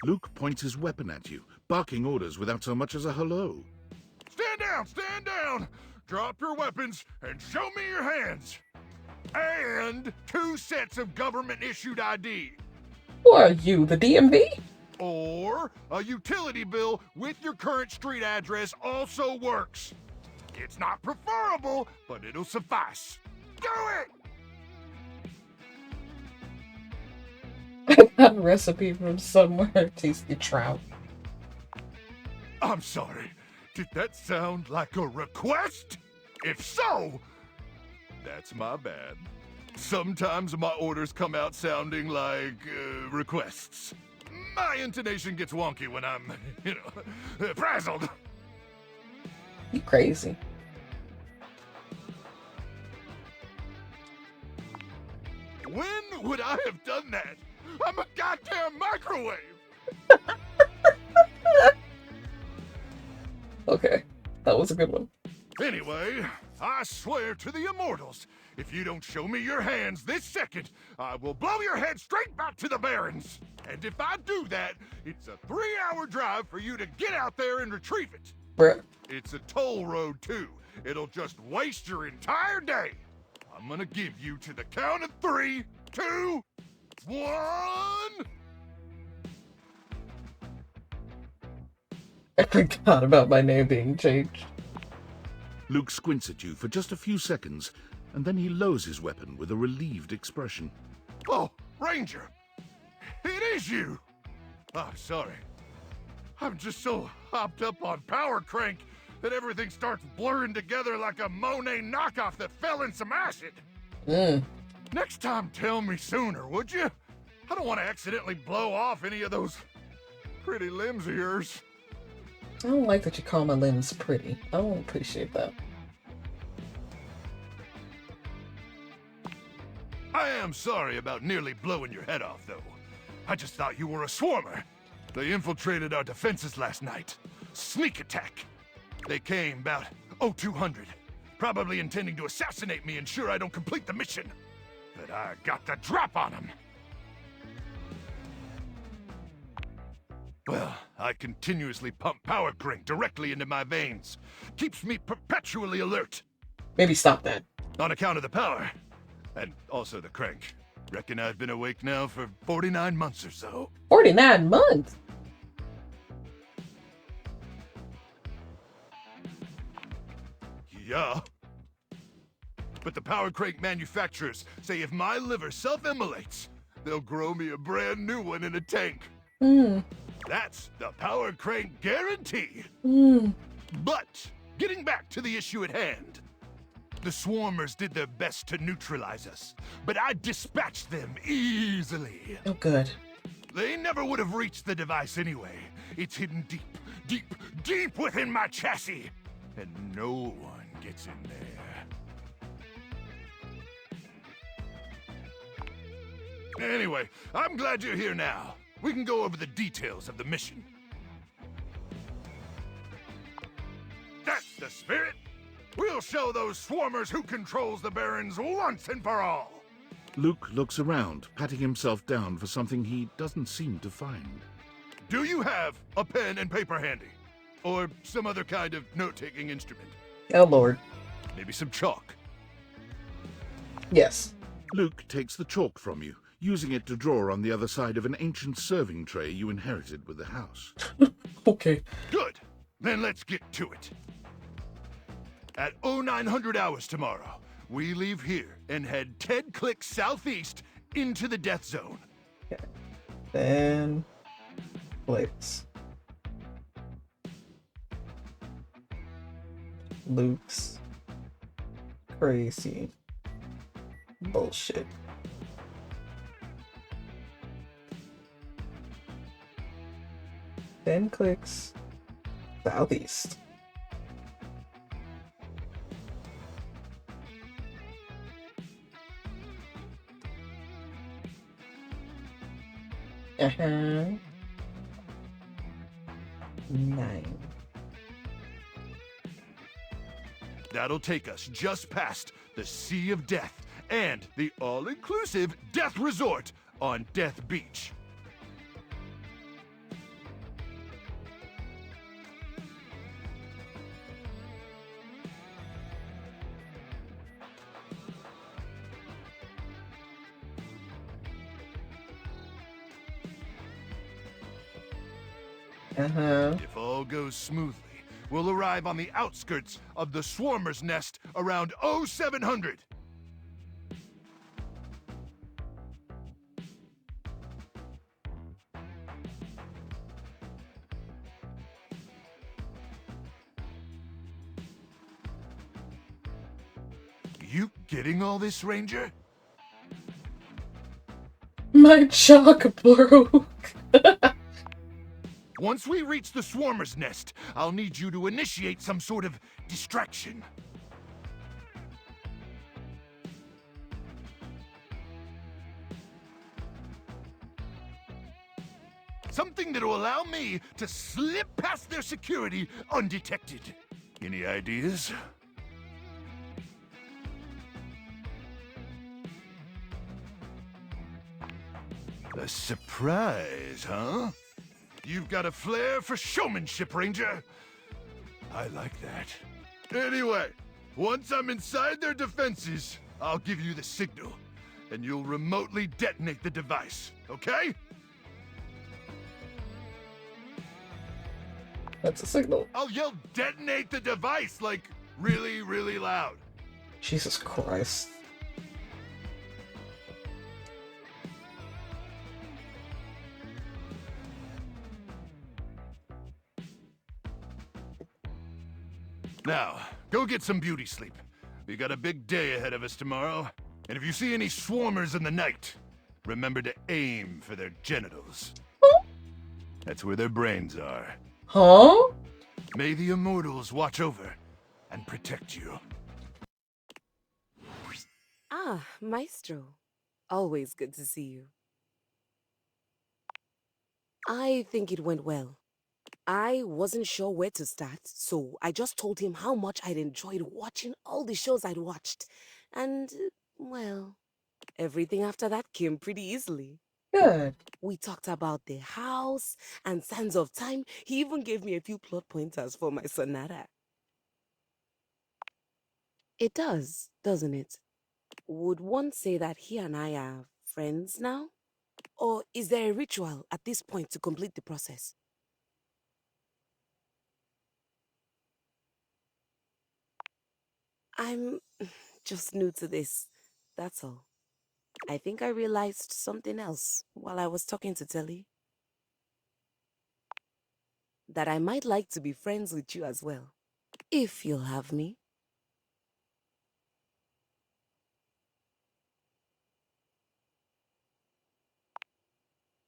Luke points his weapon at you, barking orders without so much as a hello. Stand down! Stand down! Drop your weapons and show me your hands! And 2 sets of government-issued ID. Who are you, the DMV? Or a utility bill with your current street address also works. It's not preferable, but it'll suffice. Do it! A recipe from somewhere. Tasty trout. I'm sorry. Did that sound like a request? If so, that's my bad. Sometimes my orders come out sounding like requests. My intonation gets wonky when I'm, frazzled. You crazy. When would I have done that? I'm a goddamn microwave! Okay, that was a good one. Anyway, I swear to the immortals, if you don't show me your hands this second, I will blow your head straight back to the Barrens. And if I do that, it's a 3-hour drive for you to get out there and retrieve it. Bruh. It's a toll road, too. It'll just waste your entire day. I'm gonna give you to the count of 3, 2, 1... I forgot about my name being changed. Luke squints at you for just a few seconds, and then he lowers his weapon with a relieved expression. Oh, Ranger! It is you! Oh, sorry. I'm just so hopped up on Power Crank that everything starts blurring together like a Monet knockoff that fell in some acid. Next time, tell me sooner, would you? I don't want to accidentally blow off any of those pretty limbs of yours. I don't like that you call my limbs pretty. I don't appreciate that. I am sorry about nearly blowing your head off, though. I just thought you were a swarmer. They infiltrated our defenses last night. Sneak attack. They came about 0200, probably intending to assassinate me, ensure I don't complete the mission. But I got the drop on them. Well, I continuously pump power crank directly into my veins. Keeps me perpetually alert. Maybe stop that. On account of the power. And also the crank. Reckon I've been awake now for 49 months or so. 49 months? Yeah. But the power crank manufacturers say if my liver self-immolates, they'll grow me a brand new one in a tank. That's the power crank guarantee. But, getting back to the issue at hand. The swarmers did their best to neutralize us, but I dispatched them easily. Oh, good. They never would have reached the device anyway. It's hidden deep within my chassis, and no one gets in there. Anyway, I'm glad you're here now. We can go over the details of the mission. That's the spirit! We'll show those swarmers who controls the Barrens once and for all! Luke looks around, patting himself down for something he doesn't seem to find. Do you have a pen and paper handy? Or some other kind of note-taking instrument? Oh, Lord. Maybe some chalk? Yes. Luke takes the chalk from you, using it to draw on the other side of an ancient serving tray you inherited with the house. Okay. Good. Then let's get to it. At 0900 hours tomorrow, we leave here and head 10 clicks southeast into the death zone. Okay. Then clicks. Luke's crazy bullshit. Then clicks southeast. Uh-huh. 9. That'll take us just past the Sea of Death and the all-inclusive Death Resort on Death Beach. Uh-huh. If all goes smoothly, we'll arrive on the outskirts of the Swarmer's Nest around 0700. You getting all this, Ranger? My chalk broke. Once we reach the Swarmer's Nest, I'll need you to initiate some sort of distraction. Something that'll allow me to slip past their security undetected. Any ideas? A surprise, huh? You've got a flair for showmanship, Ranger. I like that. Anyway, once I'm inside their defenses, I'll give you the signal, and you'll remotely detonate the device, okay? That's a signal. I'll yell detonate the device, like, really, really loud. Jesus Christ. Now, go get some beauty sleep. We got a big day ahead of us tomorrow. And if you see any swarmers in the night, remember to aim for their genitals. That's where their brains are. Huh? May the immortals watch over and protect you. Ah, Maestro. Always good to see you. I think it went well. I wasn't sure where to start, so I just told him how much I'd enjoyed watching all the shows I'd watched. And, well, everything after that came pretty easily. Good. We talked about the house and Sands of Time. He even gave me a few plot pointers for my sonata. It does, doesn't it? Would one say that he and I are friends now? Or is there a ritual at this point to complete the process? I'm just new to this, that's all. I think I realized something else while I was talking to Telly. That I might like to be friends with you as well, if you'll have me.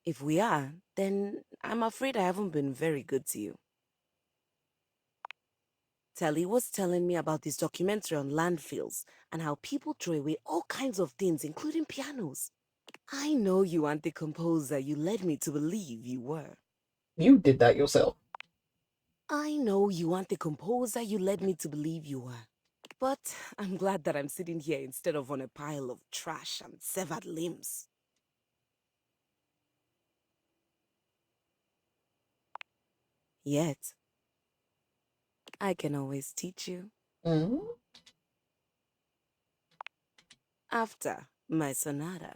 If we are, then I'm afraid I haven't been very good to you. Telly was telling me about this documentary on landfills and how people throw away all kinds of things, including pianos. I know you aren't the composer you led me to believe you were. You did that yourself. I know you aren't the composer you led me to believe you were. But I'm glad that I'm sitting here instead of on a pile of trash and severed limbs. Yet, I can always teach you. Mm-hmm. After my sonata.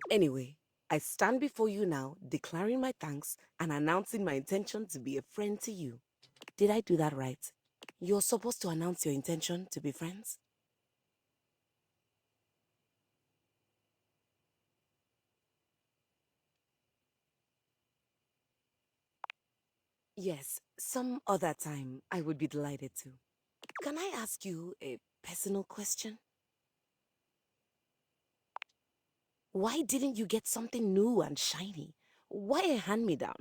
Anyway, I stand before you now, declaring my thanks and announcing my intention to be a friend to you. Did I do that right? You're supposed to announce your intention to be friends? Yes, some other time I would be delighted to. Can I ask you a personal question? Why didn't you get something new and shiny? Why a hand-me-down?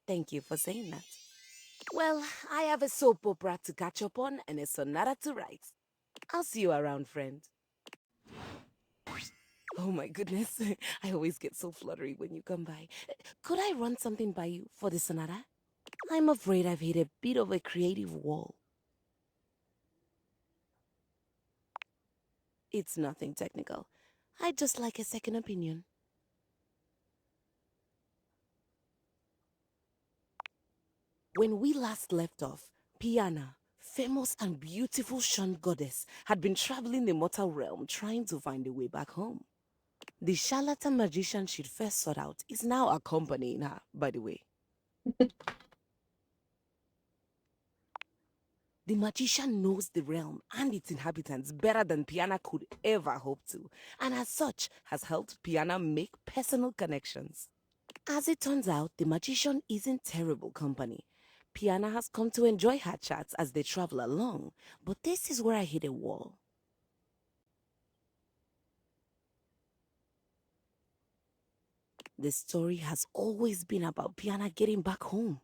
Thank you for saying that. Well, I have a soap opera to catch up on and a sonata to write. I'll see you around, friend. Oh my goodness, I always get so fluttery when you come by. Could I run something by you for the sonata? I'm afraid I've hit a bit of a creative wall. It's nothing technical. I'd just like a second opinion. When we last left off, Piana, famous and beautiful Shan goddess, had been traveling the mortal realm trying to find a way back home. The charlatan magician she'd first sought out is now accompanying her, by the way. The magician knows the realm and its inhabitants better than Piana could ever hope to, and as such has helped Piana make personal connections. As it turns out, the magician isn't terrible company. Piana has come to enjoy her chats as they travel along, but this is where I hit a wall. The story has always been about Piana getting back home.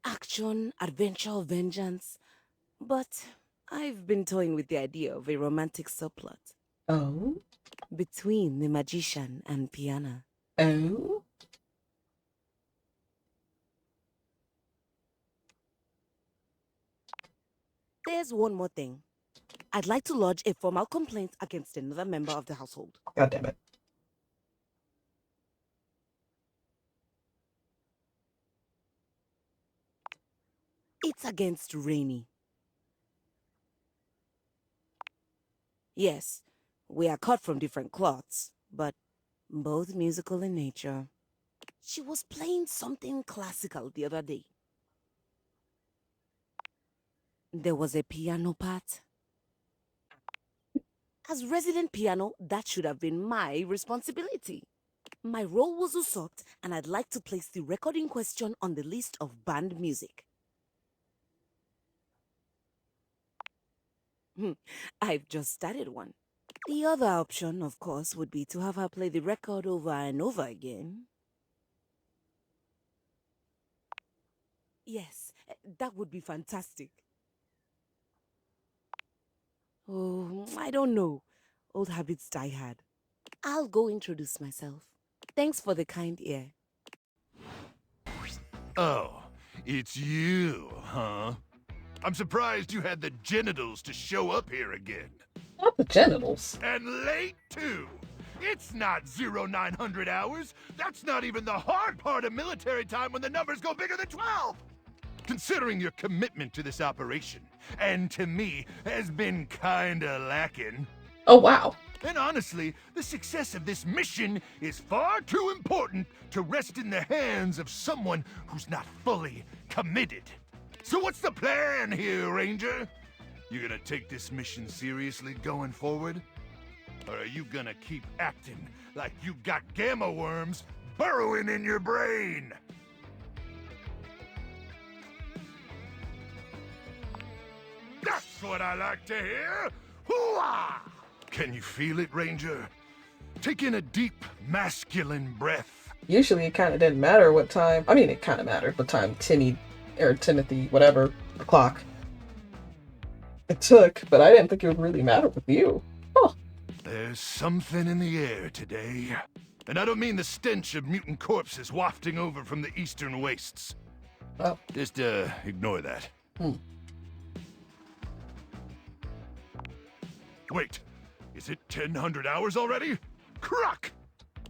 Action, adventure, vengeance. But I've been toying with the idea of a romantic subplot. Oh? Between the magician and Piana. Oh? There's one more thing. I'd like to lodge a formal complaint against another member of the household. God damn it. It's against Rainy. Yes, we are cut from different cloths, but both musical in nature. She was playing something classical the other day. There was a piano part. As resident piano, that should have been my responsibility. My role was usurped, and I'd like to place the record in question on the list of banned music. I've just started one. The other option, of course, would be to have her play the record over and over again. Yes, that would be fantastic. Oh, I don't know. Old habits die hard. I'll go introduce myself. Thanks for the kind ear. Oh, it's you, huh? I'm surprised you had the genitals to show up here again. Not the genitals. And late, too. It's not 0900 hours. That's not even the hard part of military time when the numbers go bigger than 12. Considering your commitment to this operation, and to me, has been kinda lacking. Oh, wow. And honestly, the success of this mission is far too important to rest in the hands of someone who's not fully committed. So what's the plan here, Ranger? You gonna take this mission seriously going forward? Or are you gonna keep acting like you got gamma worms burrowing in your brain? That's what I like to hear! Hooah! Can you feel it, Ranger? Take in a deep, masculine breath. Usually it kind of didn't matter what time. I mean, it kind of mattered what time Timothy, whatever, the clock it took, but I didn't think it would really matter with you. Oh. There's something in the air today. And I don't mean the stench of mutant corpses wafting over from the eastern wastes. Oh. Just, ignore that. Wait, is it 1,000 hours already? Croc!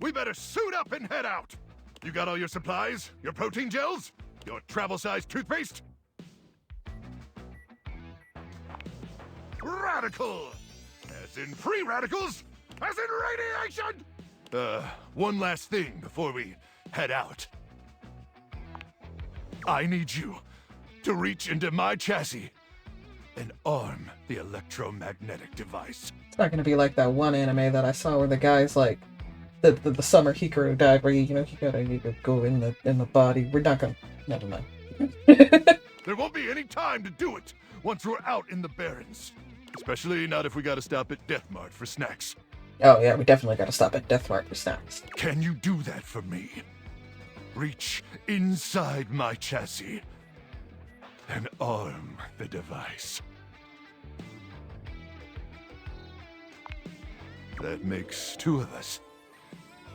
We better suit up and head out! You got all your supplies? Your protein gels? Your travel-sized toothpaste? Radical! As in free radicals? As in radiation! One last thing before we head out. I need you to reach into my chassis and arm the electromagnetic device. It's not gonna be like that one anime that I saw where the guy's like, the summer Hikaru died, where you gotta go in the body. We're not gonna. Never mind. There won't be any time to do it once we're out in the Barrens. Especially not if we gotta stop at Death Mart for snacks. Oh yeah, we definitely gotta stop at Death Mart for snacks. Can you do that for me? Reach inside my chassis and arm the device. That makes 2 of us.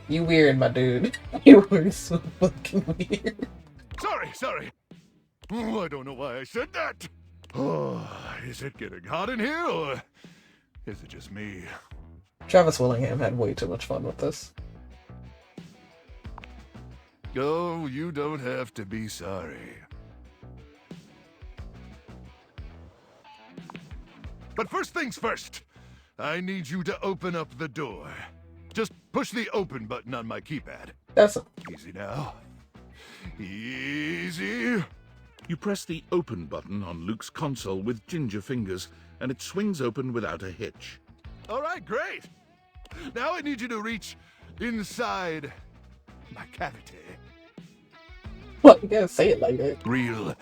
You weird, my dude. You were so fucking weird. Sorry. Oh, I don't know why I said that. Oh, is it getting hot in here, or is it just me? Travis Willingham had way too much fun with this. Oh, you don't have to be sorry. But first things first, I need you to open up the door. Just push the open button on my keypad. That's it. Easy now. Easy. You press the open button on Luke's console with ginger fingers, and it swings open without a hitch. All right, great. Now I need you to reach inside my cavity. What? You gotta say it like that. Real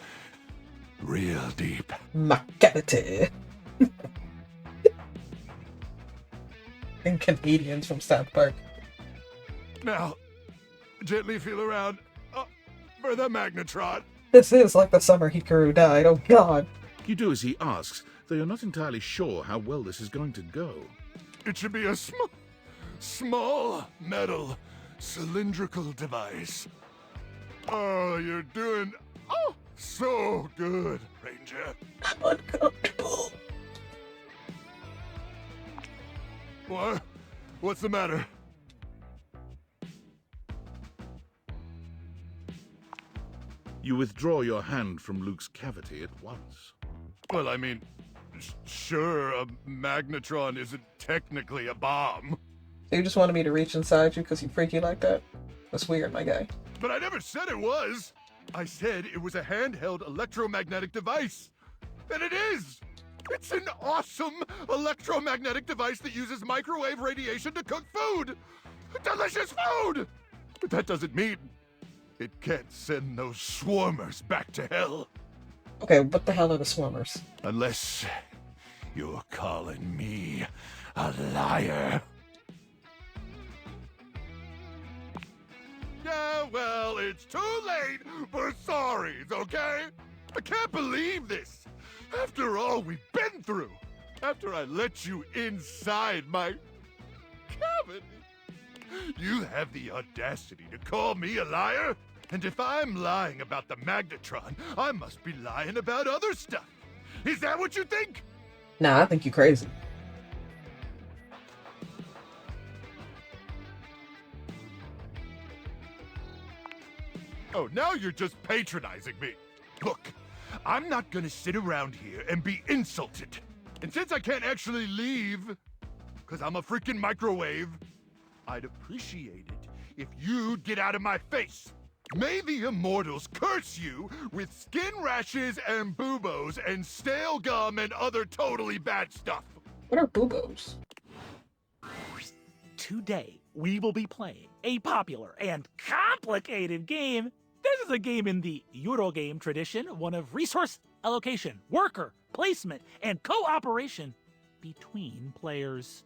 deep. My cavity. And Canadians from South Park. Now, gently feel around for the magnetron. This is like the summer Hikaru died. Oh god. You do as he asks, though you're not entirely sure how well this is going to go. It should be a small metal cylindrical device. Oh, you're doing so good, Ranger. I'm uncomfortable. What? What's the matter? You withdraw your hand from Luke's cavity at once. Well, I mean, sure, a magnetron isn't technically a bomb. So you just wanted me to reach inside you because you freaky like that? That's weird, my guy. But I never said it was. I said it was a handheld electromagnetic device. And it is! It's an awesome electromagnetic device that uses microwave radiation to cook food! Delicious food! But that doesn't mean it can't send those swarmers back to hell. Okay, what the hell are the swarmers? Unless you're calling me a liar. Yeah, well, it's too late for sorries, okay? I can't believe this. After all we've been through. After I let you inside my cavity. You have the audacity to call me a liar? And if I'm lying about the magnetron, I must be lying about other stuff. Is that what you think? Nah, I think you crazy. Oh, now you're just patronizing me. Look, I'm not gonna sit around here and be insulted. And since I can't actually leave, because I'm a freaking microwave, I'd appreciate it if you'd get out of my face. May the immortals curse you with skin rashes and buboes and stale gum and other totally bad stuff. What are buboes? Today, we will be playing a popular and complicated game. This is a game in the Eurogame tradition, one of resource allocation, worker placement, and cooperation between players.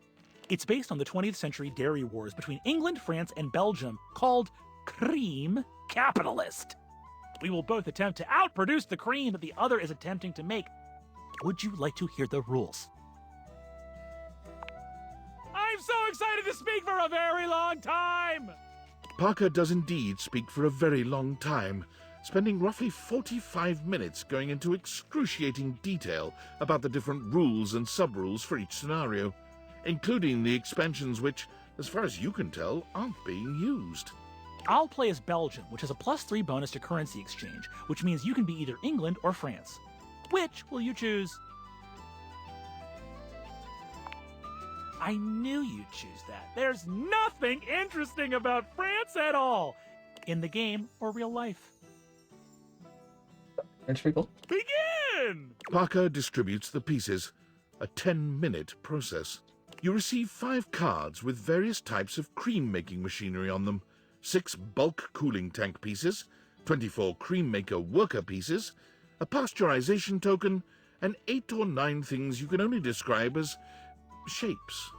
It's based on the 20th century dairy wars between England, France, and Belgium, called Cream Capitalist. We will both attempt to outproduce the cream that the other is attempting to make. Would you like to hear the rules? I'm so excited to speak for a very long time! Parker does indeed speak for a very long time, spending roughly 45 minutes going into excruciating detail about the different rules and sub-rules for each scenario, including the expansions which, as far as you can tell, aren't being used. I'll play as Belgium, which has a +3 bonus to currency exchange, which means you can be either England or France. Which will you choose? I knew you'd choose that. There's nothing interesting about France at all, in the game or real life. French people. Begin! Parker distributes the pieces, a 10-minute process. You receive 5 cards with various types of cream-making machinery on them, 6 bulk cooling tank pieces, 24 cream maker worker pieces, a pasteurization token, and 8 or 9 things you can only describe as shapes.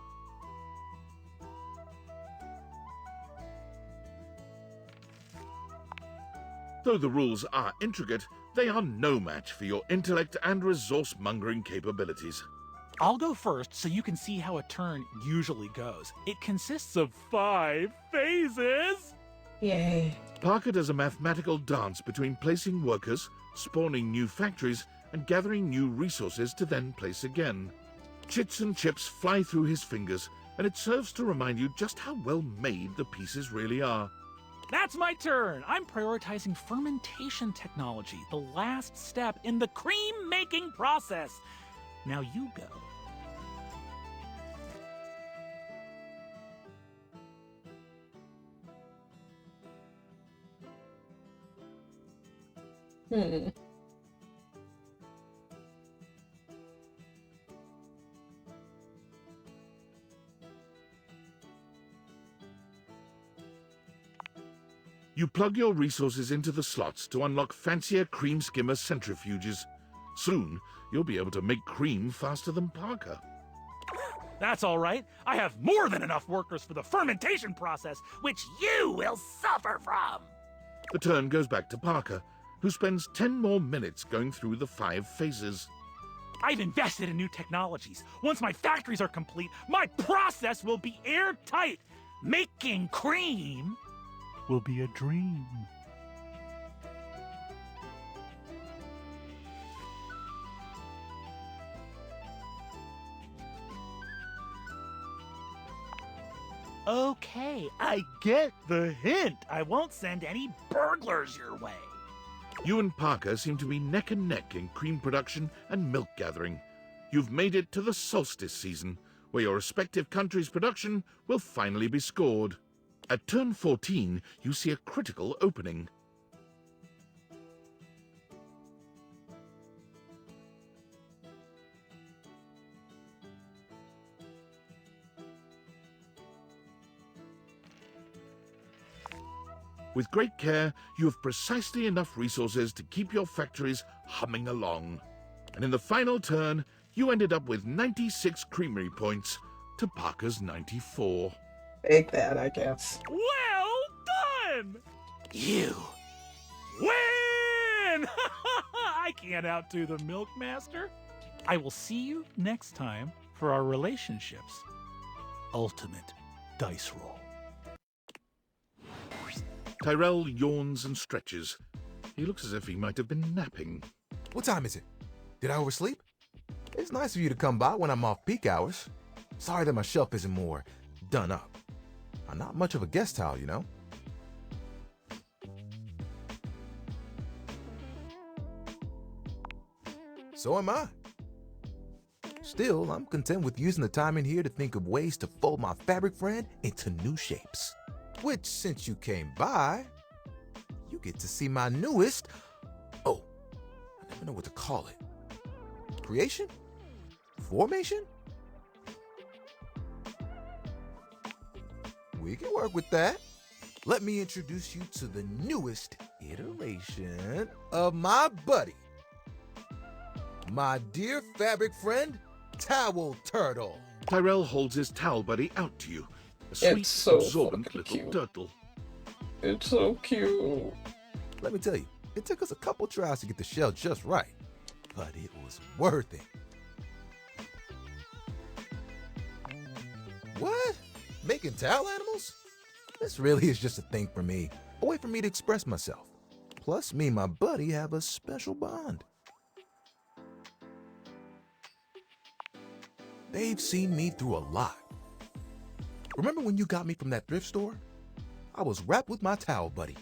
Though the rules are intricate, they are no match for your intellect and resource-mongering capabilities. I'll go first so you can see how a turn usually goes. It consists of 5 phases! Yay. Parker does a mathematical dance between placing workers, spawning new factories, and gathering new resources to then place again. Chits and chips fly through his fingers, and it serves to remind you just how well made the pieces really are. That's my turn! I'm prioritizing fermentation technology, the last step in the cream-making process. Now you go. You plug your resources into the slots to unlock fancier cream skimmer centrifuges. Soon, you'll be able to make cream faster than Parker. That's all right. I have more than enough workers for the fermentation process, which you will suffer from. The turn goes back to Parker, who spends 10 more minutes going through the 5 phases. I've invested in new technologies. Once my factories are complete, my process will be airtight. Making cream will be a dream. Okay, I get the hint. I won't send any burglars your way. You and Parker seem to be neck and neck in cream production and milk gathering. You've made it to the solstice season, where your respective countries' production will finally be scored. At turn 14, you see a critical opening. With great care, you have precisely enough resources to keep your factories humming along. And in the final turn, you ended up with 96 creamery points to Parker's 94. Take that, I guess. Well done! You win! I can't outdo the Milkmaster. I will see you next time for our relationships. Ultimate dice roll. Tyrell yawns and stretches. He looks as if he might have been napping. What time is it? Did I oversleep? It's nice of you to come by when I'm off peak hours. Sorry that my shelf isn't more done up. I'm not much of a guest towel, you know? So am I. Still, I'm content with using the time in here to think of ways to fold my fabric friend into new shapes. Which, since you came by, you get to see my newest... Oh, I never know what to call it. Creation? Formation? We can work with that. Let me introduce you to the newest iteration of my buddy. My dear fabric friend, Towel Turtle. Tyrell holds his towel buddy out to you. A sweet, It's so absorbent fucking little cute. turtle. It's so cute. Let me tell you, it took us a couple tries to get the shell just right, but it was worth it. What? Making towel animals? This really is just a thing for me. A way for me to express myself. Plus, me and my buddy have a special bond. They've seen me through a lot. Remember when you got me from that thrift store? I was wrapped with my towel buddy.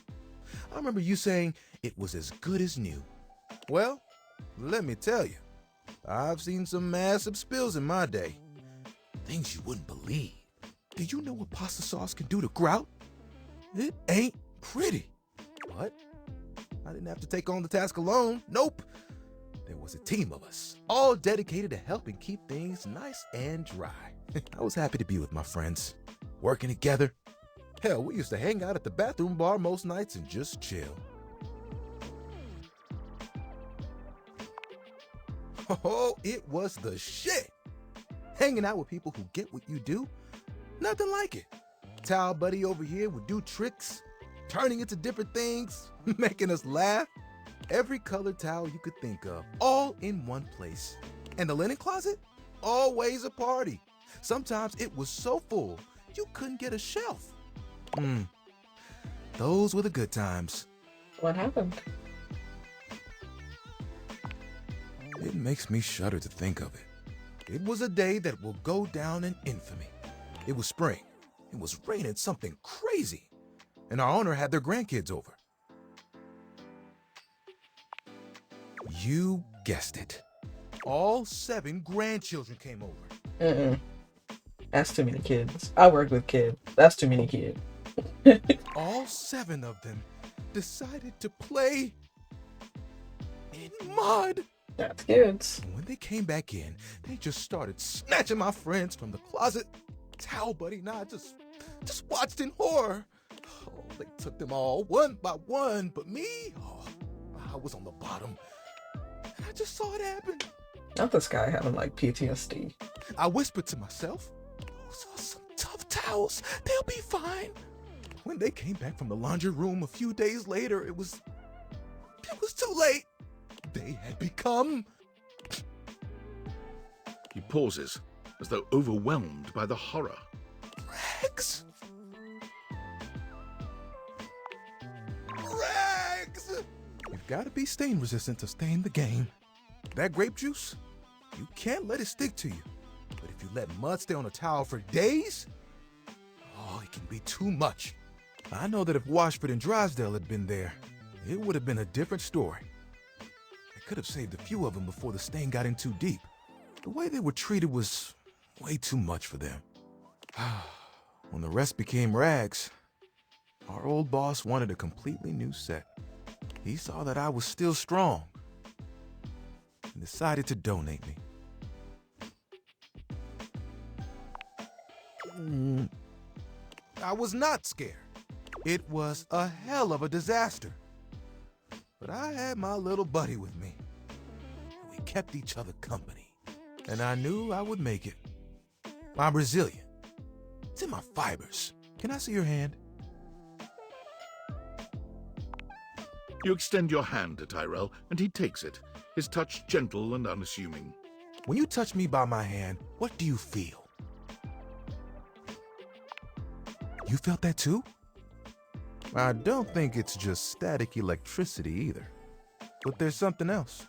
I remember you saying it was as good as new. Well, let me tell you, I've seen some massive spills in my day. Things you wouldn't believe. Do you know what pasta sauce can do to grout? It ain't pretty. But I didn't have to take on the task alone. Nope. There was a team of us, all dedicated to helping keep things nice and dry. I was happy to be with my friends, working together. Hell, we used to hang out at the bathroom bar most nights and just chill. Oh, it was the shit. Hanging out with people who get what you do, nothing like it. Towel buddy over here would do tricks, turning into different things, making us laugh. Every colored towel you could think of, all in one place. And the linen closet? Always a party. Sometimes it was so full, you couldn't get a shelf. Those were the good times. What happened? It makes me shudder to think of it. It was a day that will go down in infamy. It was spring. It was raining something crazy. And our owner had their grandkids over. You guessed it. All 7 grandchildren came over. That's too many kids. I work with kids. That's too many kids. All 7 of them decided to play in mud. That's kids. When they came back in, they just started snatching my friends from the closet. Towel buddy and I just watched in horror. Oh, they took them all one by one, but me, I was on the bottom. And I just saw it happen. Not this guy having like PTSD. I whispered to myself, those are some tough towels. They'll be fine. When they came back from the laundry room a few days later, it was too late. They had become... He pauses, as though overwhelmed by the horror. Rags! Rags! You've got to be stain resistant to stay in the game. That grape juice, you can't let it stick to you. But if you let mud stay on a towel for days, oh, it can be too much. I know that if Washford and Drysdale had been there, it would have been a different story. They could have saved a few of them before the stain got in too deep. The way they were treated was way too much for them. When the rest became rags, our old boss wanted a completely new set. He saw that I was still strong and decided to donate me. I was not scared. It was a hell of a disaster. But I had my little buddy with me. We kept each other company. And I knew I would make it. I'm resilient. It's in my fibers. Can I see your hand? You extend your hand to Tyrell, and he takes it, his touch gentle and unassuming. When you touch me by my hand, what do you feel? You felt that too? I don't think it's just static electricity either. But there's something else.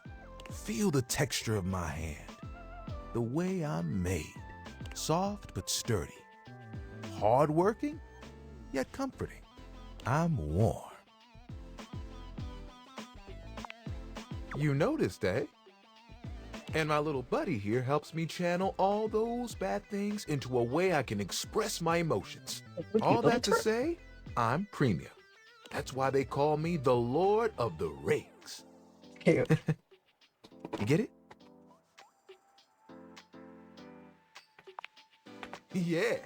Feel the texture of my hand. The way I'm made. Soft but sturdy. Hard-working, yet comforting. I'm warm. You noticed, eh? And my little buddy here helps me channel all those bad things into a way I can express my emotions. All that to say, I'm premium. That's why they call me the Lord of the Rings. You get it? Yeah.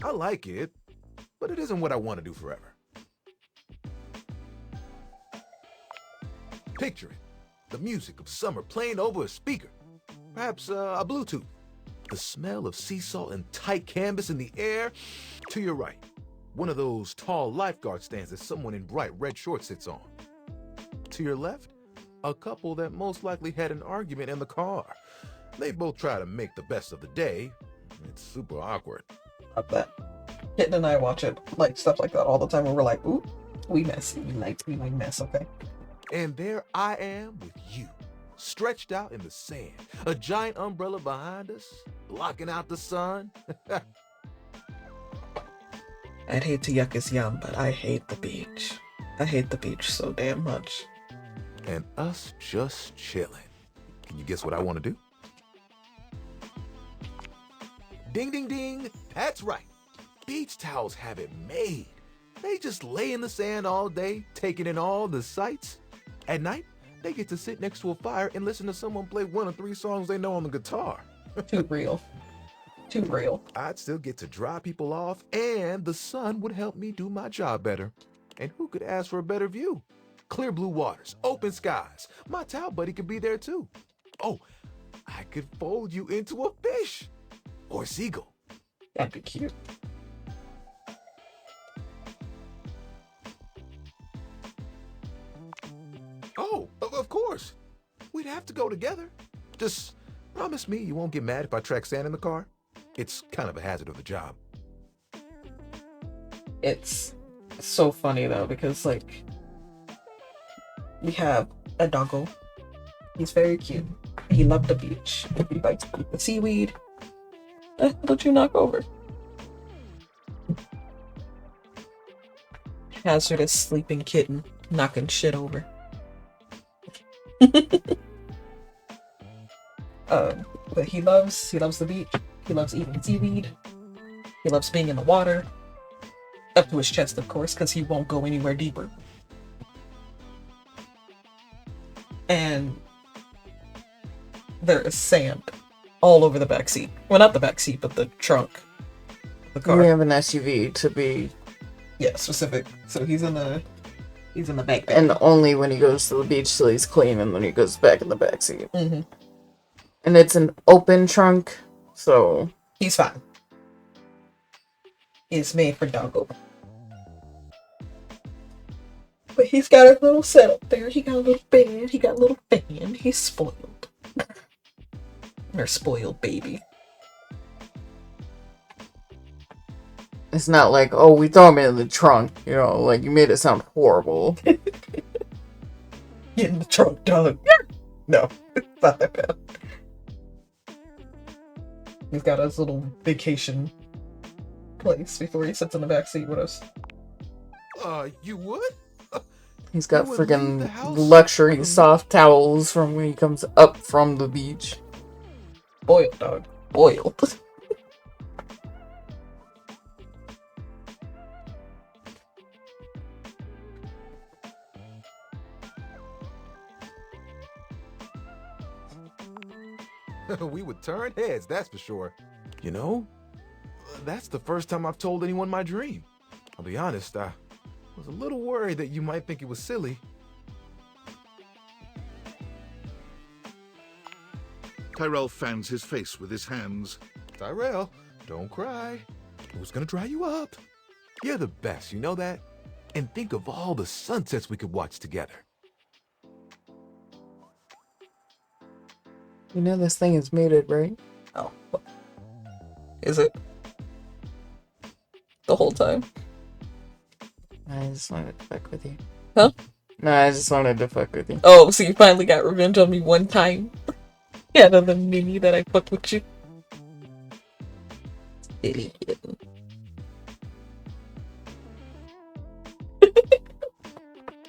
I like it, but it isn't what I want to do forever. Picture it. The music of summer playing over a speaker. Perhaps a Bluetooth. The smell of sea salt and tight canvas in the air. To your right, one of those tall lifeguard stands that someone in bright red shorts sits on. To your left, a couple that most likely had an argument in the car. They both try to make the best of the day. It's super awkward. Love that. Kitten and I watch it, like stuff like that all the time, and we're like, ooh, we messy. We like mess, okay? And there I am with you, stretched out in the sand, a giant umbrella behind us, blocking out the sun. I'd hate to yuck his yum, but I hate the beach. I hate the beach so damn much. And us just chilling. Can you guess what I want to do? Ding, ding, ding. That's right. Beach towels have it made. They just lay in the sand all day, taking in all the sights. At night, they get to sit next to a fire and listen to someone play one of 3 songs they know on the guitar. Too real. Too real. I'd still get to dry people off, and the sun would help me do my job better. And who could ask for a better view? Clear blue waters, open skies. My towel buddy could be there too. Oh, I could fold you into a fish or seagull. That'd be cute. Oh, of course. We'd have to go together. Just promise me you won't get mad if I track sand in the car. It's kind of a hazard of the job. It's so funny though, because like we have a doggo. He's very cute. He loved the beach. He likes to eat the seaweed. Don't you knock over? Hazardous sleeping kitten knocking shit over. But he loves the beach. He loves eating seaweed. He loves being in the water. Up to his chest, of course, because he won't go anywhere deeper. And there is sand all over the back seat. Well, not the back seat, but the trunk of the car. We have an SUV to be... Yeah, specific. So he's in the back. And only when he goes to the beach till he's clean, and then he goes back in the back seat. Mm-hmm. And it's an open trunk, so... He's fine. It's made for doggo. But he's got a little setup there. He got a little bed. He got a little fan. He's spoiled. Or spoiled baby. It's not like, oh, we throw him in the trunk. You know, like, you made it sound horrible. Get in the trunk, dog. No, it's not that bad. He's got his little vacation place before he sits in the back seat with us. You would? He's got You would leave the freaking house? luxury soft towels from when he comes up from the beach. Boiled, dog. Boiled. We would turn heads, that's for sure. You know, that's the first time I've told anyone my dream. I'll be honest, I was a little worried that you might think it was silly. Tyrell fans his face with his hands. Tyrell, don't cry. Who's gonna dry you up? You're the best, you know that? And think of all the sunsets we could watch together. You know this thing is muted, right? Oh. Is it? The whole time? I just wanted to fuck with you. Huh? No, I just wanted to fuck with you. Oh, so you finally got revenge on me one time? Yeah, the mini that I fucked with you. Silly kitten.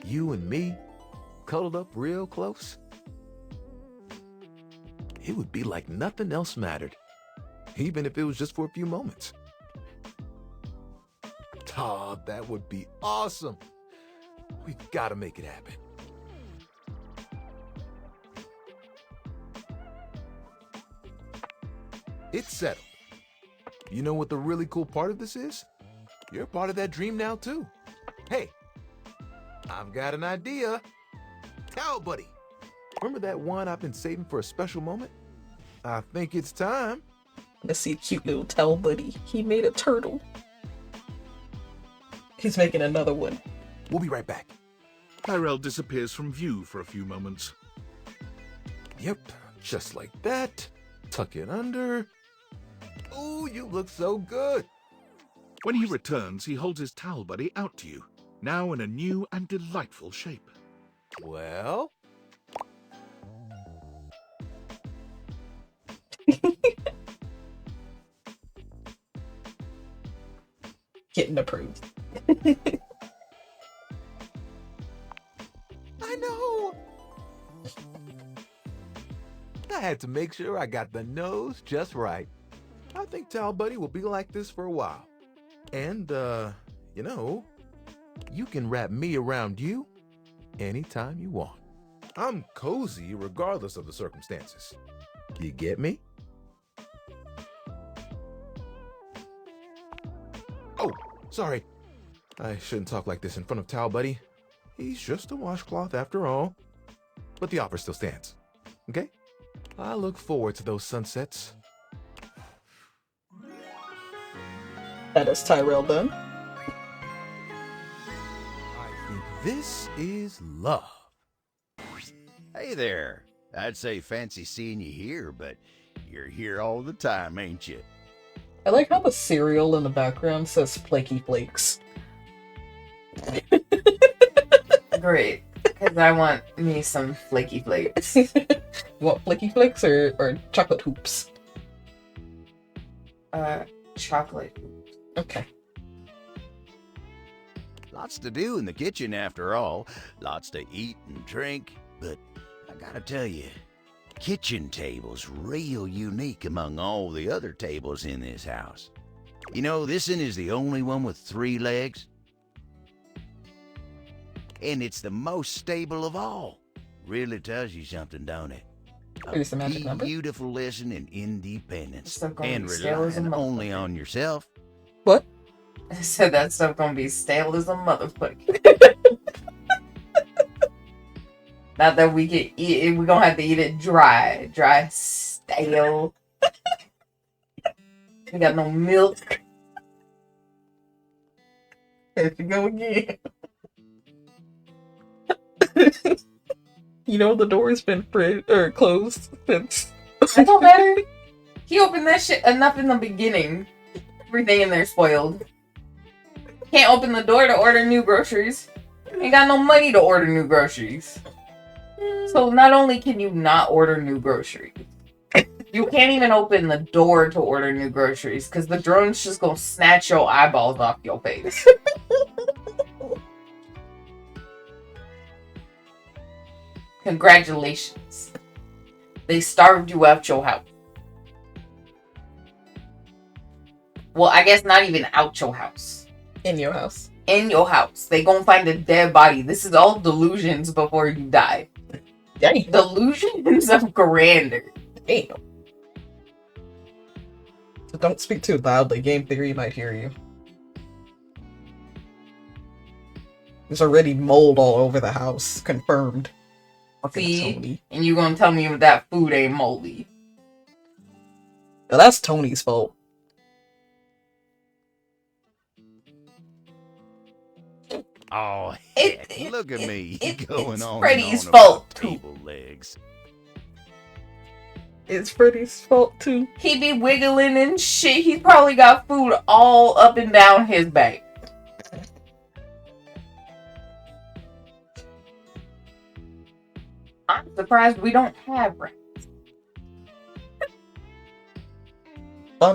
You and me, cuddled up real close. It would be like nothing else mattered, even if it was just for a few moments. Oh, that would be awesome. We've got to make it happen. It's settled. You know what the really cool part of this is? You're part of that dream now, too. Hey, I've got an idea. Towel buddy, Remember that one I've been saving for a special moment? I think it's time. Let's see, cute little towel buddy. He made a turtle. He's making another one. We'll be right back. Tyrell disappears from view for a few moments. Yep, just like that. Tuck it under. Ooh, you look so good. When he returns, he holds his towel buddy out to you, now in a new and delightful shape. Well? Getting approved. I know. I had to make sure I got the nose just right. I think Towel Buddy will be like this for a while. And, you know, you can wrap me around you anytime you want. I'm cozy regardless of the circumstances. You get me? Oh, sorry. I shouldn't talk like this in front of Towel Buddy. He's just a washcloth after all. But the offer still stands. Okay? I look forward to those sunsets. That is Tyrell done. I think this is love. Hey there. I'd say fancy seeing you here, but you're here all the time, ain't you? I like how the cereal in the background says Flaky Flakes. Great. Because I want me some flaky flakes. You want Flaky Flakes or chocolate hoops? Chocolate. Okay. Lots to do in the kitchen after all. Lots to eat and drink. But I gotta tell you, kitchen table's real unique among all the other tables in this house. You know, this one is the only one with 3 legs. And it's the most stable of all. Really tells you something, don't it? Here's the magic number. Beautiful lesson in independence. Stuff gonna And be stale as a relying only motherfucker. on yourself. What? I said that stuff gonna be stale as a motherfucker. Not that we can eat it, we're gonna have to eat it dry. Dry, stale. We got no milk. There you go again. You know the door's been closed since. It don't matter. He opened that shit enough in the beginning. Everything in there spoiled. Can't open the door to order new groceries. Ain't got no money to order new groceries. So not only can you not order new groceries, you can't even open the door to order new groceries because the drone's just gonna snatch your eyeballs off your face. Congratulations. They starved you out your house. Well, I guess not even out your house. In your house. In your house. They gonna find a dead body. This is all delusions before you die. Damn. Delusions of grandeur. Damn. So don't speak too loudly. Game theory might hear you. There's already mold all over the house. Confirmed. See? Tony. And you gonna tell me if that food ain't moldy. Now that's Tony's fault. Oh, heck, look at me going it's on Freddy's and on fault, about too. table legs. It's Freddy's fault too. He be wiggling and shit. He's probably got food all up and down his back. I'm surprised we don't have rats.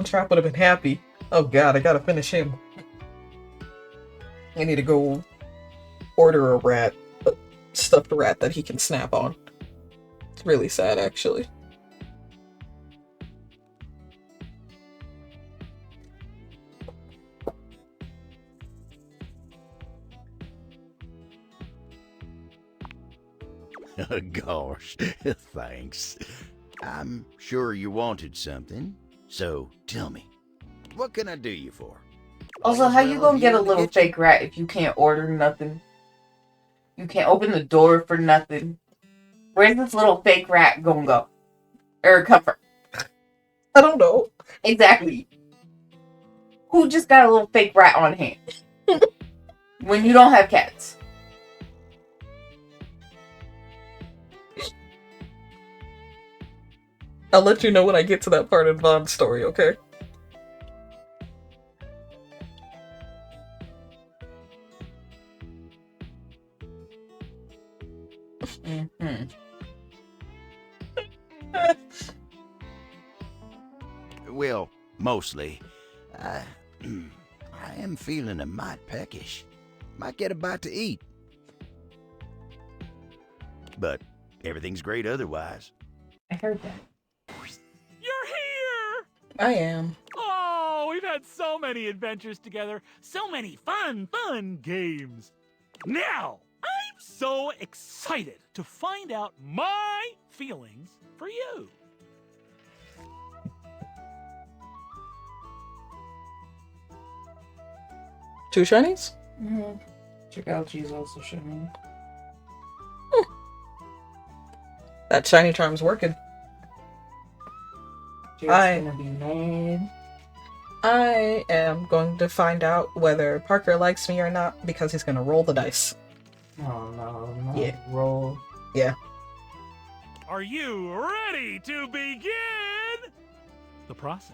Trap would have been happy. Oh god, I gotta finish him. I need to go order a rat, a stuffed rat that he can snap on. It's really sad, actually. Gosh, thanks. I'm sure you wanted something, so tell me, what can I do you for? Also, how you gonna get a little fake rat if you can't order nothing? You can't open the door for nothing. Where's this little fake rat gonna go? Or come from? I don't know. Exactly. Who just got a little fake rat on hand? When you don't have cats. I'll let you know when I get to that part of Vaughn's story, okay? Mm-hmm. Well, mostly. I am feeling a mite peckish. Might get a bite to eat. But everything's great otherwise. I heard that. You're here! I am. Oh, we've had so many adventures together. So many fun games. Now, I'm so excited to find out my feelings for you. Two shinies? Mm-hmm. Chigalchi's also shiny. That shiny charm's working. Jared's gonna be mad. I am going to find out whether Parker likes me or not because he's gonna roll the dice. No. Yeah. Roll. Yeah. Are you ready to begin the process?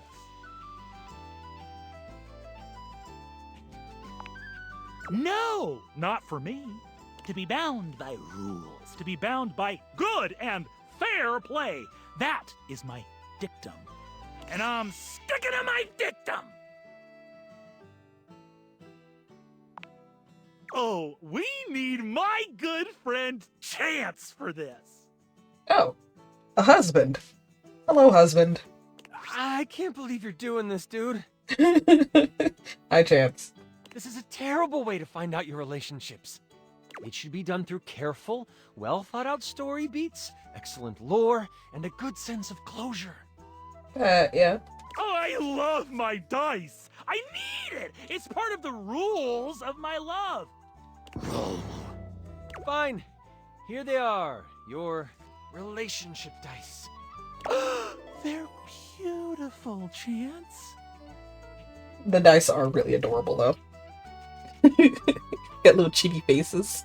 No, not for me. To be bound by rules, to be bound by good and fair play. That is my dictum. And I'm sticking to my dictum. Oh, we need my good friend Chance for this. Oh, a husband. Hello, husband. I can't believe you're doing this, dude. Hi, Chance. This is a terrible way to find out your relationships. It should be done through careful, well-thought-out story beats, excellent lore, and a good sense of closure. Yeah. Oh, I love my dice. I need it. It's part of the rules of my love. Fine. Here they are, your relationship dice. They're beautiful, Chance. The dice are really adorable, though. Got little chibi faces.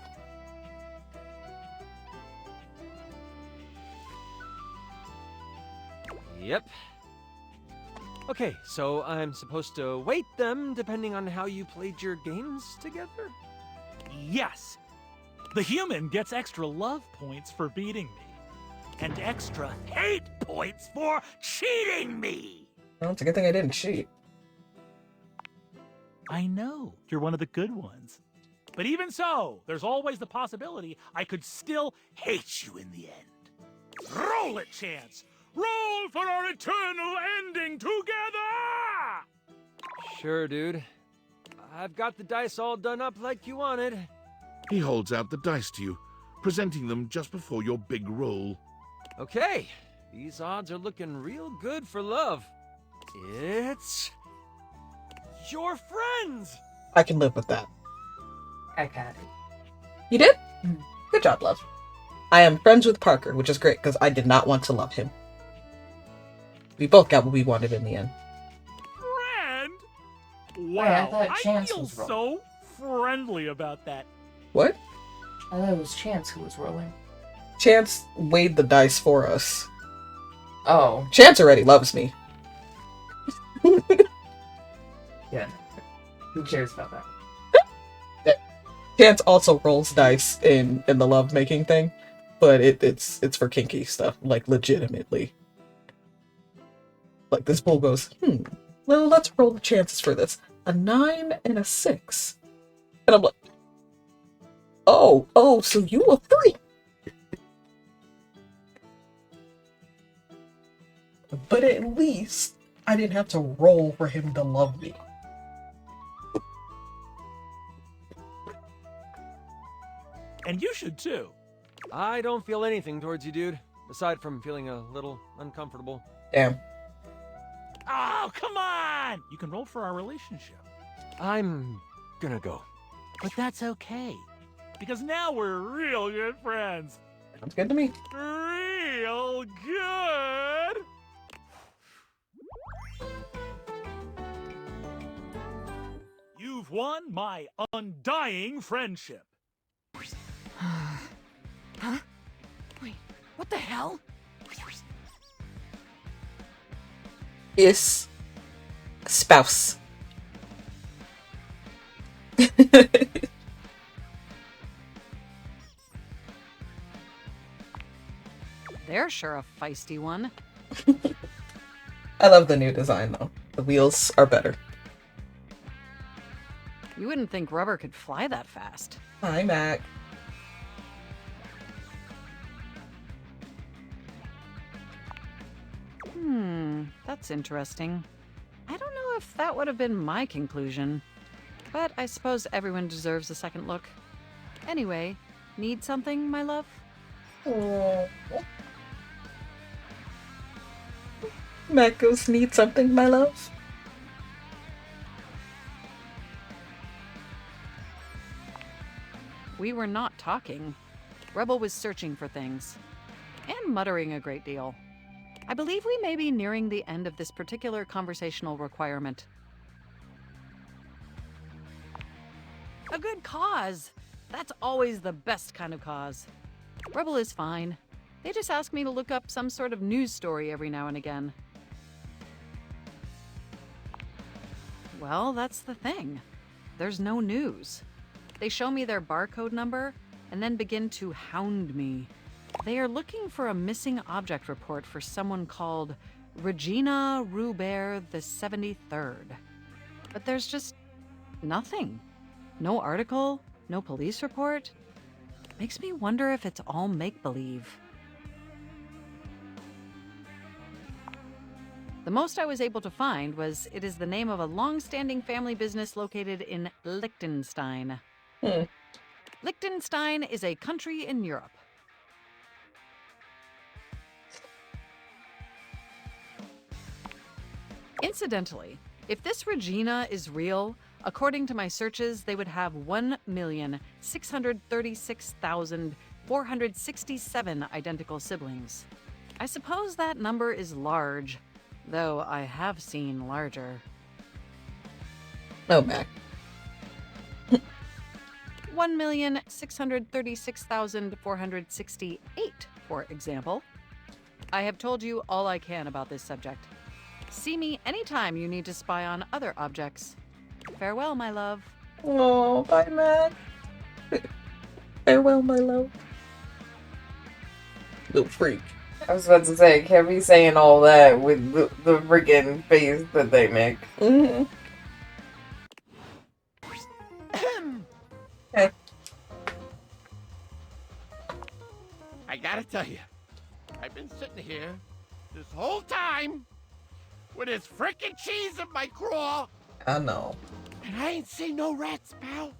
Yep. Okay, so I'm supposed to weight them depending on how you played your games together? Yes. The human gets extra love points for beating me, and extra hate points for cheating me. Well, it's a good thing I didn't cheat. I know, you're one of the good ones. But even so, there's always the possibility I could still hate you in the end. Roll it, Chance! Roll for our eternal ending together! Sure, dude. I've got the dice all done up like you wanted. He holds out the dice to you, presenting them just before your big roll. Okay, these odds are looking real good for love. It's your friends! I can live with that. I got it. You did? Good job, love. I am friends with Parker, which is great because I did not want to love him. We both got what we wanted in the end. Friend? Wait, I Wow, thought I Chance feel was wrong. so friendly about that. What? I thought it was Chance who was rolling. Chance weighed the dice for us. Oh. Chance already loves me. Yeah. Who cares about that? Chance also rolls dice in the lovemaking thing, but it's for kinky stuff, like legitimately. Like this bull goes, well, let's roll the chances for this. A 9 and a 6. And I'm like, oh, so you a 3. But at least I didn't have to roll for him to love me. And you should too. I don't feel anything towards you, dude. Aside from feeling a little uncomfortable. Damn. Oh, come on! You can roll for our relationship. I'm gonna go. But that's okay. Because now we're real good friends. Sounds good to me. Real good! You've won my undying friendship. Huh? Wait, what the hell? Is spouse. They're sure a feisty one. I love the new design though. The wheels are better. You wouldn't think rubber could fly that fast. Hi, Mac. That's interesting. I don't know if that would have been my conclusion. But I suppose everyone deserves a second look. Anyway, need something, my love? Oh. Mac goes, need something, my love? We were not talking. Rebel was searching for things. And muttering a great deal. I believe we may be nearing the end of this particular conversational requirement. A good cause! That's always the best kind of cause. Rebel is fine. They just ask me to look up some sort of news story every now and again. Well, that's the thing. There's no news. They show me their barcode number and then begin to hound me. They are looking for a missing object report for someone called Regina Rubert the 73rd. But there's just nothing. No article, no police report. Makes me wonder if it's all make-believe. The most I was able to find was it is the name of a long-standing family business located in Liechtenstein. Liechtenstein is a country in Europe. Incidentally, if this Regina is real, according to my searches, they would have 1,636,467 identical siblings. I suppose that number is large, though I have seen larger. Oh, Mac. 1,636,468, for example. I have told you all I can about this subject. See me anytime you need to spy on other objects. Farewell, my love. Oh, bye, Mac. Farewell, my love. Little freak. I was about to say, can't be saying all that with the freaking face that they make. Hey. I gotta tell you, I've been sitting here this whole time with this frickin' cheese in my craw. I know. And I ain't seen no rats, pal.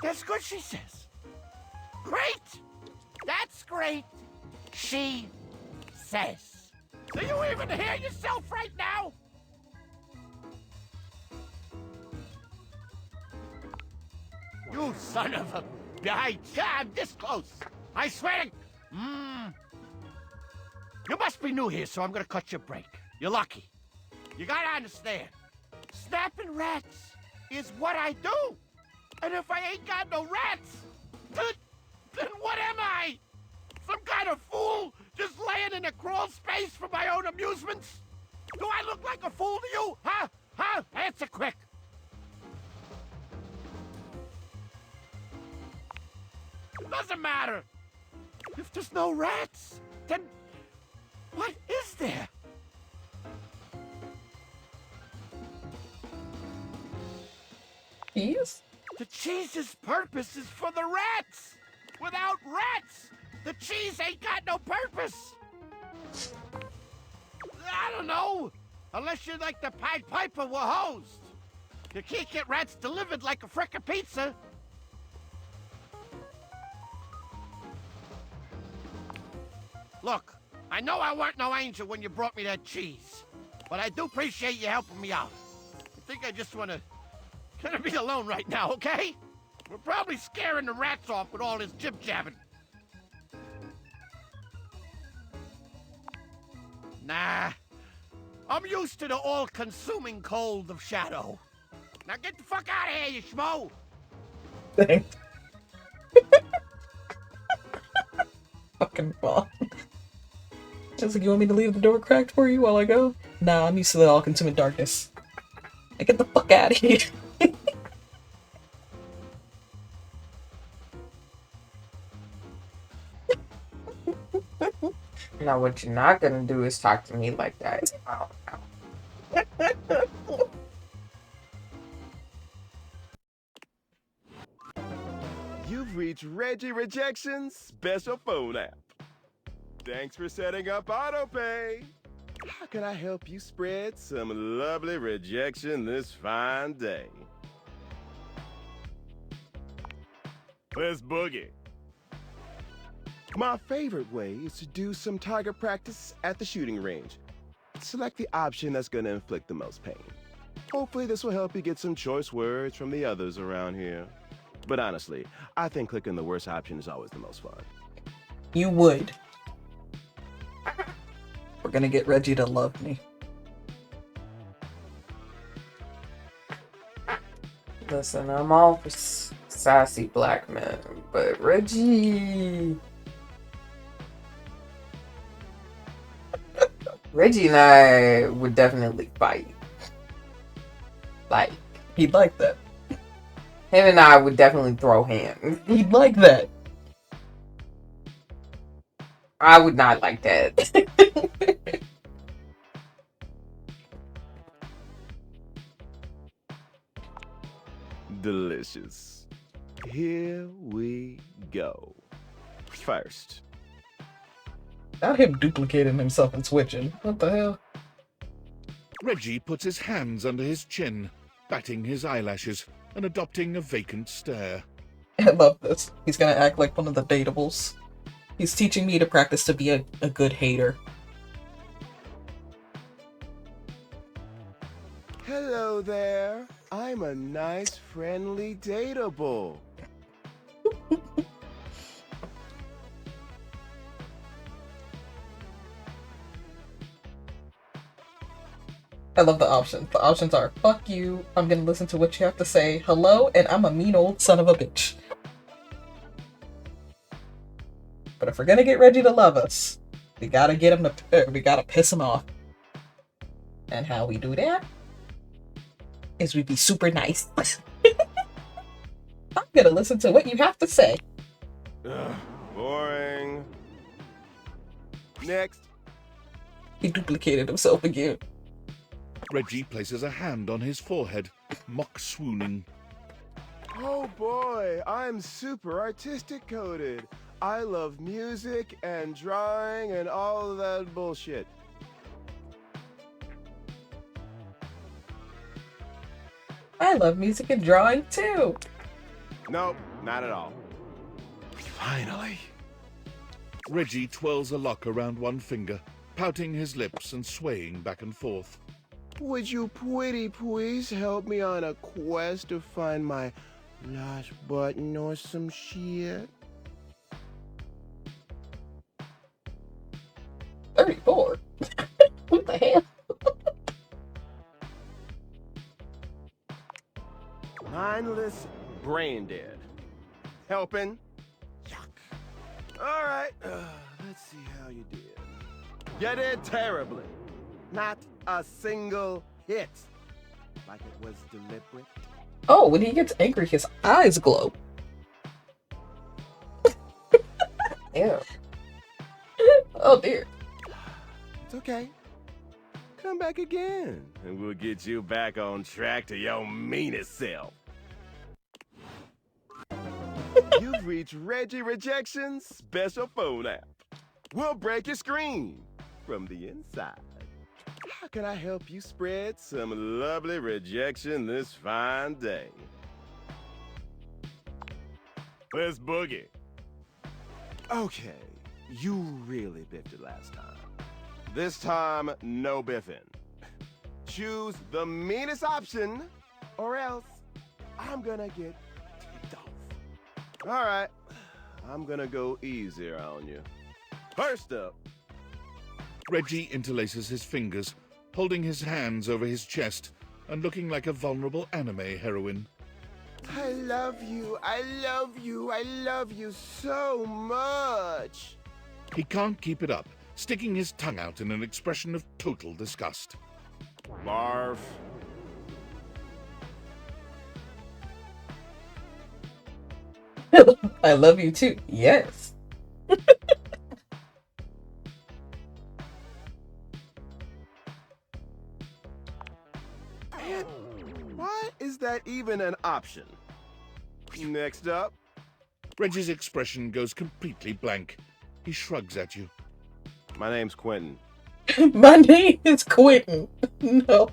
That's good, she says. Great! That's great, she says. Do you even hear yourself right now? You son of a... I'm this close. I swear to... You must be new here, so I'm gonna cut your break. You're lucky. You gotta understand. Snapping rats is what I do. And if I ain't got no rats, then what am I? Some kind of fool just laying in a crawl space for my own amusements? Do I look like a fool to you? Huh? Huh? Answer quick. It doesn't matter. If there's no rats, then what is there? Cheese? The cheese's purpose is for the rats. Without rats, the cheese ain't got no purpose. I don't know. Unless you're like the Pied Piper we're hosed. You can't get rats delivered like a frickin' pizza. Look, I know I weren't no angel when you brought me that cheese, but I do appreciate you helping me out. I think I just wanna be alone right now, okay? We're probably scaring the rats off with all this jib-jabbing. Nah. I'm used to the all-consuming cold of shadow. Now get the fuck out of here, you schmo! Thanks. Fucking bomb. It's like, you want me to leave the door cracked for you while I go? Nah, I'm used to the all-consuming darkness. Now get the fuck out of here. Now, what you're not gonna do is talk to me like that. Oh, no. You've reached Reggie Rejection's special phone app. Thanks for setting up autopay. How can I help you spread some lovely rejection this fine day? Let's boogie. My favorite way is to do some target practice at the shooting range. Select the option that's going to inflict the most pain. Hopefully this will help you get some choice words from the others around here. But honestly, I think clicking the worst option is always the most fun. You would. We're gonna get Reggie to love me. Listen, I'm all for sassy black men, but Reggie and I would definitely fight. Like, he'd like that. Him and I would definitely throw hands. He'd like that. I would not like that. Delicious. Here we go. First. Not him duplicating himself and switching. What the hell? Reggie puts his hands under his chin, batting his eyelashes and adopting a vacant stare. I love this. He's gonna act like one of the dateables. He's teaching me to practice to be a good hater. Hello there. I'm a nice, friendly dateable. I love the options. The options are, fuck you, I'm gonna listen to what you have to say, hello, and I'm a mean old son of a bitch. But if we're gonna get Reggie to love us, we gotta get him to, we gotta piss him off. And how we do that is we be super nice. I'm gonna listen to what you have to say. Ugh, boring. Next. He duplicated himself again. Reggie places a hand on his forehead, mock swooning. Oh boy, I'm super artistic coded. I love music and drawing and all of that bullshit. I love music and drawing too. Nope, not at all. Finally. Reggie twirls a lock around one finger, pouting his lips and swaying back and forth. Would you pretty please help me on a quest to find my lost button or some shit? 34? What the hell? Mindless brain dead. Helping? Yuck. Alright, let's see how you did. You did terribly. Not a single hit. Like it was deliberate. Oh, when he gets angry, his eyes glow. Ew. Oh dear. It's okay. Come back again, and we'll get you back on track to your meanest self. You've reached Reggie Rejection's special phone app. We'll break your screen from the inside. How can I help you spread some lovely rejection this fine day? Let's boogie. Okay, you really biffed it last time. This time, no biffing. Choose the meanest option, or else I'm gonna get ticked off. All right, I'm gonna go easier on you. First up, Reggie interlaces his fingers, holding his hands over his chest and looking like a vulnerable anime heroine. I love you, I love you, I love you so much. He can't keep it up, sticking his tongue out in an expression of total disgust. Barf. I love you too. Yes. Man, why is that even an option? Next up. Reggie's expression goes completely blank. He shrugs at you. My name's Quentin. My name is Quentin. No.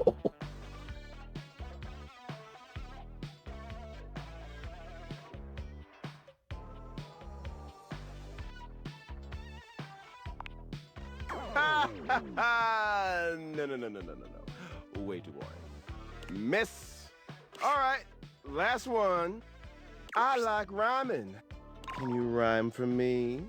No. Way too boring. Miss. All right, last one. I like rhyming. Can you rhyme for me?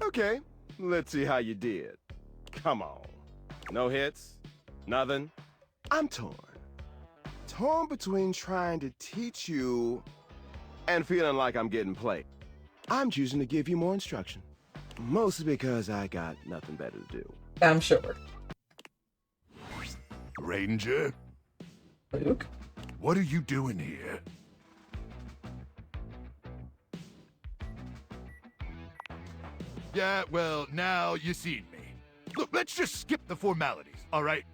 Okay, let's see how you did. Come on. No hits? Nothing? I'm torn. Torn between trying to teach you and feeling like I'm getting played. I'm choosing to give you more instruction. Mostly because I got nothing better to do. I'm sure. Ranger? Luke? What are you doing here? Yeah, well, now you seen me. Look, let's just skip the formalities, all right?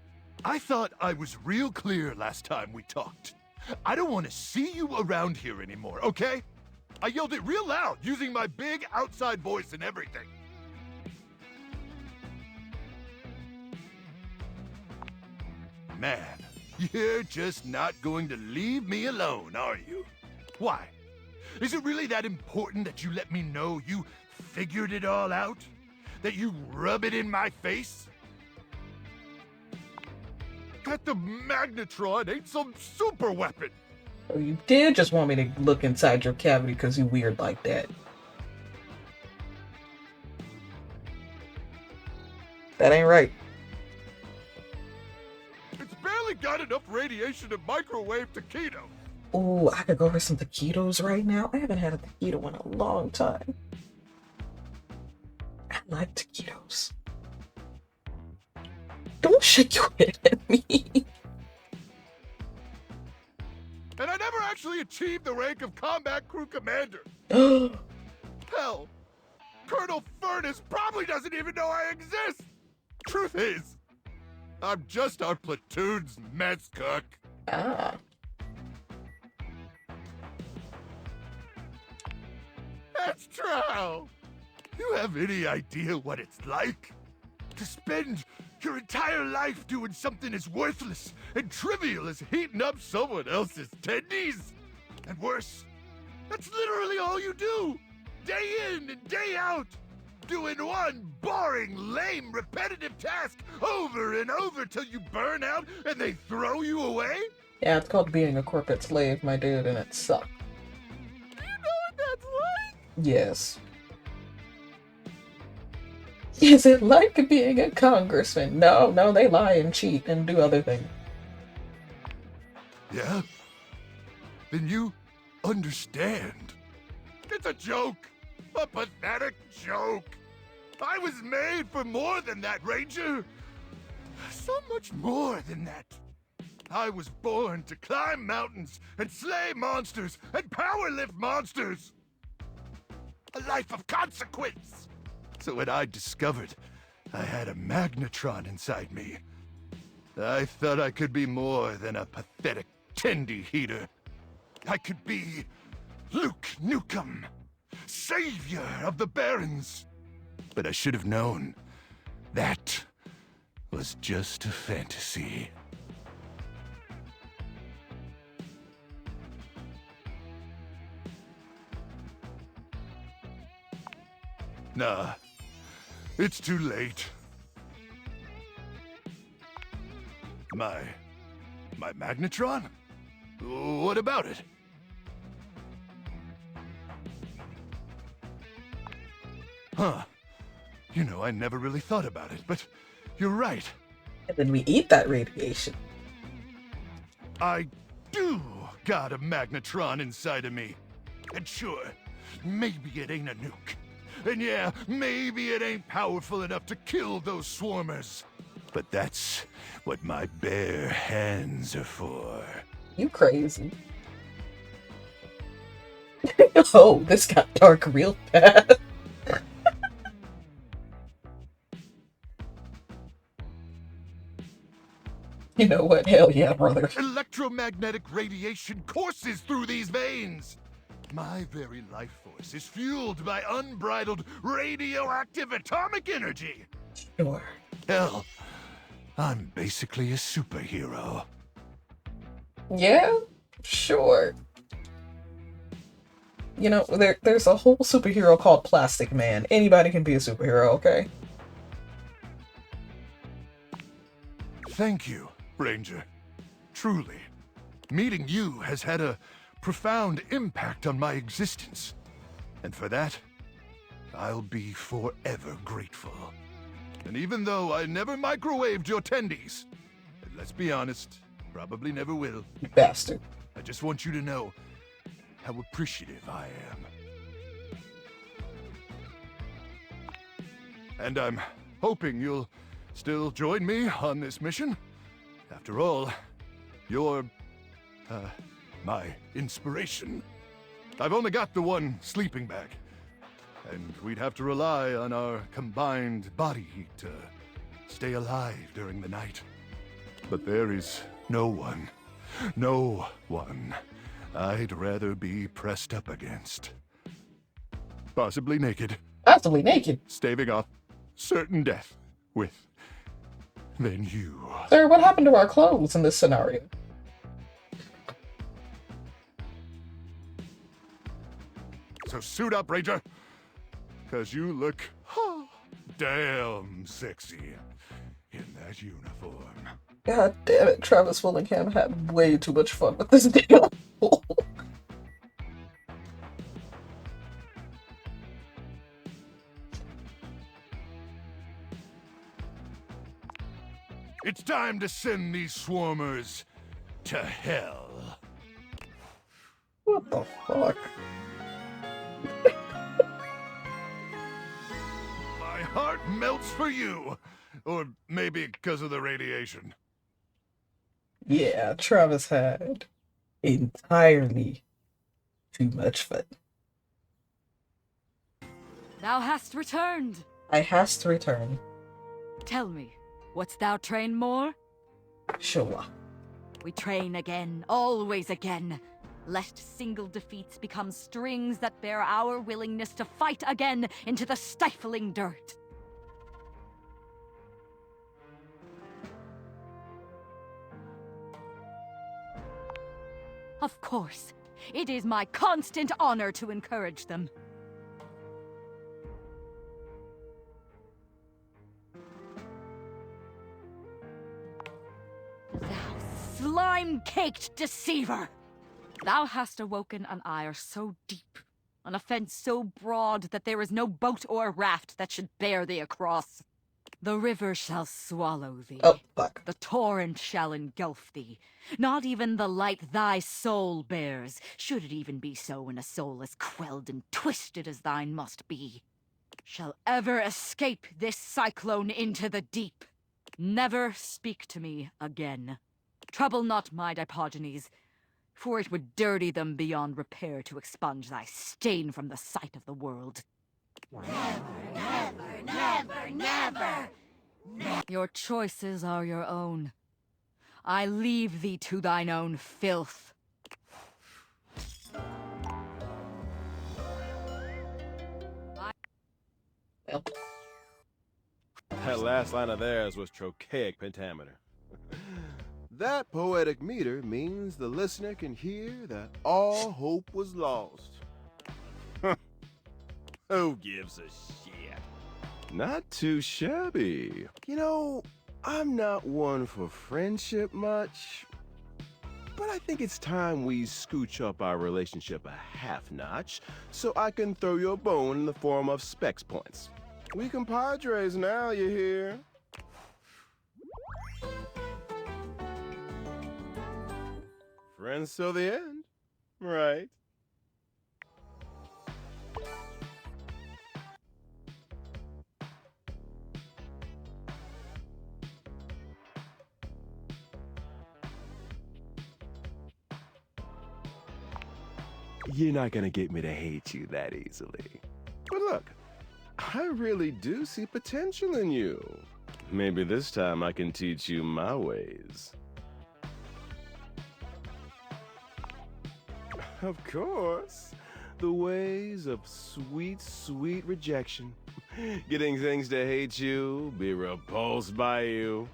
I thought I was real clear last time we talked. I don't want to see you around here anymore, okay? I yelled it real loud, using my big outside voice and everything. Man, you're just not going to leave me alone, are you? Why? Is it really that important that you let me know you figured it all out? That you rub it in my face? That the magnetron ain't some super weapon? Oh, you did just want me to look inside your cavity because you weird like that. That ain't right. It's barely got enough radiation to microwave taquito. Ooh, I could go for some taquitos right now. I haven't had a taquito in a long time. I like taquitos. Don't shake your head at me. And I never actually achieved the rank of combat crew commander. Hell, Colonel Furnace probably doesn't even know I exist. Truth is, I'm just our platoon's mess cook. Ah. That's true. You have any idea what it's like? To spend your entire life doing something as worthless and trivial as heating up someone else's tendies? And worse, that's literally all you do, day in and day out, doing one boring, lame, repetitive task over and over till you burn out and they throw you away? Yeah, it's called being a corporate slave, my dude, and it sucked. Do you know what that's like? Yes. Is it like being a congressman? No, they lie and cheat and do other things. Yeah? Then you understand. It's a joke. A pathetic joke. I was made for more than that, Ranger. So much more than that. I was born to climb mountains and slay monsters and power lift monsters. A life of consequence. So when I discovered I had a magnetron inside me, I thought I could be more than a pathetic tendy heater. I could be Luke Nukem, savior of the Barrens. But I should have known that was just a fantasy. Nah, it's too late. My magnetron? What about it? Huh. You know, I never really thought about it, but you're right. And then we eat that radiation. I do got a magnetron inside of me. And sure, maybe it ain't a nuke. And yeah, maybe it ain't powerful enough to kill those swarmers. But that's what my bare hands are for. You crazy. Oh, this got dark real fast. You know what? Hell yeah, brother. Electromagnetic radiation courses through these veins. My very life force is fueled by unbridled radioactive atomic energy. Sure. Hell, I'm basically a superhero. Yeah, sure. You know, there's a whole superhero called Plastic Man. Anybody can be a superhero, okay? Thank you, Ranger. Truly, meeting you has had a profound impact on my existence. And for that, I'll be forever grateful. And even though I never microwaved your tendies, and let's be honest, probably never will. You bastard. I just want you to know how appreciative I am. And I'm hoping you'll still join me on this mission. After all, you're, my inspiration. I've only got the one sleeping bag, and we'd have to rely on our combined body heat to stay alive during the night. But there is no one I'd rather be pressed up against. Possibly naked. Possibly naked. Staving off certain death with than you. Sir, what happened to our clothes in this scenario? So suit up, Ranger, cause you look damn sexy in that uniform. God damn it, Travis Willingham had way too much fun with this damn fool. It's time to send these swarmers to hell. What the fuck? My heart melts for you. Or maybe because of the radiation. Yeah, Travis had entirely too much fun. Thou hast returned. I has to return. Tell me, wouldst thou train more? Sure. We train again, always again. Lest single defeats become strings that bear our willingness to fight again into the stifling dirt. Of course, it is my constant honor to encourage them. Thou slime-caked deceiver! Thou hast awoken an ire so deep, an offense so broad that there is no boat or raft that should bear thee across. The river shall swallow thee. Oh, fuck. The torrent shall engulf thee. Not even the light thy soul bears, should it even be so when a soul as quelled and twisted as thine must be, shall ever escape this cyclone into the deep. Never speak to me again. Trouble not my Diogenes, for it would dirty them beyond repair to expunge thy stain from the sight of the world. Never! Your choices are your own. I leave thee to thine own filth. That last line of theirs was trochaic pentameter. That poetic meter means the listener can hear that all hope was lost. Who gives a shit? Not too shabby. You know, I'm not one for friendship much, but I think it's time we scooch up our relationship a half notch so I can throw you a bone in the form of specs points. We compadres now, you hear? Friends till the end, right? You're not gonna get me to hate you that easily. But look, I really do see potential in you. Maybe this time I can teach you my ways. Of course. The ways of sweet, sweet rejection. Getting things to hate you, be repulsed by you.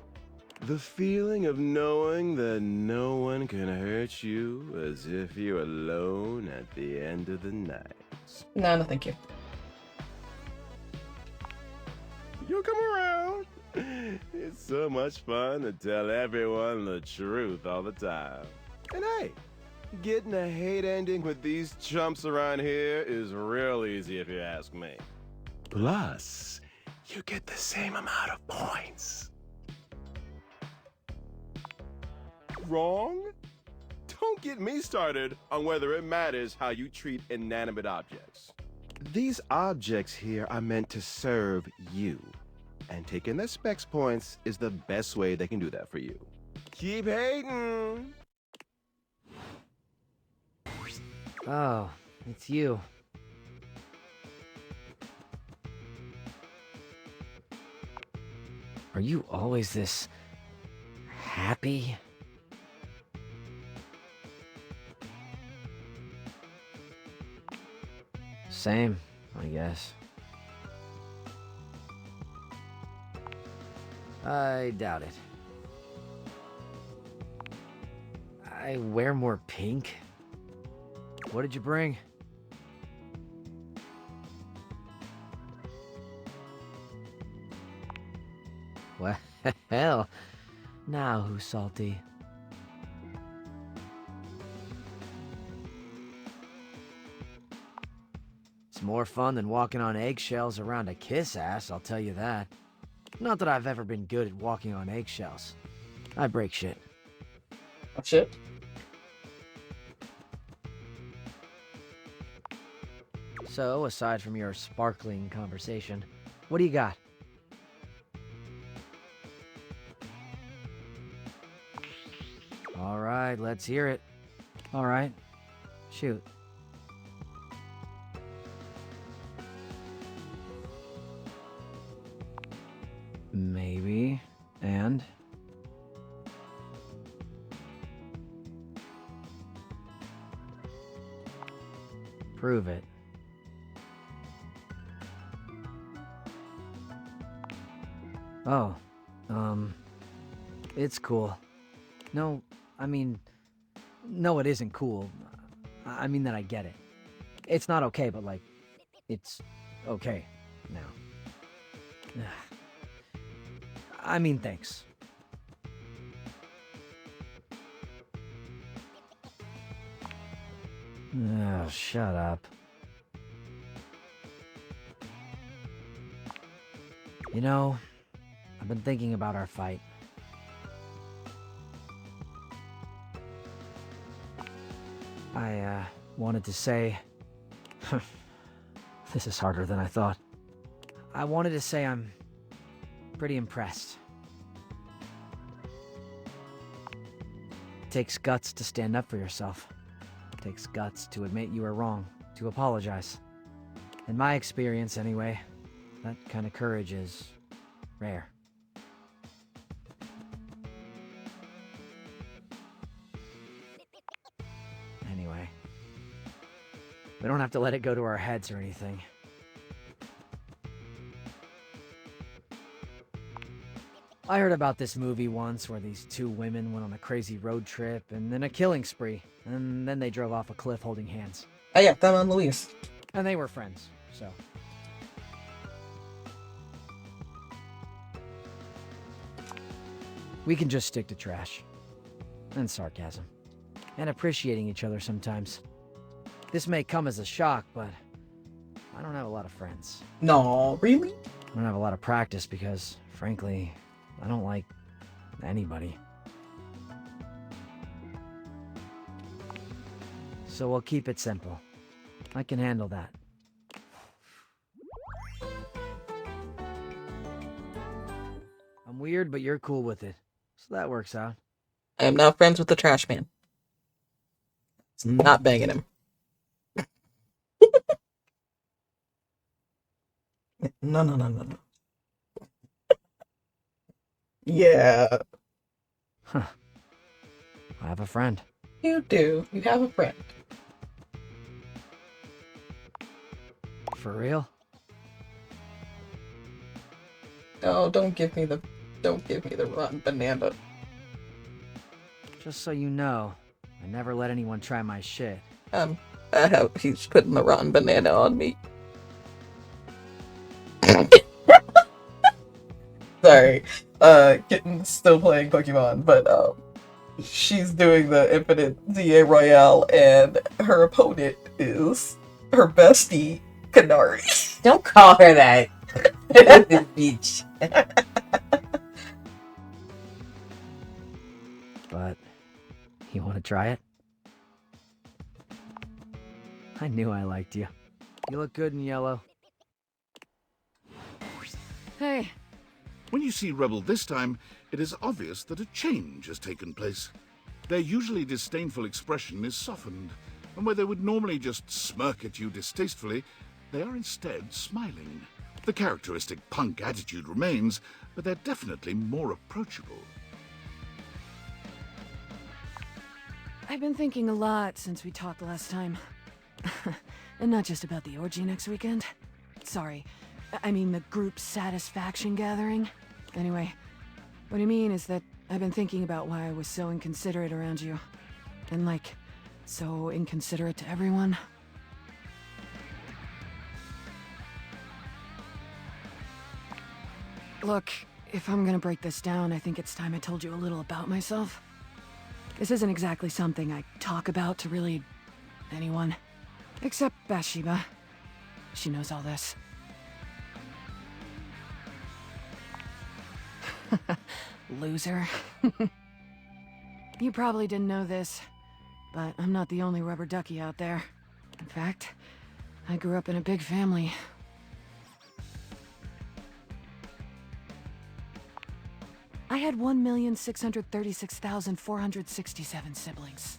The feeling of knowing that no one can hurt you as if you're alone at the end of the night. No, thank you. You'll come around. It's so much fun to tell everyone the truth all the time. And hey, getting a hate ending with these chumps around here is real easy if you ask me. Plus, you get the same amount of points. Wrong? Don't get me started on whether it matters how you treat inanimate objects. These objects here are meant to serve you, and taking their specs points is the best way they can do that for you. Keep hating! Oh, it's you. Are you always this happy? Same, I guess. I doubt it. I wear more pink? What did you bring? Well, now who's salty? It's more fun than walking on eggshells around a kiss ass, I'll tell you that. Not that I've ever been good at walking on eggshells. I break shit. Oh, shit? So, aside from your sparkling conversation, what do you got? Alright, let's hear it. Alright, shoot. Maybe. And? Prove it. Oh, it's cool. No, I mean, no, it isn't cool. I mean that I get it. It's not okay, but like, it's okay now. I mean, thanks. Oh, shut up. You know, I've been thinking about our fight. I, wanted to say... This is harder than I thought. I wanted to say I'm pretty impressed. It takes guts to stand up for yourself. It takes guts to admit you were wrong, to apologize. In my experience, anyway, that kind of courage is rare. Anyway, we don't have to let it go to our heads or anything. I heard about this movie once where these two women went on a crazy road trip and then a killing spree, and then they drove off a cliff holding hands. Oh yeah, Thelma and Louise. And they were friends, so. We can just stick to trash. And sarcasm. And appreciating each other sometimes. This may come as a shock, but I don't have a lot of friends. No, really? I don't have a lot of practice because, frankly, I don't like anybody. So we'll keep it simple. I can handle that. I'm weird, but you're cool with it. So that works out. I am not friends with the trash man. It's not banging him. No. Yeah. Huh. I have a friend. You do. You have a friend. For real? No, don't give me the rotten banana. Just so you know, I never let anyone try my shit. He's putting the rotten banana on me. Sorry. Kitten's still playing Pokemon, but she's doing the Infinite ZA Royale, and her opponent is her bestie, Canary. Don't call her that. Bitch. But, you want to try it? I knew I liked you. You look good in yellow. Hey. When you see Rebel this time, it is obvious that a change has taken place. Their usually disdainful expression is softened, and where they would normally just smirk at you distastefully, they are instead smiling. The characteristic punk attitude remains, but they're definitely more approachable. I've been thinking a lot since we talked last time. And not just about the orgy next weekend. Sorry, I mean the group satisfaction gathering. Anyway, what I mean is that I've been thinking about why I was so inconsiderate around you. And like, so inconsiderate to everyone. Look, if I'm gonna break this down, I think it's time I told you a little about myself. This isn't exactly something I talk about to really anyone. Except Bathsheba. She knows all this. Loser. You probably didn't know this, but I'm not the only rubber ducky out there. In fact, I grew up in a big family. I had 1,636,467 siblings.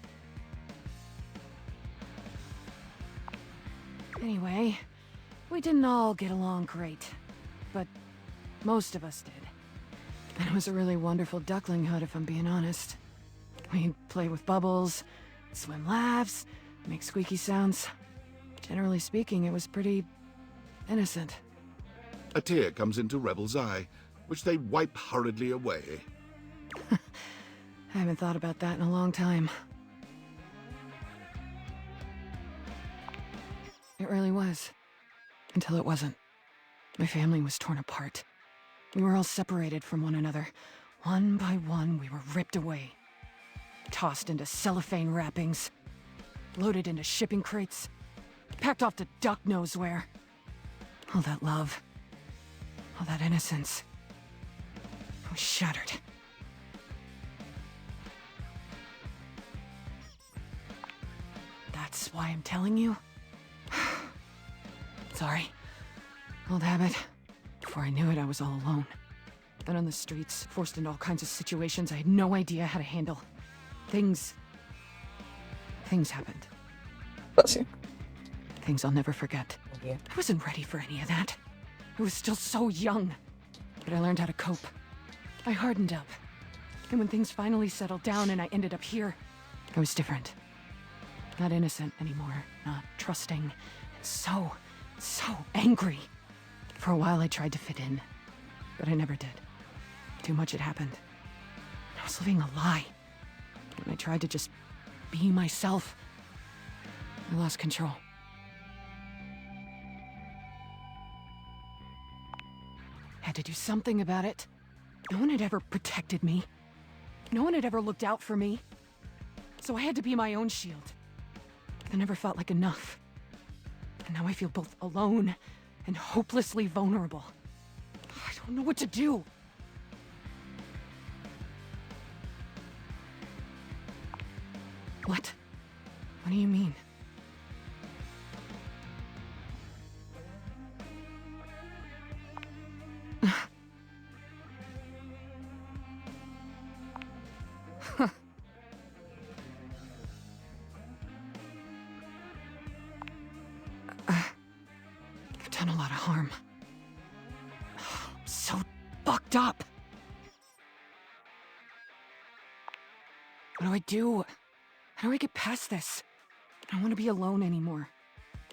Anyway, we didn't all get along great, but most of us did. And it was a really wonderful duckling hut, if I'm being honest. We'd play with bubbles, swim laughs, make squeaky sounds. Generally speaking, it was pretty innocent. A tear comes into Rebel's eye, which they wipe hurriedly away. I haven't thought about that in a long time. It really was. Until it wasn't. My family was torn apart. We were all separated from one another. One by one, we were ripped away. Tossed into cellophane wrappings. Loaded into shipping crates. Packed off to duck knows where. All that love. All that innocence. I was shattered. That's why I'm telling you? Sorry. Old habit. Before I knew it, I was all alone. Then on the streets, forced into all kinds of situations I had no idea how to handle. Things happened. Bless you. Things I'll never forget. Yeah. I wasn't ready for any of that. I was still so young. But I learned how to cope. I hardened up. And when things finally settled down and I ended up here, I was different. Not innocent anymore. Not trusting. And so angry. For a while I tried to fit in. But I never did. Too much had happened. I was living a lie. When I tried to just be myself, I lost control. Had to do something about it. No one had ever protected me. No one had ever looked out for me. So I had to be my own shield. I never felt like enough. And now I feel both alone and hopelessly vulnerable. I don't know what to do. What? What do you mean? I've done a lot of harm. I'm so fucked up. What do I do? How do I get past this? I don't want to be alone anymore.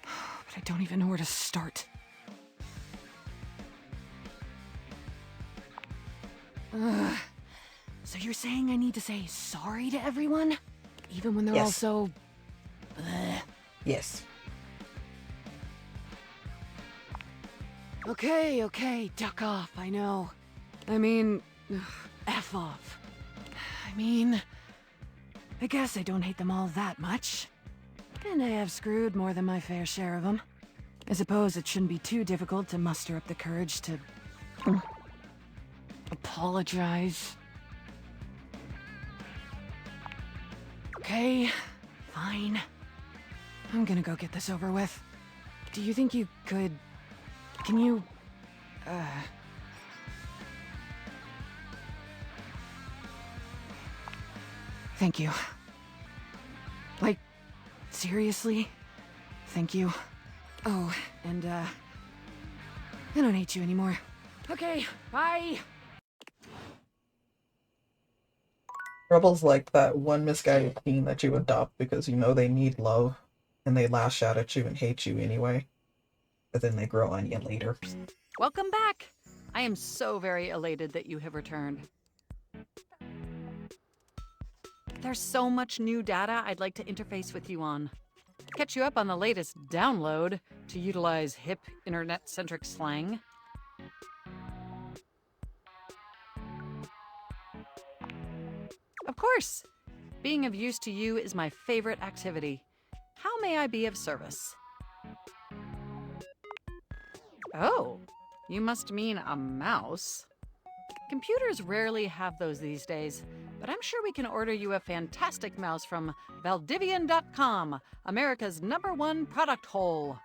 But I don't even know where to start. Ugh. So you're saying I need to say sorry to everyone? Even when they're all Yes. so... Yes. Okay, duck off, I know. I mean, F off. I mean, I guess I don't hate them all that much. And I have screwed more than my fair share of them. I suppose it shouldn't be too difficult to muster up the courage to... apologize. Okay, fine. I'm gonna go get this over with. Do you think you could... Can you... Thank you. Like, seriously? Thank you. Oh, and, I don't hate you anymore. Okay, bye! Rebel's like that one misguided teen that you adopt because you know they need love, and they lash out at you and hate you anyway. But then they grow on you later. Welcome back! I am so very elated that you have returned. There's so much new data I'd like to interface with you on. Catch you up on the latest download to utilize hip internet-centric slang. Of course! Being of use to you is my favorite activity. How may I be of service? Oh, you must mean a mouse. Computers rarely have those these days, but I'm sure we can order you a fantastic mouse from Valdivian.com, America's #1 product hole.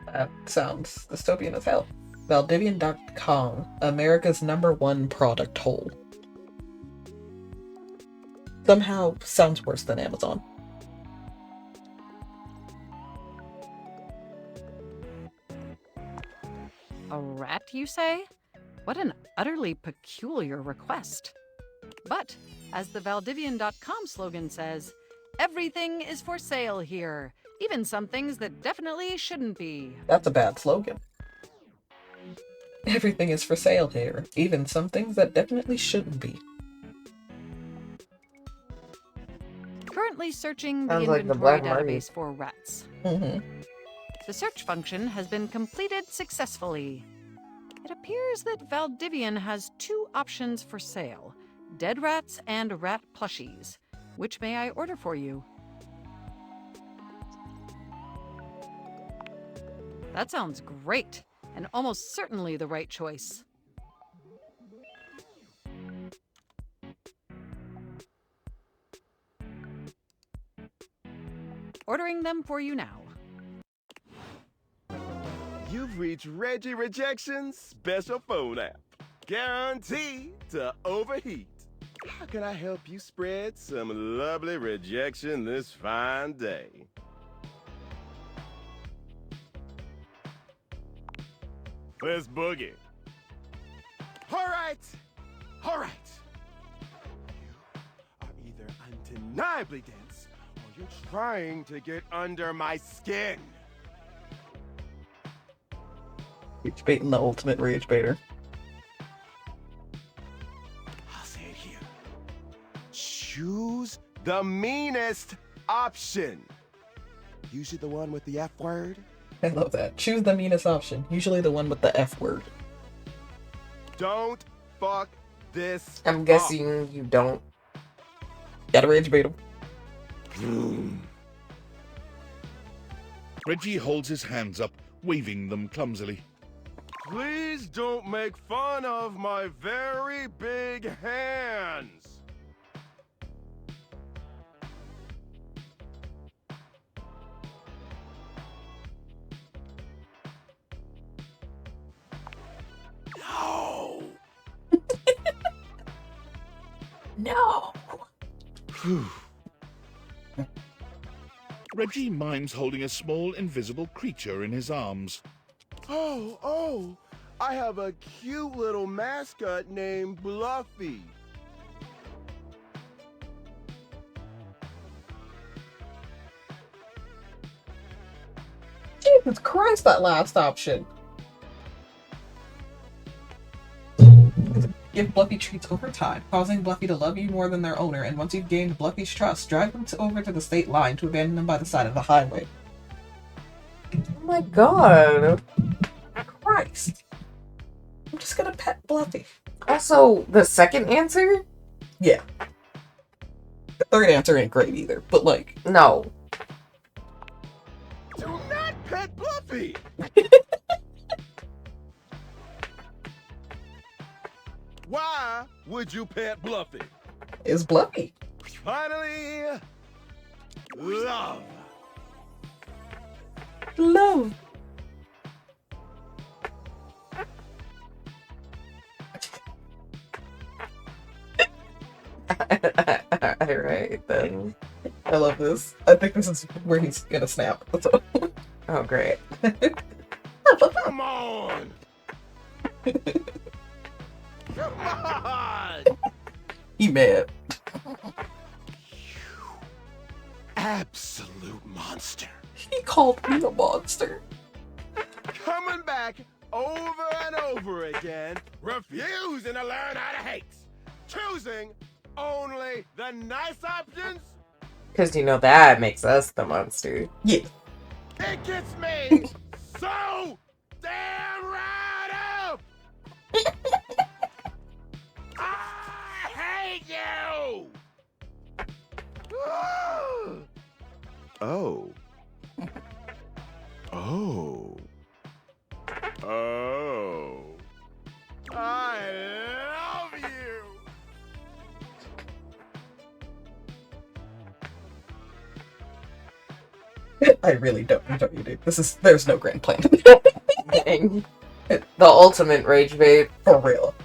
That sounds dystopian as hell. Valdivian.com, America's #1 product hole. Somehow sounds worse than Amazon. A rat, you say? What an utterly peculiar request. But, as the Valdivian.com slogan says, everything is for sale here, even some things that definitely shouldn't be. That's a bad slogan. Everything is for sale here, even some things that definitely shouldn't be. Currently searching the Sounds like the inventory Black Market. database for rats. Mm-hmm. The search function has been completed successfully. It appears that Valdivian has 2 options for sale: dead rats and rat plushies. Which may I order for you? That sounds great, and almost certainly the right choice. Ordering them for you now. You've reached Reggie Rejection's special phone app. Guaranteed to overheat. How can I help you spread some lovely rejection this fine day? Let's boogie. All right. You are either undeniably dense or you're trying to get under my skin. Rage baiting the ultimate rage baiter. I'll say it here. Choose the meanest option. Usually the one with the F word. I love that. Choose the meanest option, usually the one with the F word. Don't fuck this I'm up. guessing you don't. Gotta rage bait him. Reggie holds his hands up, waving them clumsily. Please don't make fun of my very big hands. No. No. Reggie minds holding a small invisible creature in his arms. Oh, I have a cute little mascot named Bluffy. Jesus Christ, that last option. Give Bluffy treats over time, causing Bluffy to love you more than their owner, and once you've gained Bluffy's trust, drive them over to the state line to abandon them by the side of the highway. Oh my god. Christ. I'm just gonna pet Bluffy. Also, the second answer? Yeah. The third answer ain't great either, but like... No. Do not pet Bluffy! Why would you pet Bluffy? It's Bluffy. Finally, love. Love. Alright, then. I love this. I think this is where he's gonna snap. Oh, great. Come on! Come on! He mad. Absolute monster. He called me a monster. Coming back over and over again, refusing to learn how to hate. Choosing only the nice options. Because you know that makes us the monster. Yeah. It gets me so damn right up! I hate you! Oh. Oh. Oh. I love you! I really don't enjoy you, dude. There's no grand plan. Dang. The ultimate rage bait. For real.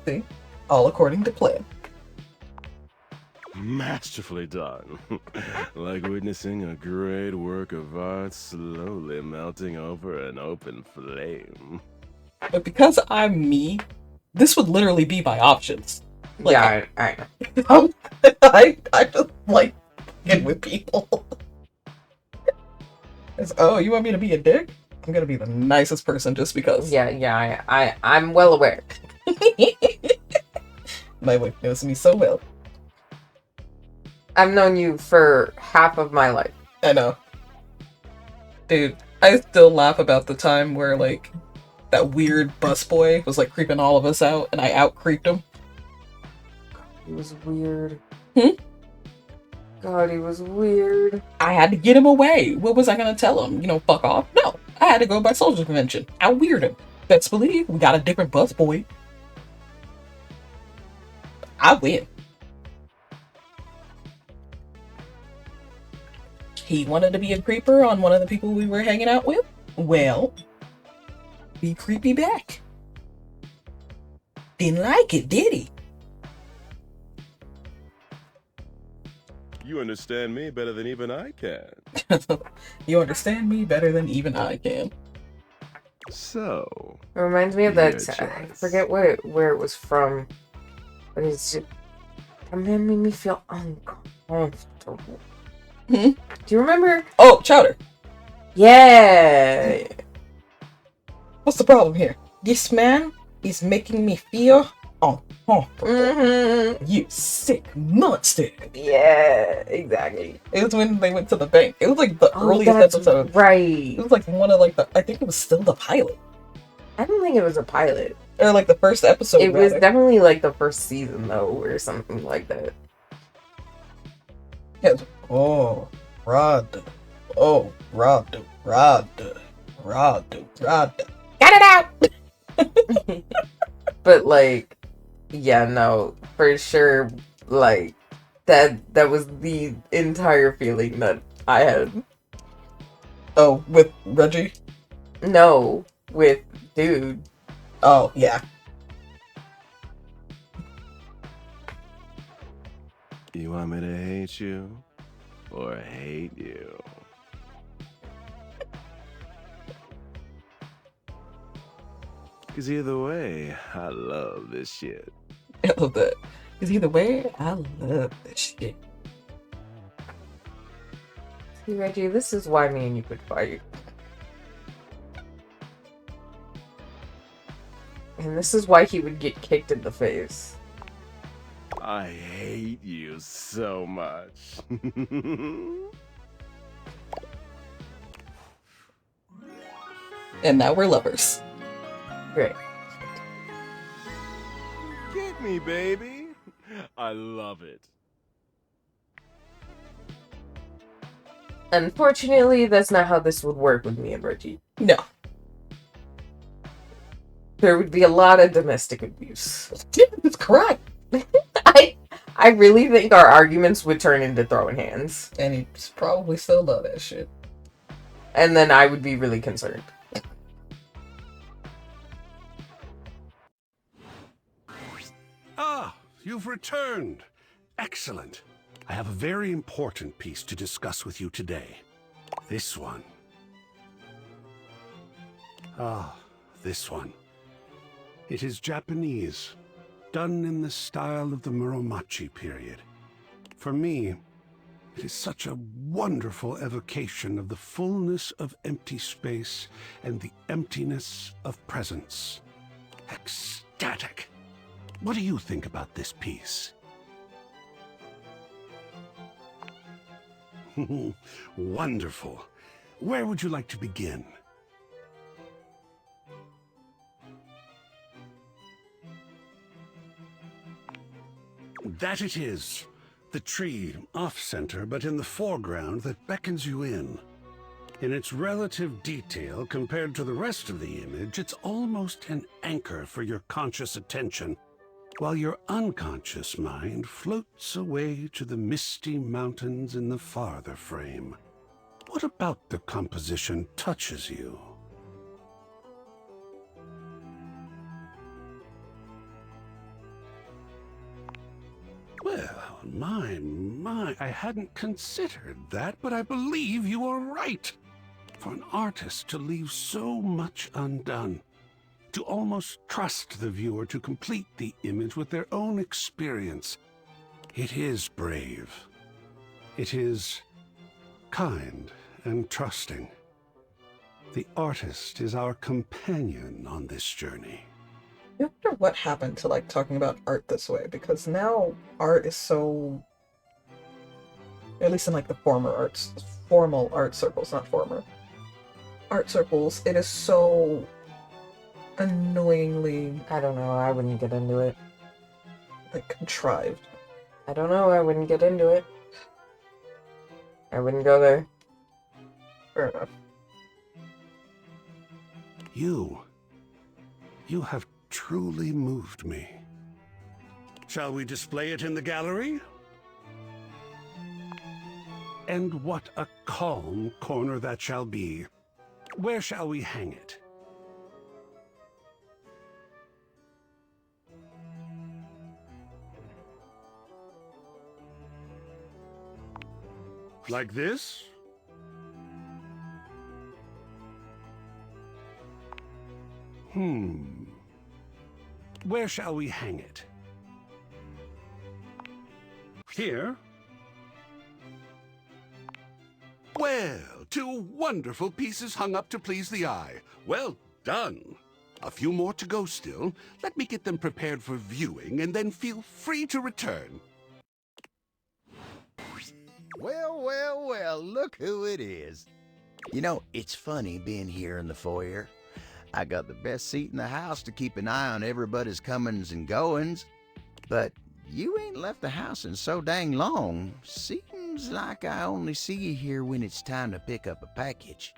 See? All according to plan. Masterfully done. Like witnessing a great work of art slowly melting over an open flame. But because I'm me, this would literally be my options. Like, yeah, I know. I just like getting with people. It's, oh, you want me to be a dick? I'm gonna be the nicest person just because. Yeah, I'm well aware. My wife knows me so well. I've known you for half of my life. I know. Dude, I still laugh about the time where, like, that weird busboy was, like, creeping all of us out, and I out-creeped him. He was weird. Hmm? God, he was weird. I had to get him away. What was I gonna tell him? You know, fuck off? No. I had to go by social convention. Out-weird him. Best believe we got a different busboy. I win. He wanted to be a creeper on one of the people we were hanging out with? Well, be creepy back. Didn't like it, did he? You understand me better than even I can. You understand me better than even I can. So, It reminds me of that. your I choice. forget where it was from, but it's just, that man made me feel uncomfortable. Hmm? Do you remember? Oh, Chowder. Yeah. What's the problem here? This man is making me feel uncomfortable. Mm-hmm. You sick monster. Yeah, exactly. It was when they went to the bank. It was like the Oh, earliest that's episode. right. It was like one of like the. I think it was still the pilot. I don't think it was a pilot. Or like the first episode. It was rather. definitely like the first season though, or something like that. Yes. Oh, Rod. Oh, Rod. Rod. Rod. Rod. Get it out! But like, yeah, no, for sure. Like that was the entire feeling that I had. Oh, with Reggie? No, with dude. Oh, yeah. You want me to hate you or hate you? Because either way, I love this shit. I love that. Because either way, I love this shit. See, Reggie, this is why me and you would fight. And this is why he would get kicked in the face. I hate you so much. And now we're lovers. Great. Get me, baby. I love it. Unfortunately, that's not how this would work with me and Reggie. No. There would be a lot of domestic abuse. That's correct. I really think our arguments would turn into throwing hands. And he'd probably still love that shit. And then I would be really concerned. Ah, you've returned. Excellent. I have a very important piece to discuss with you today. This one. Ah, this one. It is Japanese, done in the style of the Muromachi period. For me, it is such a wonderful evocation of the fullness of empty space and the emptiness of presence. Ecstatic. What do you think about this piece? Wonderful. Where would you like to begin? That it is. The tree, off-center, but in the foreground that beckons you in. In its relative detail compared to the rest of the image, it's almost an anchor for your conscious attention, while your unconscious mind floats away to the misty mountains in the farther frame. What about the composition touches you? Well, my, I hadn't considered that, but I believe you are right. For an artist to leave so much undone, to almost trust the viewer to complete the image with their own experience, it is brave. It is kind and trusting. The artist is our companion on this journey. I wonder what happened to like talking about art this way, because now art is so, at least in like the formal art circles, not former art circles, it is so annoyingly, I don't know, I wouldn't get into it. Like contrived. I don't know, I wouldn't get into it. I wouldn't go there. Fair enough. You have truly moved me. Shall we display it in the gallery? And what a calm corner that shall be. Where shall we hang it? Like this? Where shall we hang it? Here? Well, two wonderful pieces hung up to please the eye. Well done. A few more to go still. Let me get them prepared for viewing, and then feel free to return. Well, well, well, look who it is. You know, it's funny being here in the foyer. I got the best seat in the house to keep an eye on everybody's comings and goings. But you ain't left the house in so dang long. Seems Seems like I only see you here when it's time to pick up a package.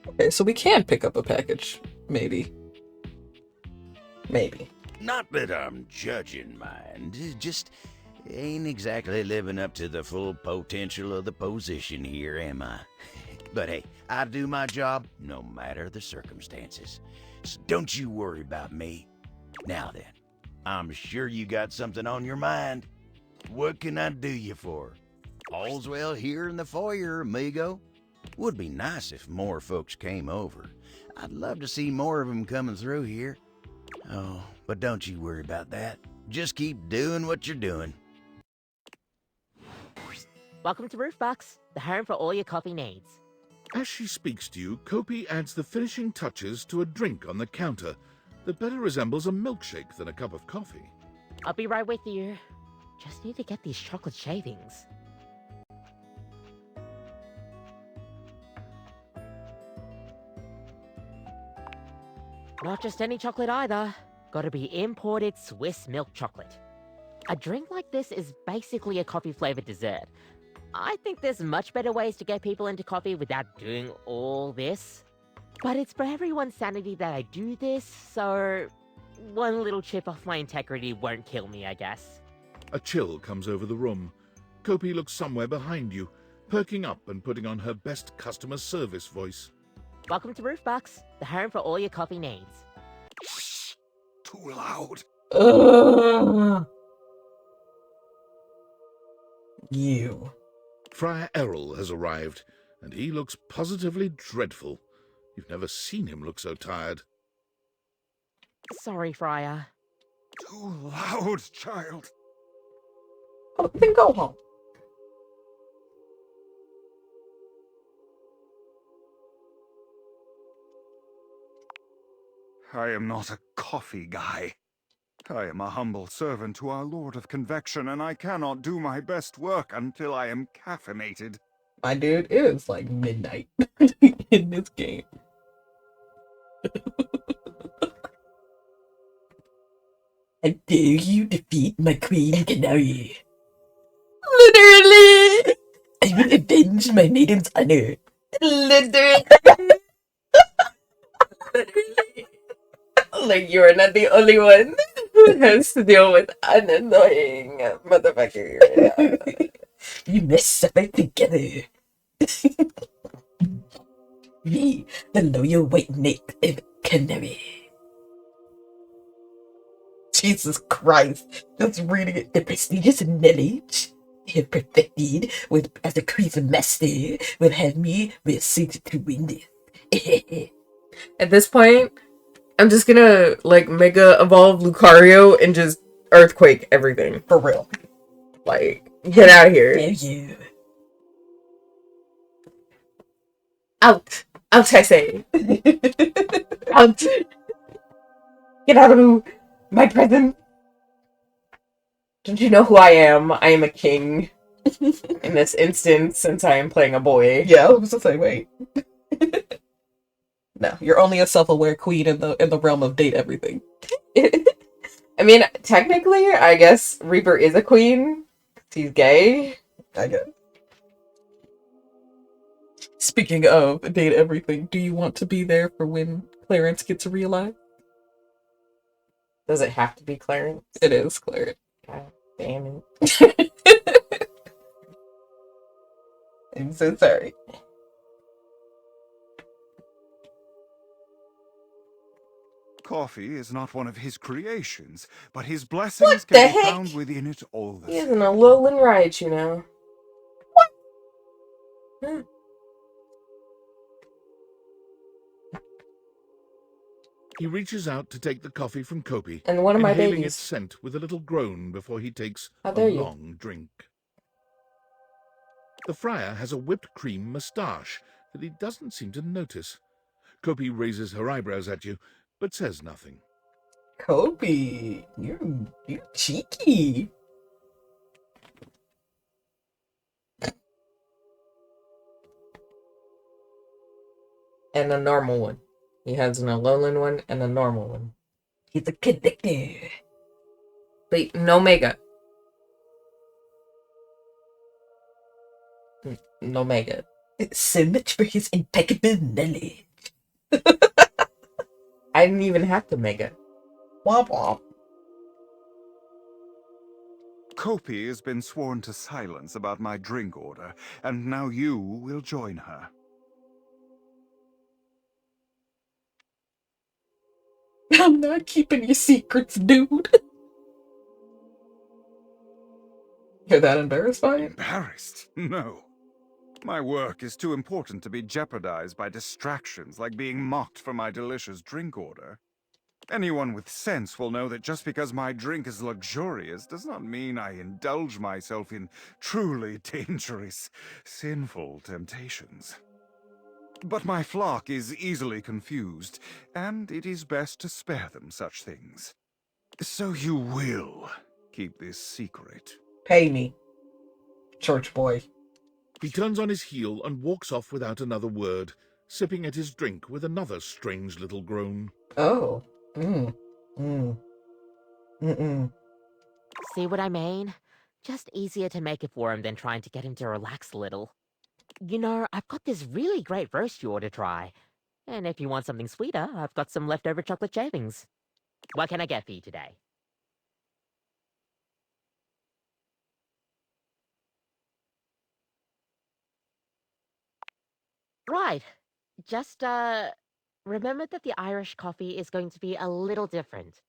Okay, so we can pick up a package. Maybe. Maybe. Not that I'm judging mine, just ain't exactly living up to the full potential of the position here, am I? But hey, I do my job no matter the circumstances. So don't you worry about me. Now then, I'm sure you got something on your mind. What can I do you for? All's well here in the foyer, amigo. Would be nice if more folks came over. I'd love to see more of them coming through here. Oh, but don't you worry about that. Just keep doing what you're doing. Welcome to Roofbox, the home for all your coffee needs. As she speaks to you, Kopi adds the finishing touches to a drink on the counter that better resembles a milkshake than a cup of coffee. I'll be right with you. Just need to get these chocolate shavings. Not just any chocolate either. Gotta be imported Swiss milk chocolate. A drink like this is basically a coffee-flavored dessert. I think there's much better ways to get people into coffee without doing all this. But it's for everyone's sanity that I do this, so one little chip off my integrity won't kill me, I guess. A chill comes over the room. Kopi looks somewhere behind you, perking up and putting on her best customer service voice. Welcome to Roofbox, the home for all your coffee needs. Shh! Too loud. You. Friar Errol has arrived, and he looks positively dreadful. You've never seen him look so tired. Sorry, Friar. Too loud, child. Oh, then go home. I am not a coffee guy. I am a humble servant to our Lord of Convection, and I cannot do my best work until I am caffeinated. My dude, it is like midnight in this game. How dare you defeat my queen canary? Literally! I will avenge my maiden's honor. Literally! Literally. Like, you are not the only one who has to deal with an annoying motherfucker right now. You must suffer together. Me, the loyal white knight of Canary. Jesus Christ. Just reading it. The prestigious knowledge I have perfected with as a Crease Master will have me suited to win this. At this point, I'm just gonna like mega evolve Lucario and just earthquake everything. For real. Like, get out of here. You. Out. Out, I say. Out. Get out of my presence. Don't you know who I am? I am a king. In this instance, since I am playing a boy. Yeah, I was just like, wait. No, you're only a self-aware queen in the realm of date everything. I mean, technically, I guess Reaper is a queen. He's gay. I guess. Speaking of date everything, do you want to be there for when Clarence gets realized? Does it have to be Clarence? It is Clarence. God damn it. I'm so sorry. Coffee is not one of his creations, but his blessings can be found within it all the He is same. in a lowland riot, you know. What? He reaches out to take the coffee from Kopi, And one of my inhaling babies. its scent with a little groan before he takes How a dare you. long drink. The friar has a whipped cream moustache that he doesn't seem to notice. Kopi raises her eyebrows at you, but says nothing. Kobe, you cheeky. And a normal one. He has an lowland one and a normal one. He's a conductor. But no mega. No mega. So much for his impeccable knowledge. I didn't even have to mega. Womp womp. Kopi has been sworn to silence about my drink order, and now you will join her. I'm not keeping your secrets, dude. You're that embarrassed by it? Embarrassed? No. My work is too important to be jeopardized by distractions like being mocked for my delicious drink order. Anyone with sense will know that just because my drink is luxurious does not mean I indulge myself in truly dangerous, sinful temptations. But my flock is easily confused, and it is best to spare them such things. So you will keep this secret. Pay me, church boy. He turns on his heel and walks off without another word, sipping at his drink with another strange little groan. Oh. See what I mean? Just easier to make it for him than trying to get him to relax a little. You know, I've got this really great roast you ought to try. And if you want something sweeter, I've got some leftover chocolate shavings. What can I get for you today? Right. Just, remember that the Irish coffee is going to be a little different.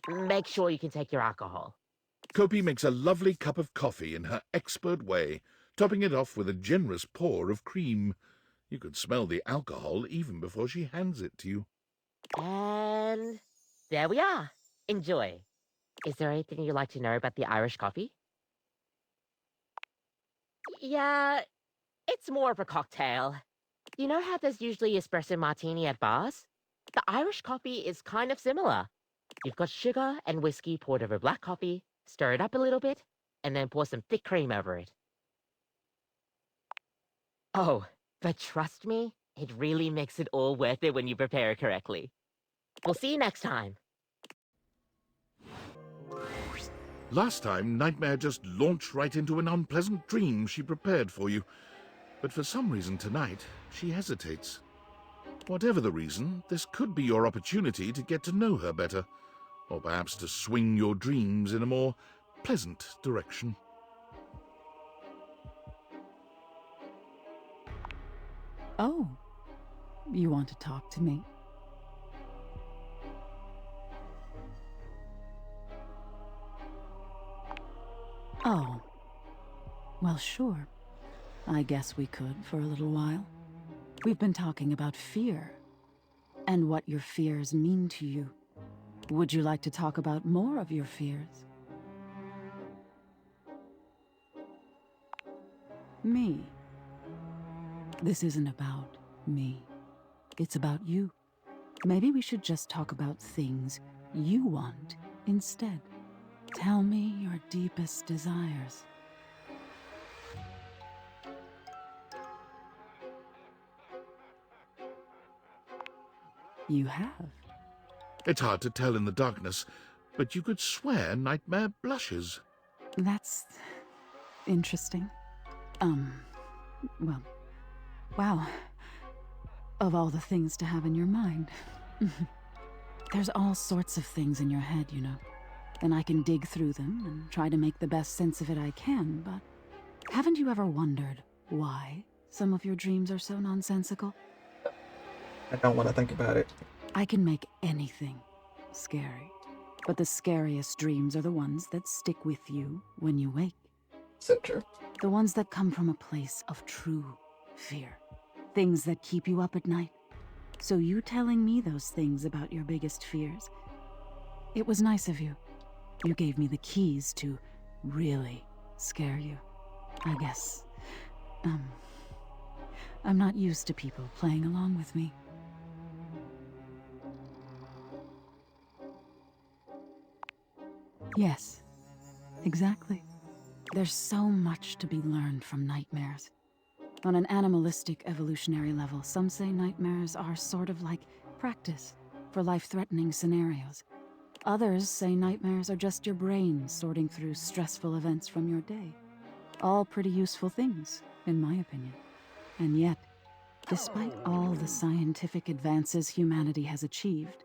Make sure you can take your alcohol. Kopi makes a lovely cup of coffee in her expert way, topping it off with a generous pour of cream. You could smell the alcohol even before she hands it to you. And there we are. Enjoy. Is there anything you'd like to know about the Irish coffee? Yeah, it's more of a cocktail. You know how there's usually espresso martini at bars? The Irish coffee is kind of similar. You've got sugar and whiskey poured over black coffee, stir it up a little bit, and then pour some thick cream over it. Oh, but trust me, it really makes it all worth it when you prepare it correctly. We'll see you next time. Last time, Nightmare just launched right into an unpleasant dream she prepared for you. But for some reason tonight, she hesitates. Whatever the reason, this could be your opportunity to get to know her better, or perhaps to swing your dreams in a more pleasant direction. Oh, you want to talk to me? Oh, well, sure. I guess we could for a little while. We've been talking about fear, and what your fears mean to you. Would you like to talk about more of your fears? Me. This isn't about me. It's about you. Maybe we should just talk about things you want instead. Tell me your deepest desires. You have. It's hard to tell in the darkness, but you could swear Nightmare blushes. That's interesting. Well, wow. Of all the things to have in your mind. There's all sorts of things in your head, you know. And I can dig through them and try to make the best sense of it I can, but haven't you ever wondered why some of your dreams are so nonsensical? I don't want to think about it. I can make anything scary, but the scariest dreams are the ones that stick with you when you wake. So true. The ones that come from a place of true fear. Things that keep you up at night. So you telling me those things about your biggest fears, it was nice of you. You gave me the keys to really scare you. I guess, I'm not used to people playing along with me. Yes, exactly. There's so much to be learned from nightmares. On an animalistic evolutionary level, some say nightmares are sort of like practice for life-threatening scenarios. Others say nightmares are just your brain sorting through stressful events from your day. All pretty useful things, in my opinion. And yet, despite all the scientific advances humanity has achieved,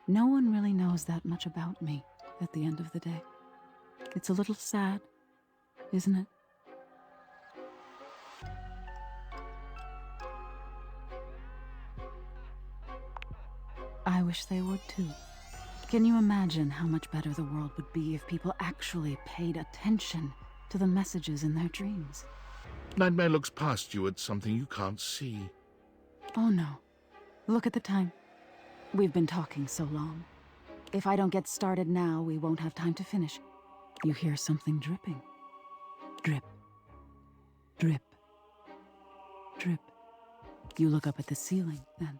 no one really knows that much about me at the end of the day. It's a little sad, isn't it? I wish they would too. Can you imagine how much better the world would be if people actually paid attention to the messages in their dreams? Nightmare looks past you at something you can't see. Oh no. Look at the time. We've been talking so long. If I don't get started now, we won't have time to finish. You hear something dripping. Drip. Drip. Drip. You look up at the ceiling, then.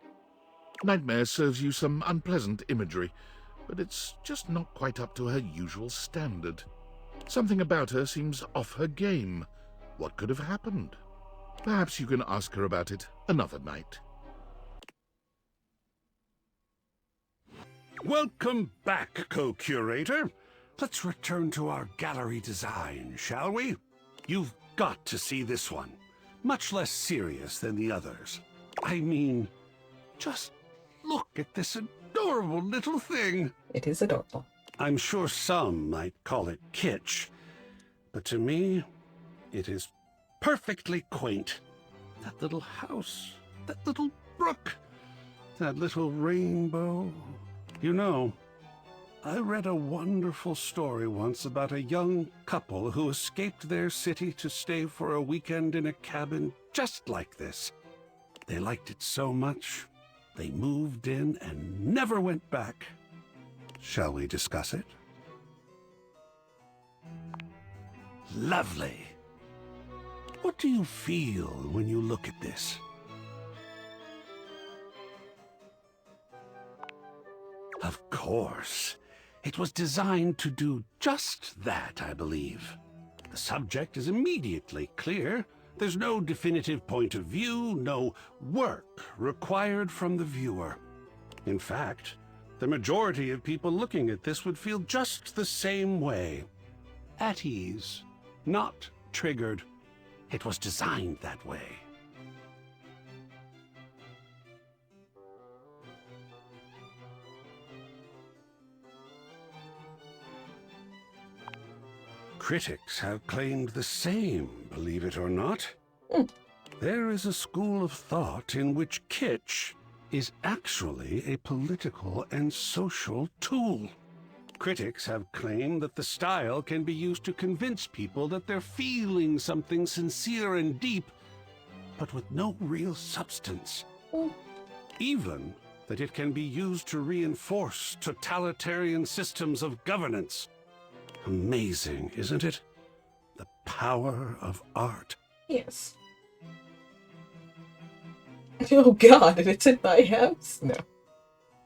Nightmare serves you some unpleasant imagery, but it's just not quite up to her usual standard. Something about her seems off her game. What could have happened? Perhaps you can ask her about it another night. Welcome back, co-curator. Let's return to our gallery design, shall we? You've got to see this one. Much less serious than the others. I mean, just look at this adorable little thing. It is adorable. I'm sure some might call it kitsch, but to me, it is perfectly quaint. That little house, that little brook, that little rainbow. You know, I read a wonderful story once about a young couple who escaped their city to stay for a weekend in a cabin just like this. They liked it so much, they moved in and never went back. Shall we discuss it? Lovely. What do you feel when you look at this? Of course. It was designed to do just that, I believe. The subject is immediately clear. There's no definitive point of view, no work required from the viewer. In fact, the majority of people looking at this would feel just the same way. At ease, not triggered. It was designed that way. Critics have claimed the same, believe it or not. There is a school of thought in which kitsch is actually a political and social tool. Critics have claimed that the style can be used to convince people that they're feeling something sincere and deep, but with no real substance. Even that it can be used to reinforce totalitarian systems of governance. Amazing, isn't it? The power of art. Yes. Oh god, and it's in my house? No.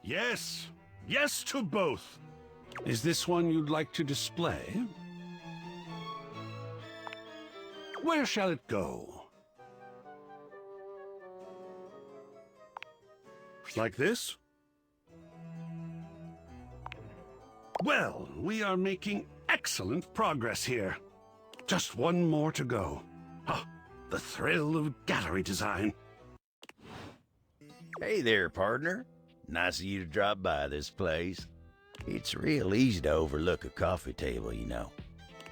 Yes. Yes to both. Is this one you'd like to display? Where shall it go? Like this? Well, we are making excellent progress here. Just one more to go. Ah, the thrill of gallery design. Hey there, partner. Nice of you to drop by this place. It's real easy to overlook a coffee table, you know.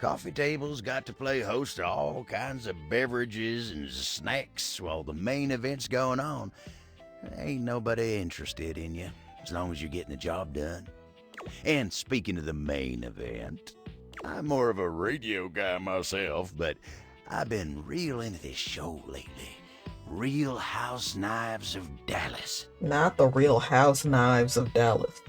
Coffee tables got to play host to all kinds of beverages and snacks while the main event's going on. Ain't nobody interested in you, as long as you're getting the job done. And speaking of the main event, I'm more of a radio guy myself, but I've been real into this show lately. Real House Knives of Dallas. Not the Real House Knives of Dallas.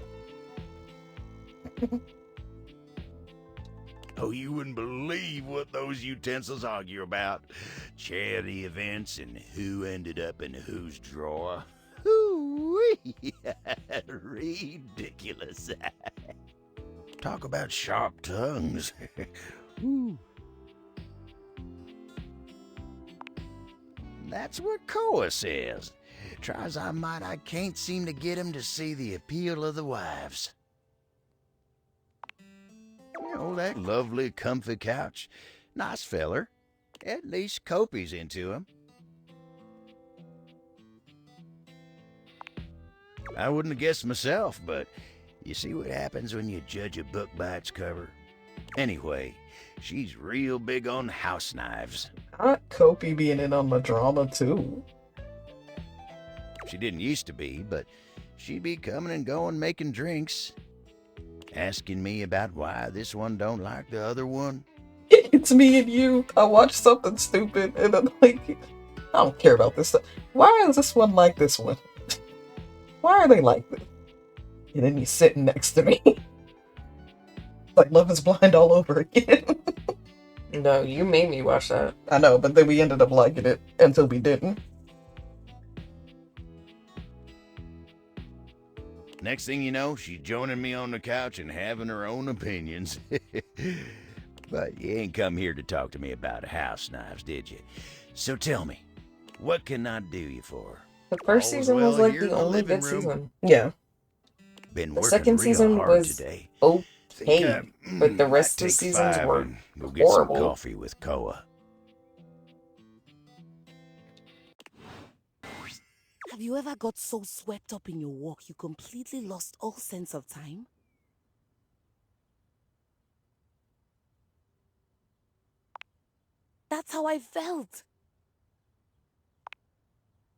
Oh, you wouldn't believe what those utensils argue about. Charity events and who ended up in whose drawer. Hoo-wee! Ridiculous. Talk about sharp tongues. That's what Koa says. Try as I might, I can't seem to get him to see the appeal of the wives. You know, that lovely, comfy couch. Nice feller. At least Kopi's into him. I wouldn't have guessed myself, but you see what happens when you judge a book by its cover? Anyway, she's real big on house knives. Not Kopi being in on the drama too. She didn't used to be, but she'd be coming and going making drinks. Asking me about why this one don't like the other one. It's me and you. I watched something stupid and I'm like, I don't care about this stuff. Why is this one like this one? Why are they like this? And then he's sitting next to me. Like Love is Blind all over again. No, you made me watch that. I know, but then we ended up liking it until we didn't. Next thing you know, she's joining me on the couch and having her own opinions. But you ain't come here to talk to me about house knives, did you? So tell me, what can I do you for? The first All's season was well like here in the only living good room? season. Yeah. Been The working second real season hard was today. okay, but the Might rest of the take seasons 5 were and go get some horrible. coffee with Koa. Have you ever got so swept up in your walk you completely lost all sense of time? That's how I felt.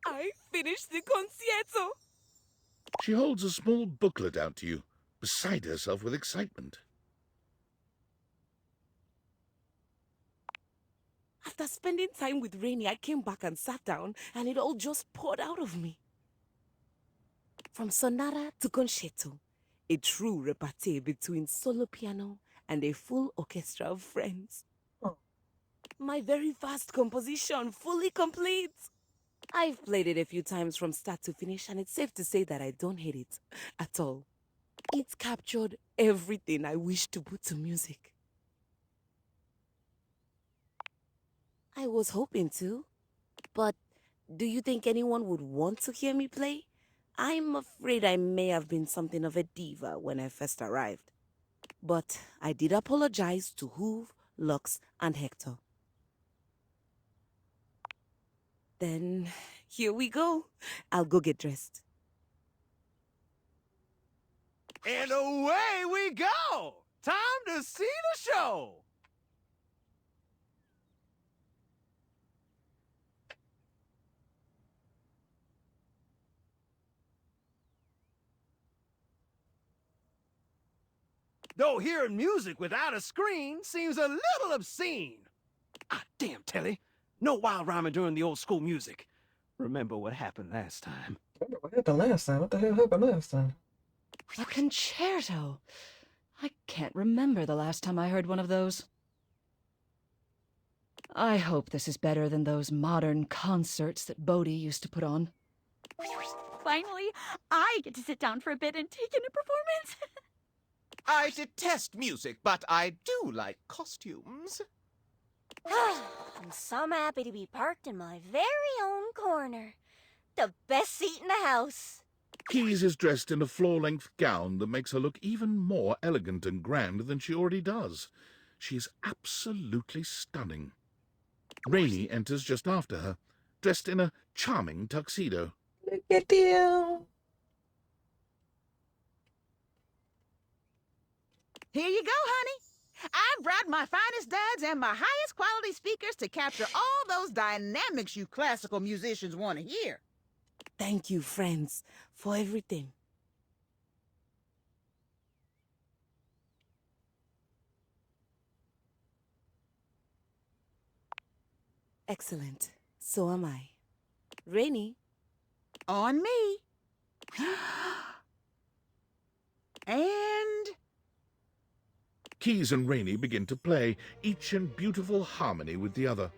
I finished the concierto. She holds a small booklet out to you, beside herself with excitement. After spending time with Rainy, I came back and sat down, and it all just poured out of me. From sonata to concerto, a true repartee between solo piano and a full orchestra of friends. My very vast composition, fully complete. I've played it a few times from start to finish, and it's safe to say that I don't hate it at all. It captured everything I wish to put to music. I was hoping to, but do you think anyone would want to hear me play? I'm afraid I may have been something of a diva when I first arrived. But I did apologize to Hoove, Lux, and Hector. Then, here we go. I'll go get dressed. And away we go! Time to see the show! Though hearing music without a screen seems a little obscene. Ah, damn, Telly. No wild rhyming during the old school music. Remember what happened last time. What happened last time? What the hell happened last time? A concerto. I can't remember the last time I heard one of those. I hope this is better than those modern concerts that Bodhi used to put on. Finally, I get to sit down for a bit and take in a performance. I detest music, but I do like costumes. I'm so happy to be parked in my very own corner. The best seat in the house. Keys is dressed in a floor-length gown that makes her look even more elegant and grand than she already does. She's absolutely stunning. Rainy enters just after her, dressed in a charming tuxedo. Look at you. Here you go, honey. I brought my finest duds and my highest quality speakers to capture all those dynamics you classical musicians want to hear. Thank you, friends, for everything. Excellent. So am I. Rainy. On me. And... Keys and Rainy begin to play, each in beautiful harmony with the other.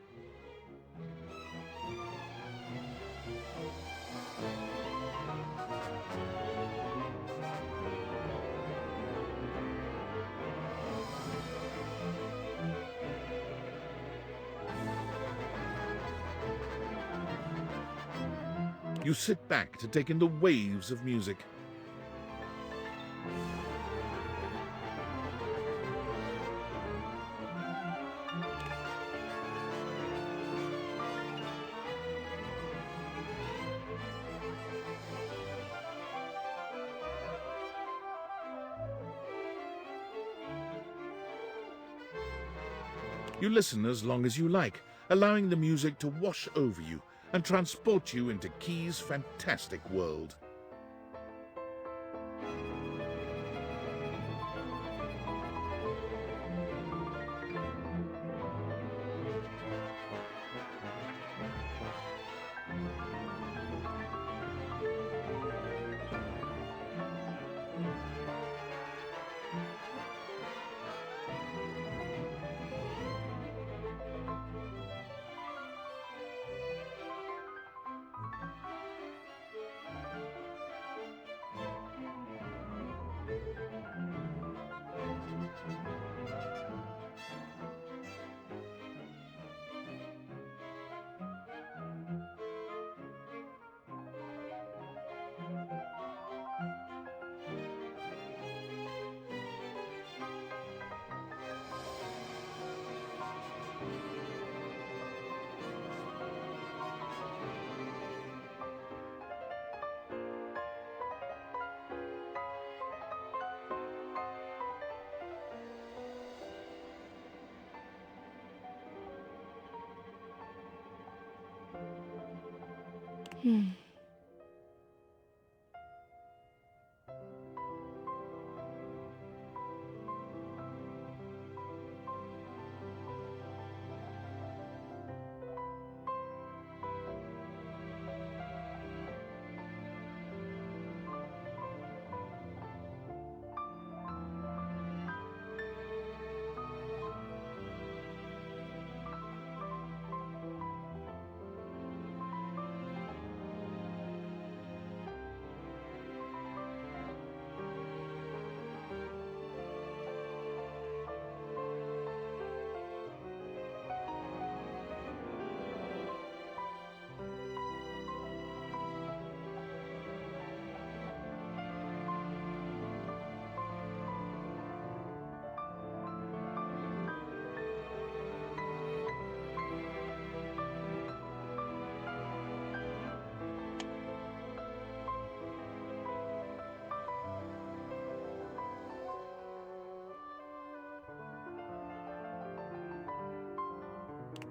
You sit back to take in the waves of music. You listen as long as you like, allowing the music to wash over you and transport you into Key's fantastic world.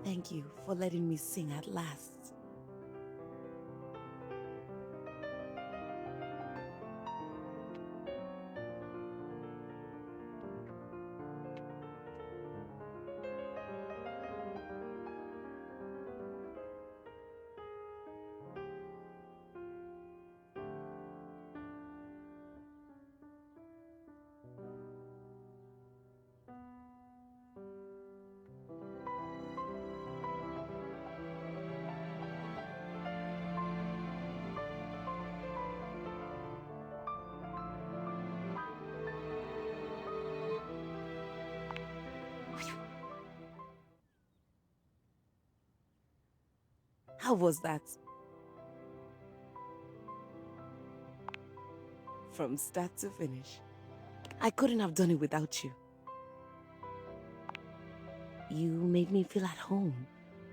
Thank you for letting me sing at last. How was that? From start to finish. I couldn't have done it without you. You made me feel at home.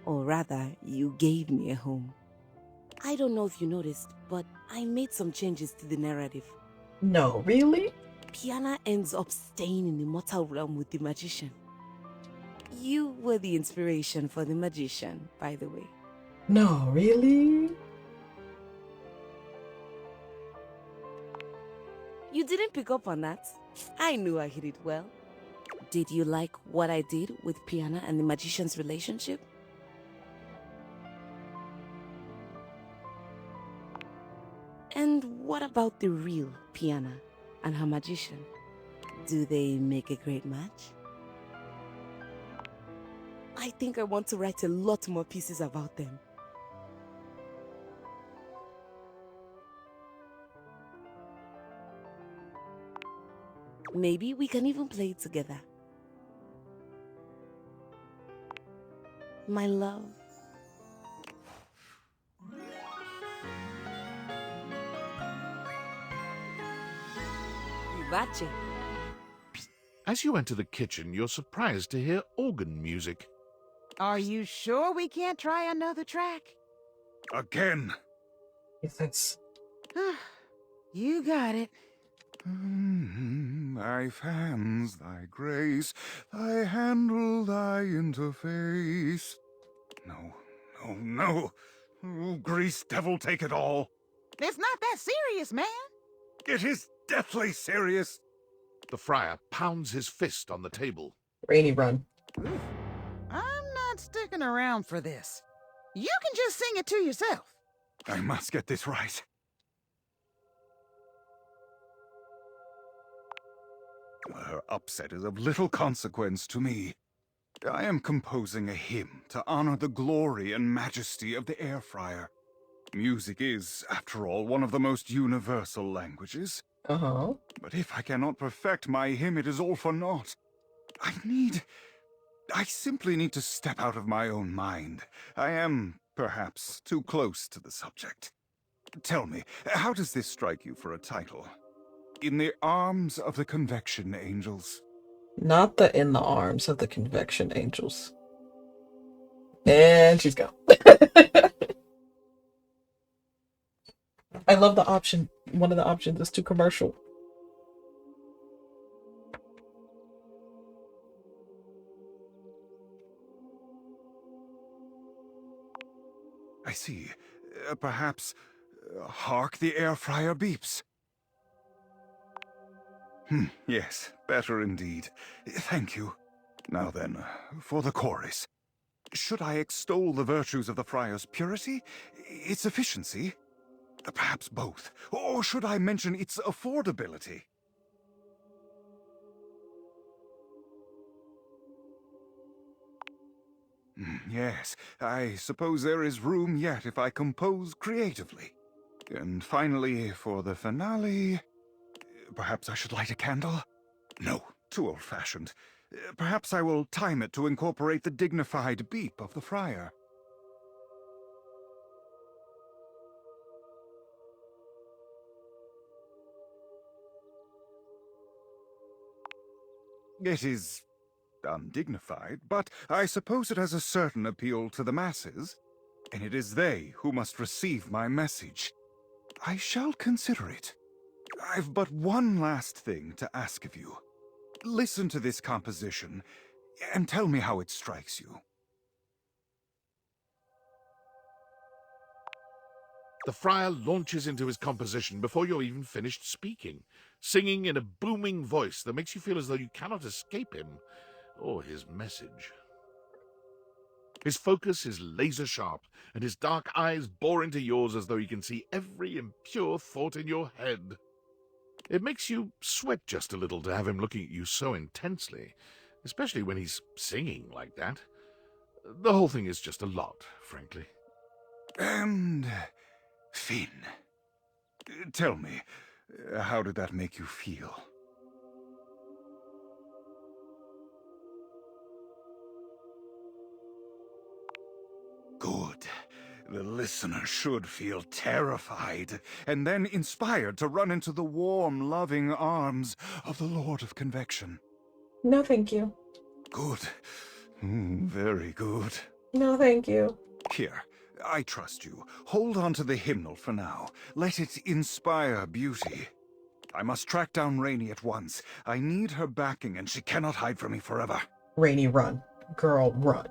Or rather, you gave me a home. I don't know if you noticed, but I made some changes to the narrative. No, really? Piana ends up staying in the mortal realm with the magician. You were the inspiration for the magician, by the way. No, really? You didn't pick up on that. I knew I hit it well. Did you like what I did with Piana and the magician's relationship? And what about the real Piana and her magician? Do they make a great match? I think I want to write a lot more pieces about them. Maybe we can even play it together. My love. Vivace. As you enter the kitchen, you're surprised to hear organ music. Are you sure we can't try another track? Again. If it's... You got it. thy fans, thy grace, thy handle, thy interface. No, no, no. Oh, grease devil, take it all. It's not that serious, man. It is deathly serious. The friar pounds his fist on the table. Rainy, run. I'm not sticking around for this. You can just sing it to yourself. I must get this right. Her upset is of little consequence to me. I am composing a hymn to honor the glory and majesty of the air fryer. Music is, after all, one of the most universal languages. Uh-huh. But if I cannot perfect my hymn, it is all for naught. I simply need to step out of my own mind. I am, perhaps, too close to the subject. Tell me, how does this strike you for a title? In the arms of the convection angels. Not the in the arms of the convection angels. And she's gone. I love the option. One of the options is too commercial. I see. Perhaps, hark the air fryer beeps. Yes, better indeed. Thank you. Now then, for the chorus. Should I extol the virtues of the fryer's purity? Its efficiency? Perhaps both. Or should I mention its affordability? Yes, I suppose there is room yet if I compose creatively. And finally, for the finale... Perhaps I should light a candle? No, too old-fashioned. Perhaps I will time it to incorporate the dignified beep of the friar. It is undignified, but I suppose it has a certain appeal to the masses, and it is they who must receive my message. I shall consider it. I've but one last thing to ask of you. Listen to this composition, and tell me how it strikes you. The friar launches into his composition before you're even finished speaking, singing in a booming voice that makes you feel as though you cannot escape him or his message. His focus is laser sharp, and his dark eyes bore into yours as though he can see every impure thought in your head. It makes you sweat just a little to have him looking at you so intensely, especially when he's singing like that. The whole thing is just a lot, frankly. And... Finn. Tell me, how did that make you feel? Good. The listener should feel terrified, and then inspired to run into the warm, loving arms of the Lord of Convection. No, thank you. Good. Very good. No, thank you. Here, I trust you. Hold on to the hymnal for now. Let it inspire beauty. I must track down Rainey at once. I need her backing, and she cannot hide from me forever. Rainy, run. Girl, run.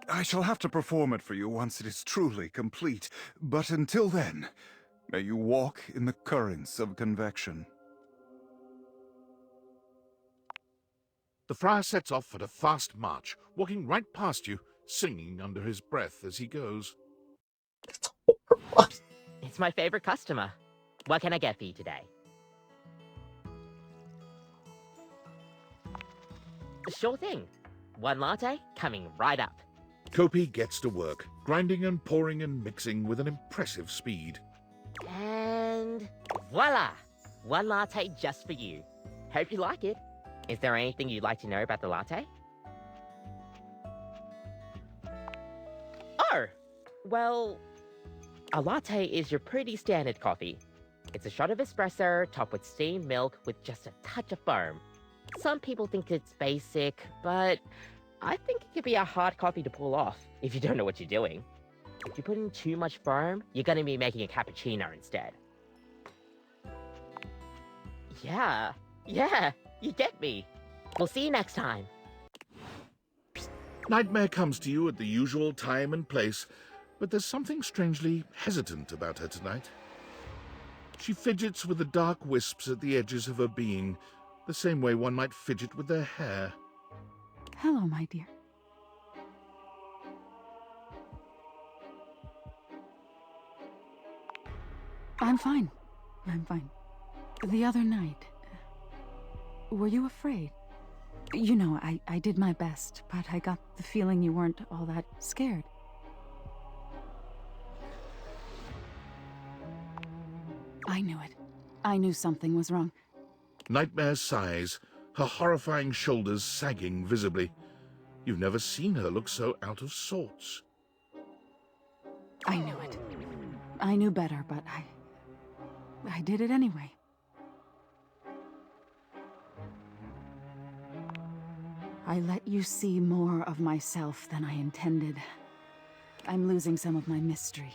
I shall have to perform it for you once it is truly complete. But until then, may you walk in the currents of convection. The friar sets off at a fast march, walking right past you, singing under his breath as he goes. It's my favorite customer. What can I get for you today? Sure thing. One latte coming right up. Kopi gets to work, grinding and pouring and mixing with an impressive speed. And voila! One latte just for you. Hope you like it. Is there anything you'd like to know about the latte? Oh! Well, a latte is your pretty standard coffee. It's a shot of espresso topped with steamed milk with just a touch of foam. Some people think it's basic, but I think it could be a hard coffee to pull off if you don't know what you're doing. If you put in too much foam, you're going to be making a cappuccino instead. Yeah, You get me. We'll see you next time. Nightmare comes to you at the usual time and place, but there's something strangely hesitant about her tonight. She fidgets with the dark wisps at the edges of her being, the same way one might fidget with their hair. Hello, my dear. I'm fine. I'm fine. The other night, were you afraid? You know, I did my best, but I got the feeling you weren't all that scared. I knew it. I knew something was wrong. Nightmare sighs, her horrifying shoulders sagging visibly. You've never seen her look so out of sorts. I knew it. I knew better, but I did it anyway. I let you see more of myself than I intended. I'm losing some of my mystery.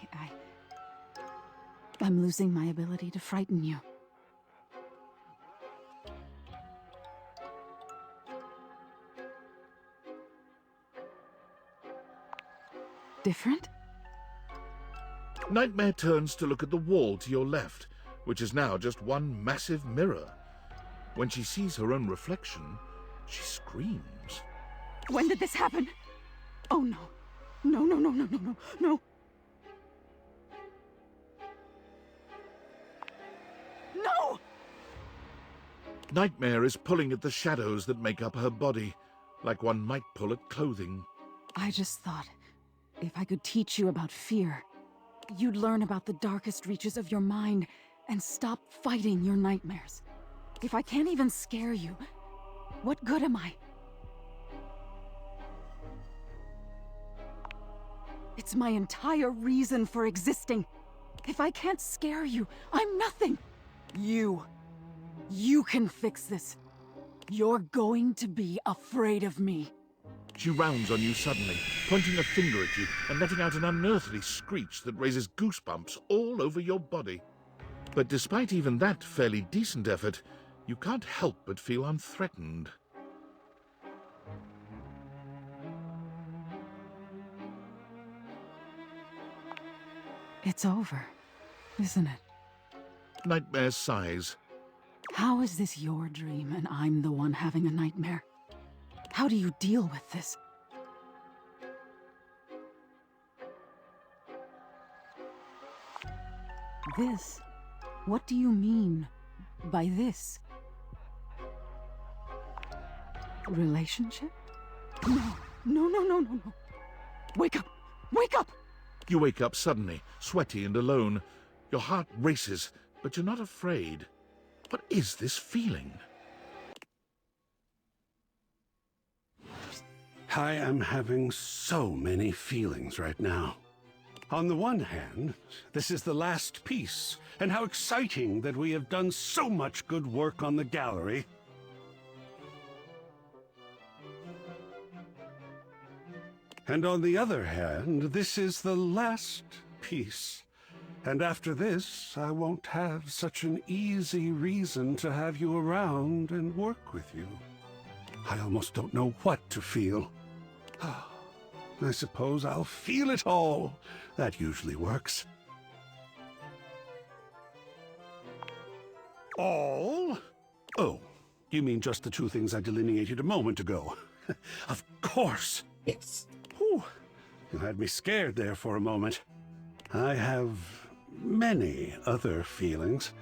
I'm losing my ability to frighten you. Different? Nightmare turns to look at the wall to your left, which is now just one massive mirror. When she sees her own reflection, she screams. When did this happen? Oh no. No, no, no, no, no, no, no. No! Nightmare is pulling at the shadows that make up her body, like one might pull at clothing. I just thought, if I could teach you about fear, you'd learn about the darkest reaches of your mind and stop fighting your nightmares. If I can't even scare you, what good am I? It's my entire reason for existing. If I can't scare you, I'm nothing. You can fix this. You're going to be afraid of me. She rounds on you suddenly, pointing a finger at you and letting out an unearthly screech that raises goosebumps all over your body. But despite even that fairly decent effort, you can't help but feel unthreatened. It's over, isn't it? Nightmare sighs. How is this your dream and I'm the one having a nightmare? How do you deal with this? This? What do you mean by this? Relationship? No, no, no, no, no, no. Wake up! Wake up! You wake up suddenly, sweaty and alone. Your heart races, but you're not afraid. What is this feeling? I am having so many feelings right now. On the one hand, this is the last piece, and how exciting that we have done so much good work on the gallery. And on the other hand, this is the last piece. And after this, I won't have such an easy reason to have you around and work with you. I almost don't know what to feel. I suppose I'll feel it all. That usually works. All? Oh, you mean just the two things I delineated a moment ago? Of course. Yes. Whew. You had me scared there for a moment. I have many other feelings.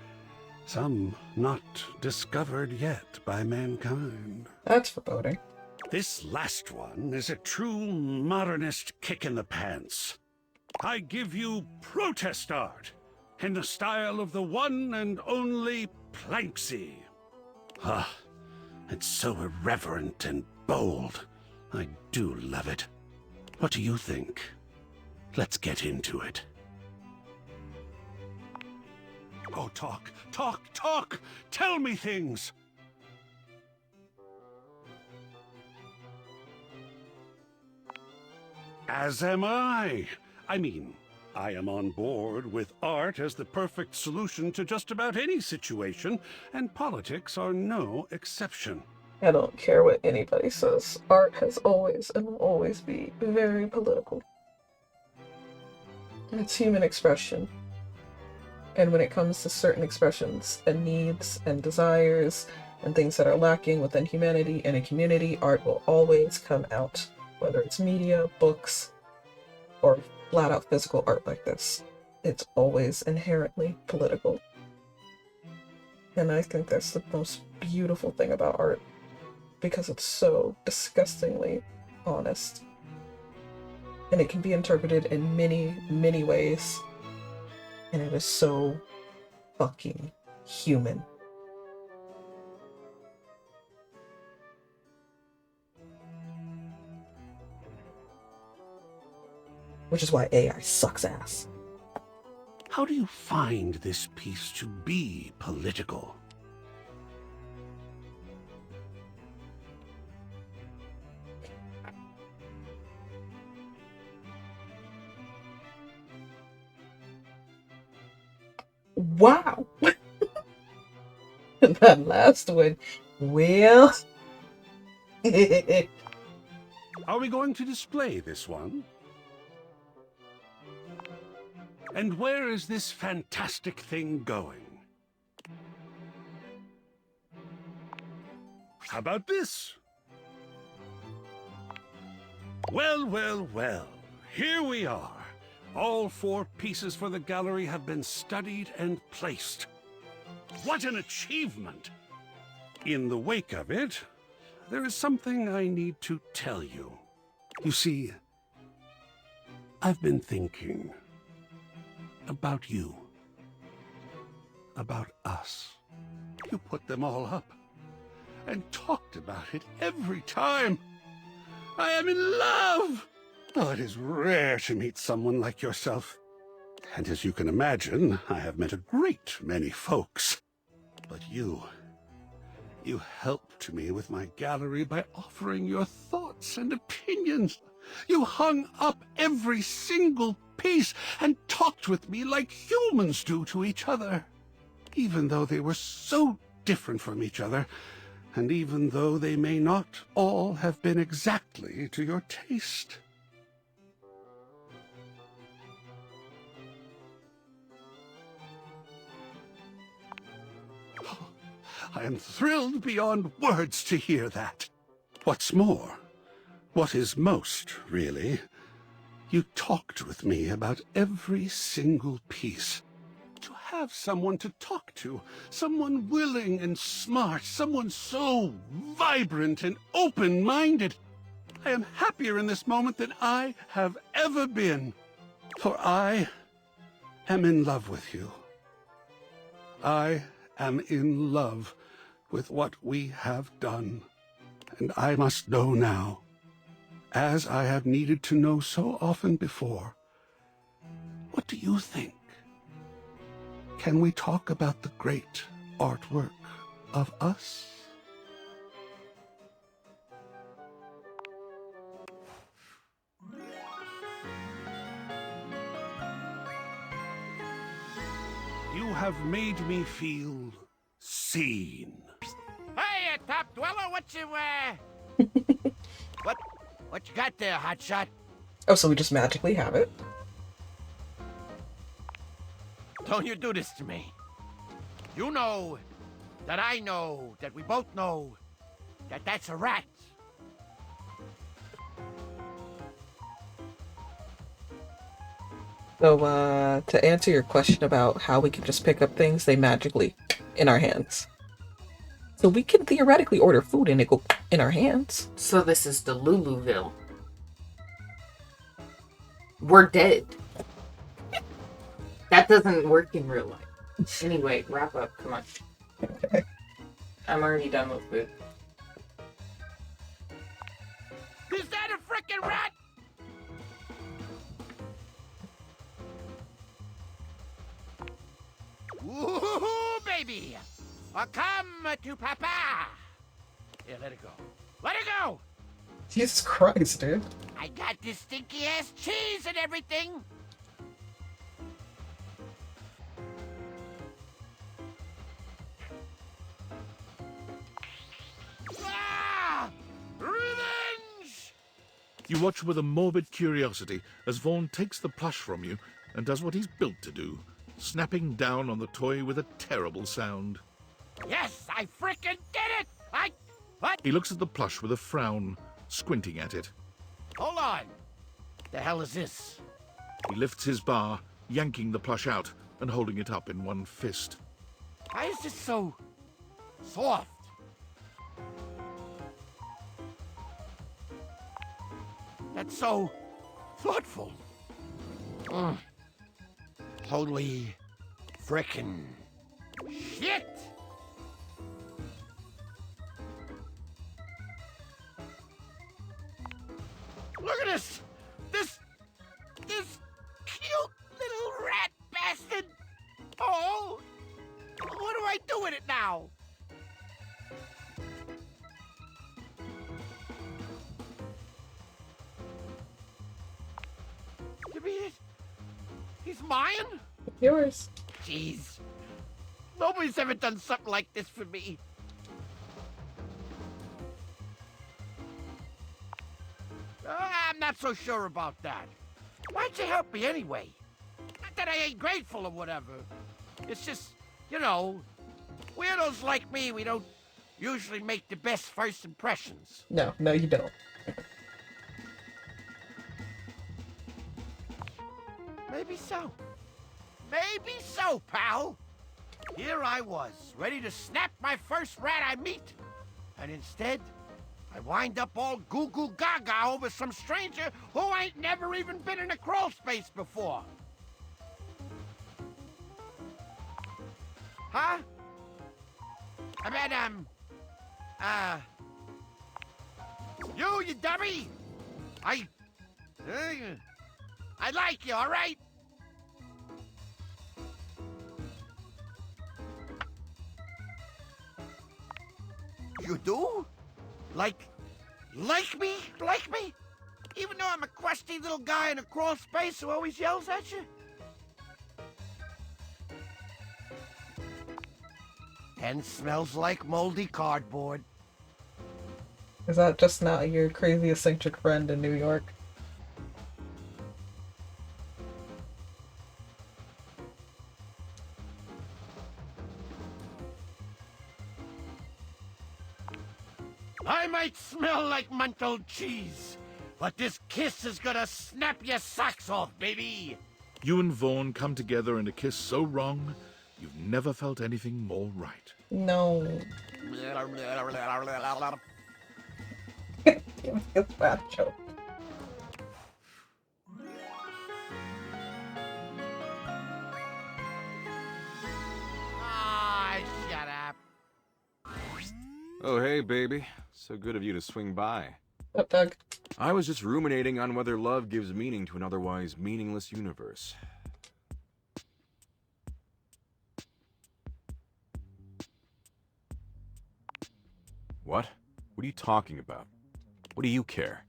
Some not discovered yet by mankind. That's foreboding. This last one is a true modernist kick in the pants. I give you protest art in the style of the one and only Planksy. Ah, it's so irreverent and bold. I do love it. What do you think? Let's get into it. Oh, talk, talk, talk! Tell me things! As am I. I mean, I am on board with art as the perfect solution to just about any situation, and politics are no exception. I don't care what anybody says. Art has always and will always be very political. It's human expression. And when it comes to certain expressions and needs and desires and things that are lacking within humanity and a community, art will always come out. Whether it's media, books, or flat out physical art like this. It's always inherently political. And I think that's the most beautiful thing about art, because it's so disgustingly honest. And it can be interpreted in many, many ways. And it is so fucking human. Which is why AI sucks ass. How do you find this piece to be political? Wow! That last one. Well... Are we going to display this one? And where is this fantastic thing going? How about this? Well, well, well. Here we are. All 4 pieces for the gallery have been studied and placed. What an achievement! In the wake of it, there is something I need to tell you. You see, I've been thinking about you, about us. You put them all up and talked about it every time. I am in love! Oh, it is rare to meet someone like yourself. And as you can imagine, I have met a great many folks. But you helped me with my gallery by offering your thoughts and opinions. You hung up every single piece and talked with me like humans do to each other. Even though they were so different from each other, and even though they may not all have been exactly to your taste. I am thrilled beyond words to hear that. What's more, what is most, really, you talked with me about every single piece. To have someone to talk to, someone willing and smart, someone so vibrant and open-minded. I am happier in this moment than I have ever been, for I am in love with you. I am in love with what we have done, and I must know now, as I have needed to know so often before. What do you think? Can we talk about the great artwork of us? You have made me feel seen. Hey, top dweller, what you what you got there, hotshot? Oh, so we just magically have it? Don't you do this to me. You know that I know that we both know that that's a rat. So, to answer your question about how we can just pick up things, they magically in our hands. So we can theoretically order food and it go in our hands. So this is the Luluville. We're dead. That doesn't work in real life. Anyway, wrap up. Come on. Okay. I'm already done with food. Is that a frickin' rat? Woohoo, baby! Come to Papa! Here, let it go. Let it go! Jesus Christ, dude. I got this stinky ass cheese and everything! You watch with a morbid curiosity as Vaughn takes the plush from you and does what he's built to do, snapping down on the toy with a terrible sound. Yes, I frickin' did it! What? He looks at the plush with a frown, squinting at it. Hold on. The hell is this? He lifts his bar, yanking the plush out and holding it up in one fist. Why is this so soft? That's so thoughtful. Holy frickin' shit! Look at this! This cute little rat bastard! Oh! What do I do with it now? Give me it. He's mine? Yours. Jeez. Nobody's ever done something like this for me. I'm not so sure about that. Why'd you help me anyway? Not that I ain't grateful or whatever. It's just, you know, weirdos like me, we don't usually make the best first impressions. No, you don't. Maybe so. Maybe so, pal. Here I was, ready to snap my first rat I meet. And instead, I wind up all goo-goo gaga over some stranger who ain't never even been in a crawl space before. Huh? I mean, you dummy! I like you, all right? You do? Like me? Like me? Even though I'm a crusty little guy in a crawl space who always yells at you? And smells like moldy cardboard. Is that just not your crazy eccentric friend in New York? I might smell like month-old cheese, but this kiss is gonna snap your socks off, baby! You and Vaughn come together in a kiss so wrong, you've never felt anything more right. No. It's bad joke. Ah, shut up. Oh, hey, baby. So good of you to swing by. What, Doug? I was just ruminating on whether love gives meaning to an otherwise meaningless universe. What? What are you talking about? What do you care?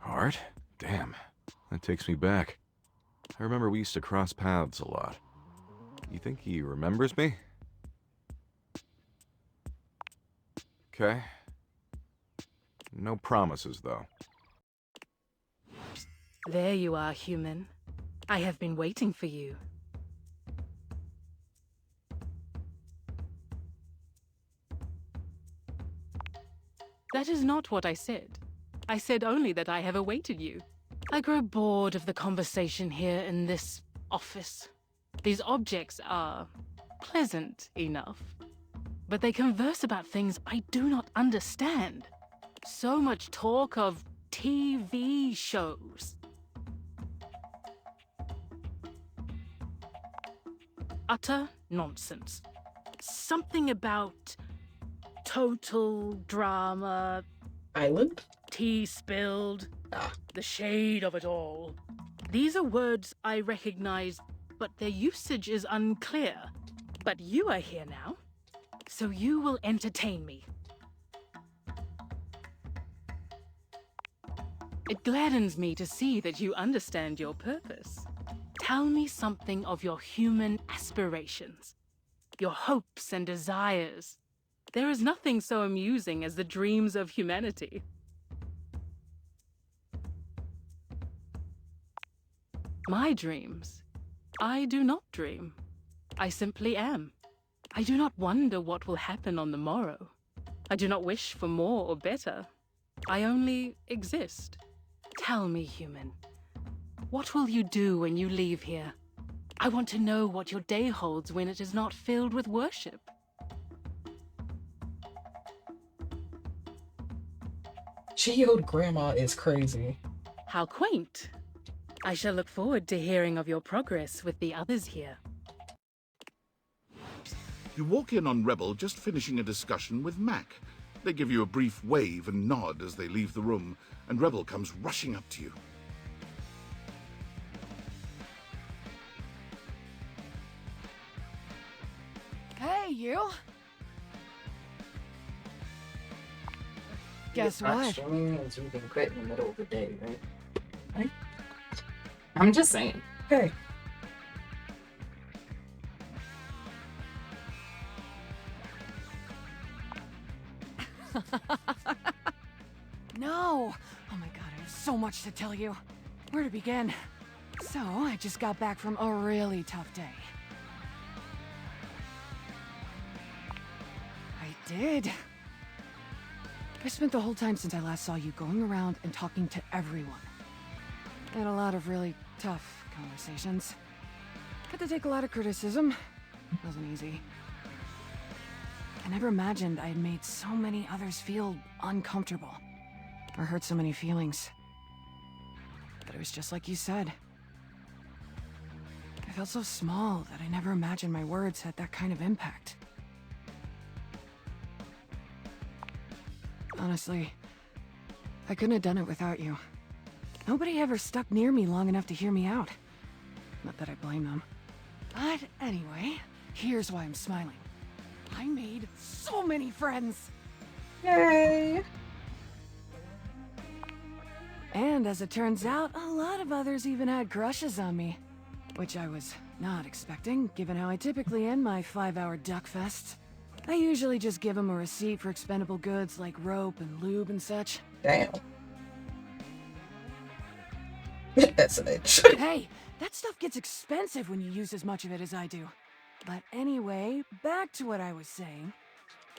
Art? Damn. That takes me back. I remember we used to cross paths a lot. You think he remembers me? Okay. No promises, though. There you are, human. I have been waiting for you. That is not what I said. I said only that I have awaited you. I grow bored of the conversation here in this office. These objects are pleasant enough, but they converse about things I do not understand. So much talk of TV shows. Utter nonsense. Something about total drama. Island? Tea spilled. The shade of it all. These are words I recognize, but their usage is unclear. But you are here now, so you will entertain me. It gladdens me to see that you understand your purpose. Tell me something of your human aspirations, your hopes and desires. There is nothing so amusing as the dreams of humanity. My dreams. I do not dream. I simply am. I do not wonder what will happen on the morrow. I do not wish for more or better. I only exist. Tell me, human, what will you do when you leave here? I want to know what your day holds when it is not filled with worship. Geode Grandma is crazy. How quaint. I shall look forward to hearing of your progress with the others here. You walk in on Rebel just finishing a discussion with Mac. They give you a brief wave and nod as they leave the room, and Rebel comes rushing up to you. Hey, you. Guess what? Actually means you can quit in the middle of the day, right? I'm just saying. Hey. No! Oh my god, I have so much to tell you. Where to begin? So, I just got back from a really tough day. I did. I spent the whole time since I last saw you going around and talking to everyone. I had a lot of really tough conversations. Had to take a lot of criticism. Wasn't easy. I never imagined I had made so many others feel uncomfortable. Or hurt so many feelings. But it was just like you said. I felt so small that I never imagined my words had that kind of impact. Honestly, I couldn't have done it without you. Nobody ever stuck near me long enough to hear me out. Not that I blame them. But anyway, here's why I'm smiling. I made so many friends! Yay! And as it turns out, a lot of others even had crushes on me. Which I was not expecting, given how I typically end my 5-hour duck fests. I usually just give them a receipt for expendable goods like rope and lube and such. Damn. That's an itch. Hey, that stuff gets expensive when you use as much of it as I do. But anyway, back to what I was saying.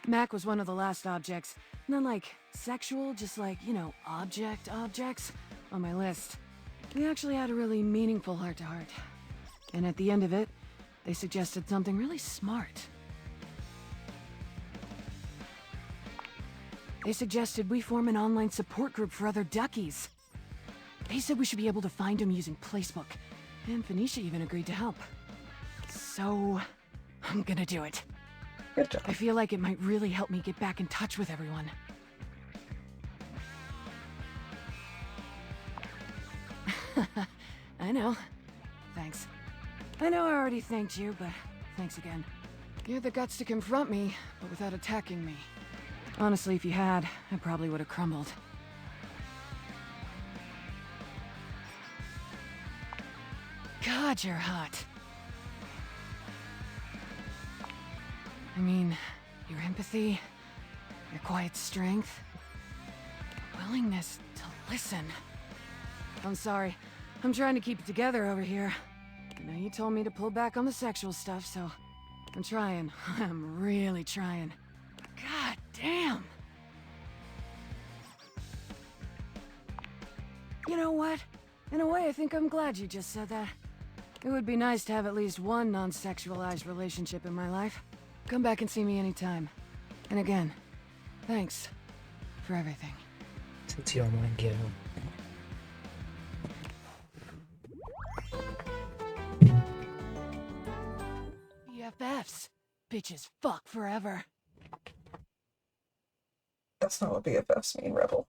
Mac was one of the last objects. Not like sexual, just like, you know, objects on my list. We actually had a really meaningful heart-to-heart. And at the end of it, they suggested something really smart. They suggested we form an online support group for other duckies. They said we should be able to find them using Placebook. And Phoenicia even agreed to help. So, I'm gonna do it. Good job. I feel like it might really help me get back in touch with everyone. I know. Thanks. I know I already thanked you, but thanks again. You had the guts to confront me, but without attacking me. Honestly, if you had, I probably would have crumbled. God, you're hot. I mean, your empathy, your quiet strength, your willingness to listen. I'm sorry. I'm trying to keep it together over here. I know you told me to pull back on the sexual stuff, so I'm trying. I'm really trying. God damn! You know what? In a way, I think I'm glad you just said that. It would be nice to have at least one non-sexualized relationship in my life. Come back and see me anytime. And again, thanks for everything. Since you don't want to get him. BFFs. Bitches fuck forever. That's not what BFFs mean, Rebel.